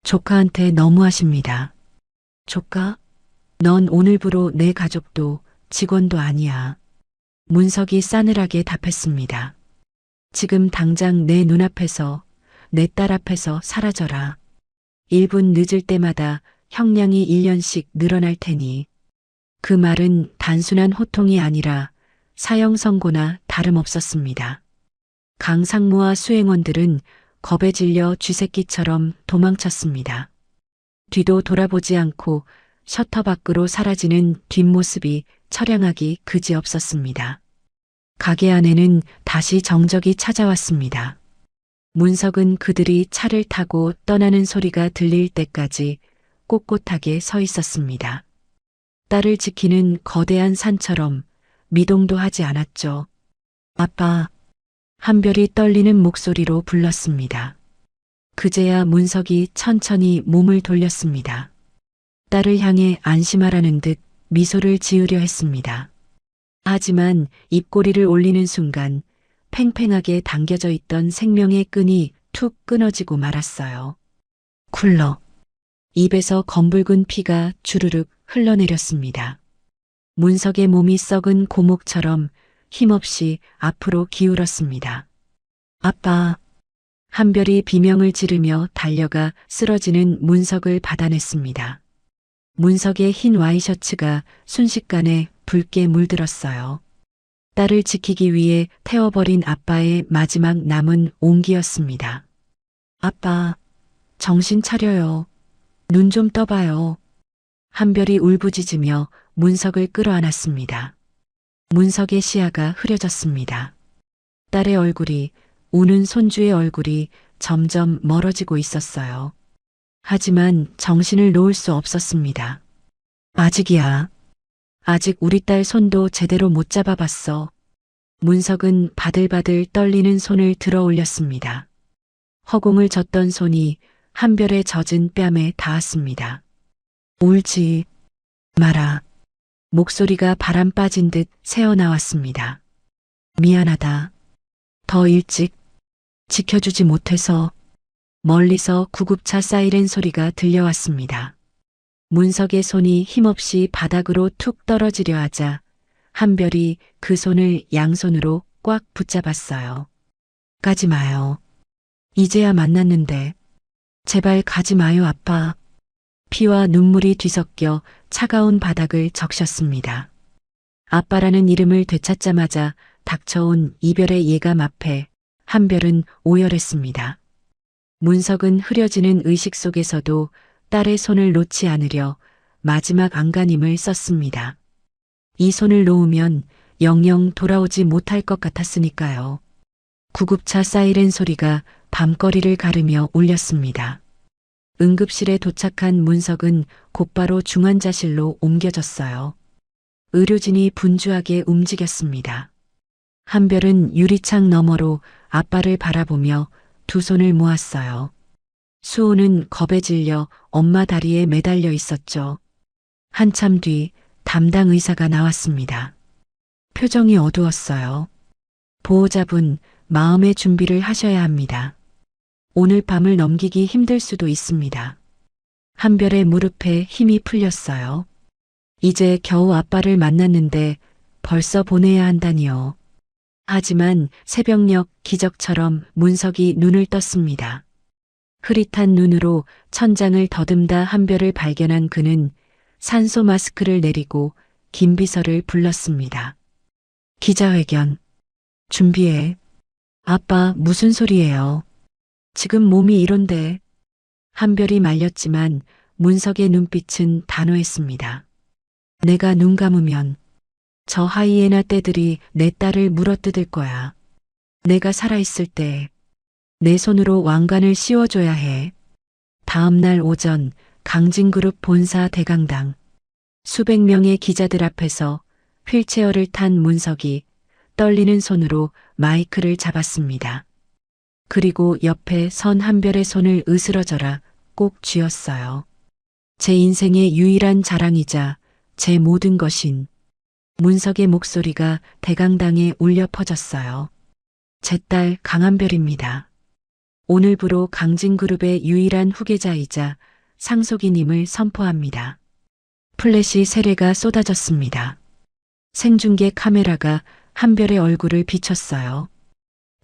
조카한테 너무하십니다. 조카? 넌 오늘부로 내 가족도 직원도 아니야. 문석이 싸늘하게 답했습니다. 지금 당장 내 눈앞에서, 내 딸 앞에서 사라져라. 1분 늦을 때마다 형량이 1년씩 늘어날 테니. 그 말은 단순한 호통이 아니라 사형 선고나 다름없었습니다. 강상무와 수행원들은 겁에 질려 쥐새끼처럼 도망쳤습니다. 뒤도 돌아보지 않고 셔터 밖으로 사라지는 뒷모습이 처량하기 그지없었습니다. 가게 안에는 다시 정적이 찾아왔습니다. 문석은 그들이 차를 타고 떠나는 소리가 들릴 때까지 꼿꼿하게 서 있었습니다. 딸을 지키는 거대한 산처럼 미동도 하지 않았죠. 아빠, 한별이 떨리는 목소리로 불렀습니다. 그제야 문석이 천천히 몸을 돌렸습니다. 딸을 향해 안심하라는 듯 미소를 지으려 했습니다. 하지만 입꼬리를 올리는 순간 팽팽하게 당겨져 있던 생명의 끈이 툭 끊어지고 말았어요. 쿨러. 입에서 검붉은 피가 주르륵 흘러내렸습니다. 문석의 몸이 썩은 고목처럼 힘없이 앞으로 기울었습니다. 아빠. 한별이 비명을 지르며 달려가 쓰러지는 문석을 받아냈습니다. 문석의 흰 와이셔츠가 순식간에 붉게 물들었어요. 딸을 지키기 위해 태워버린 아빠의 마지막 남은 온기였습니다. 아빠, 정신 차려요. 눈 좀 떠봐요. 한별이 울부짖으며 문석을 끌어안았습니다. 문석의 시야가 흐려졌습니다. 딸의 얼굴이, 우는 손주의 얼굴이 점점 멀어지고 있었어요. 하지만 정신을 놓을 수 없었습니다. 아직이야. 아직 우리 딸 손도 제대로 못 잡아봤어. 문석은 바들바들 떨리는 손을 들어 올렸습니다. 허공을 젓던 손이 한별의 젖은 뺨에 닿았습니다. 울지 마라. 목소리가 바람 빠진 듯 새어나왔습니다. 미안하다. 더 일찍 지켜주지 못해서. 멀리서 구급차 사이렌 소리가 들려왔습니다. 문석의 손이 힘없이 바닥으로 툭 떨어지려 하자 한별이 그 손을 양손으로 꽉 붙잡았어요. 가지 마요. 이제야 만났는데. 제발 가지 마요, 아빠. 피와 눈물이 뒤섞여 차가운 바닥을 적셨습니다. 아빠라는 이름을 되찾자마자 닥쳐온 이별의 예감 앞에 한별은 오열했습니다. 문석은 흐려지는 의식 속에서도 딸의 손을 놓지 않으려 마지막 안간힘을 썼습니다. 이 손을 놓으면 영영 돌아오지 못할 것 같았으니까요. 구급차 사이렌 소리가 밤거리를 가르며 울렸습니다. 응급실에 도착한 문석은 곧바로 중환자실로 옮겨졌어요. 의료진이 분주하게 움직였습니다. 한별은 유리창 너머로 아빠를 바라보며 두 손을 모았어요. 수호는 겁에 질려 엄마 다리에 매달려 있었죠. 한참 뒤 담당 의사가 나왔습니다. 표정이 어두웠어요. 보호자분, 마음의 준비를 하셔야 합니다. 오늘 밤을 넘기기 힘들 수도 있습니다. 한별의 무릎에 힘이 풀렸어요. 이제 겨우 아빠를 만났는데 벌써 보내야 한다니요. 하지만 새벽녘 기적처럼 문석이 눈을 떴습니다. 흐릿한 눈으로 천장을 더듬다 한별을 발견한 그는 산소 마스크를 내리고 김비서를 불렀습니다. 기자회견. 준비해. 아빠, 무슨 소리예요? 지금 몸이 이런데. 한별이 말렸지만 문석의 눈빛은 단호했습니다. 내가 눈 감으면 저 하이에나 떼들이 내 딸을 물어뜯을 거야. 내가 살아있을 때 내 손으로 왕관을 씌워줘야 해. 다음 날 오전 강진그룹 본사 대강당. 수백 명의 기자들 앞에서 휠체어를 탄 문석이 떨리는 손으로 마이크를 잡았습니다. 그리고 옆에 선 한별의 손을 으스러져라 꼭 쥐었어요. 제 인생의 유일한 자랑이자 제 모든 것인 문석의 목소리가 대강당에 울려 퍼졌어요. 제 딸 강한별입니다. 오늘부로 강진그룹의 유일한 후계자이자 상속인임을 선포합니다. 플래시 세례가 쏟아졌습니다. 생중계 카메라가 한별의 얼굴을 비췄어요.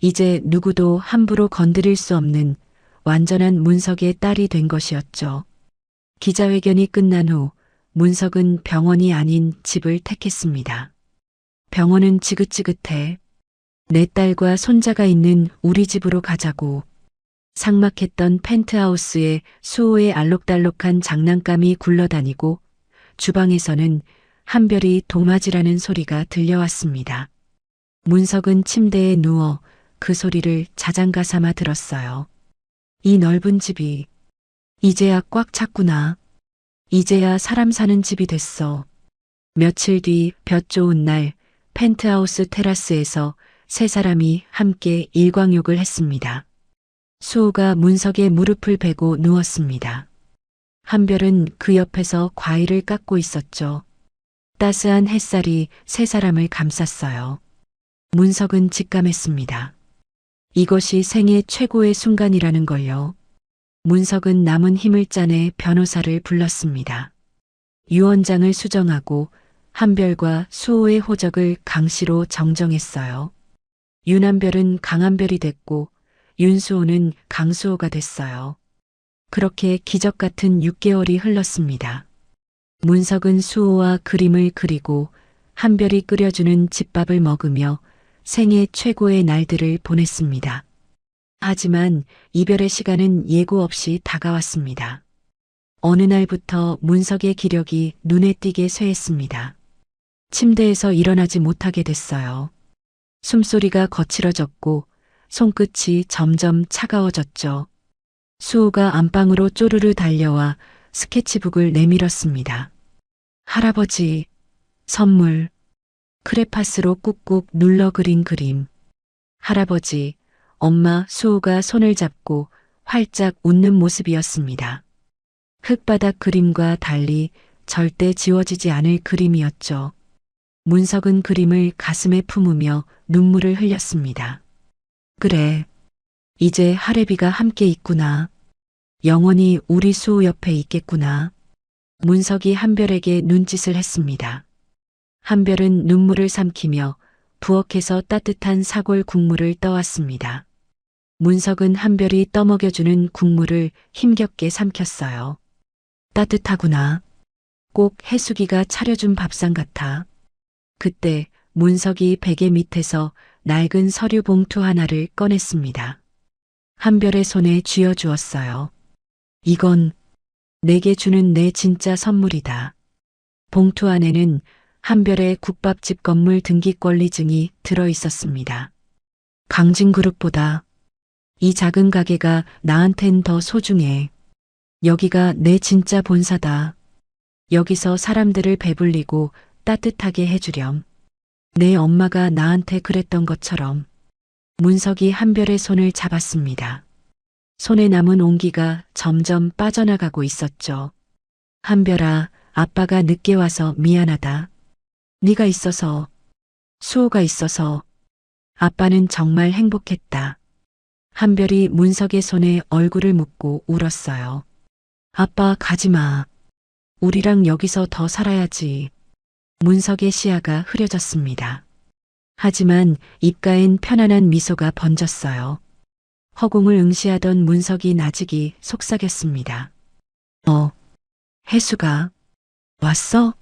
이제 누구도 함부로 건드릴 수 없는 완전한 문석의 딸이 된 것이었죠. 기자회견이 끝난 후 문석은 병원이 아닌 집을 택했습니다. 병원은 지긋지긋해. 내 딸과 손자가 있는 우리 집으로 가자고. 삭막했던 펜트하우스에 수호의 알록달록한 장난감이 굴러다니고 주방에서는 한별이 도마지라는 소리가 들려왔습니다. 문석은 침대에 누워 그 소리를 자장가 삼아 들었어요. 이 넓은 집이 이제야 꽉 찼구나. 이제야 사람 사는 집이 됐어. 며칠 뒤 볕 좋은 날 펜트하우스 테라스에서 세 사람이 함께 일광욕을 했습니다. 수호가 문석의 무릎을 베고 누웠습니다. 한별은 그 옆에서 과일을 깎고 있었죠. 따스한 햇살이 세 사람을 감쌌어요. 문석은 직감했습니다. 이것이 생애 최고의 순간이라는 걸요. 문석은 남은 힘을 짜내 변호사를 불렀습니다. 유언장을 수정하고 한별과 수호의 호적을 강씨로 정정했어요. 윤한별은 강한별이 됐고 윤수호는 강수호가 됐어요. 그렇게 기적 같은 6개월이 흘렀습니다. 문석은 수호와 그림을 그리고 한별이 끓여주는 집밥을 먹으며 생애 최고의 날들을 보냈습니다. 하지만 이별의 시간은 예고 없이 다가왔습니다. 어느 날부터 문석의 기력이 눈에 띄게 쇠했습니다. 침대에서 일어나지 못하게 됐어요. 숨소리가 거칠어졌고 손끝이 점점 차가워졌죠. 수호가 안방으로 쪼르르 달려와 스케치북을 내밀었습니다. 할아버지, 선물, 크레파스로 꾹꾹 눌러 그린 그림. 할아버지, 엄마 수호가 손을 잡고 활짝 웃는 모습이었습니다. 흙바닥 그림과 달리 절대 지워지지 않을 그림이었죠. 문석은 그림을 가슴에 품으며 눈물을 흘렸습니다. 그래, 이제 하래비가 함께 있구나. 영원히 우리 수호 옆에 있겠구나. 문석이 한별에게 눈짓을 했습니다. 한별은 눈물을 삼키며 부엌에서 따뜻한 사골 국물을 떠왔습니다. 문석은 한별이 떠먹여주는 국물을 힘겹게 삼켰어요. 따뜻하구나. 꼭 해수기가 차려준 밥상 같아. 그때 문석이 베개 밑에서 낡은 서류 봉투 하나를 꺼냈습니다. 한별의 손에 쥐어주었어요. 이건 내게 주는 내 진짜 선물이다. 봉투 안에는 한별의 국밥집 건물 등기권리증이 들어 있었습니다. 강진그룹보다 이 작은 가게가 나한텐 더 소중해. 여기가 내 진짜 본사다. 여기서 사람들을 배불리고 따뜻하게 해주렴. 내 엄마가 나한테 그랬던 것처럼. 문석이 한별의 손을 잡았습니다. 손에 남은 온기가 점점 빠져나가고 있었죠. 한별아, 아빠가 늦게 와서 미안하다. 네가 있어서, 수호가 있어서 아빠는 정말 행복했다. 한별이 문석의 손에 얼굴을 묻고 울었어요. 아빠 가지마. 우리랑 여기서 더 살아야지. 문석의 시야가 흐려졌습니다. 하지만 입가엔 편안한 미소가 번졌어요. 허공을 응시하던 문석이 나직이 속삭였습니다. 혜수가 왔어?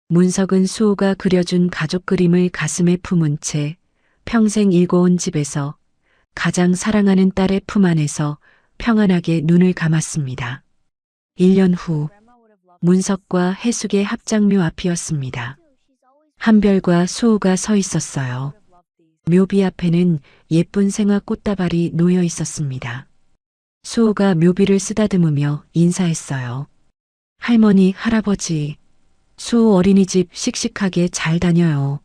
문석은 수호가 그려준 가족 그림을 가슴에 품은 채 평생 일궈온 집에서 가장 사랑하는 딸의 품 안에서 평안하게 눈을 감았습니다. 1년 후 문석과 해숙의 합장묘 앞이었습니다. 한별과 수호가 서 있었어요. 묘비 앞에는 예쁜 생화 꽃다발이 놓여 있었습니다. 수호가 묘비를 쓰다듬으며 인사했어요. 할머니, 할아버지, 수호 어린이집 씩씩하게 잘 다녀요.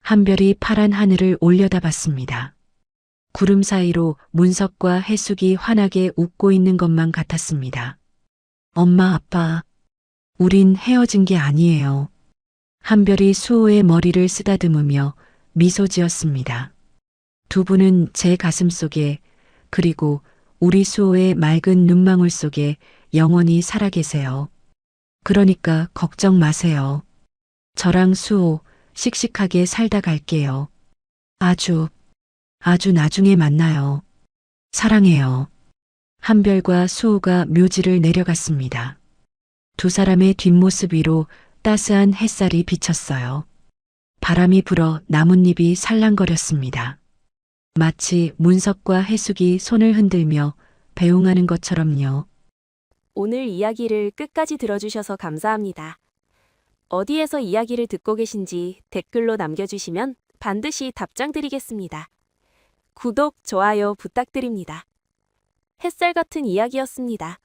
한별이 파란 하늘을 올려다봤습니다. 구름 사이로 문석과 해숙이 환하게 웃고 있는 것만 같았습니다. 엄마, 아빠, 우린 헤어진 게 아니에요. 한별이 수호의 머리를 쓰다듬으며 미소 지었습니다. 두 분은 제 가슴 속에, 그리고 우리 수호의 맑은 눈망울 속에 영원히 살아계세요. 그러니까 걱정 마세요. 저랑 수호 씩씩하게 살다 갈게요. 아주 나중에 만나요. 사랑해요. 한별과 수호가 묘지를 내려갔습니다. 두 사람의 뒷모습 위로 따스한 햇살이 비쳤어요. 바람이 불어 나뭇잎이 살랑거렸습니다. 마치 문석과 해숙이 손을 흔들며 배웅하는 것처럼요. 오늘 이야기를 끝까지 들어주셔서 감사합니다. 어디에서 이야기를 듣고 계신지 댓글로 남겨주시면 반드시 답장 드리겠습니다. 구독, 좋아요 부탁드립니다. 햇살 같은 이야기였습니다.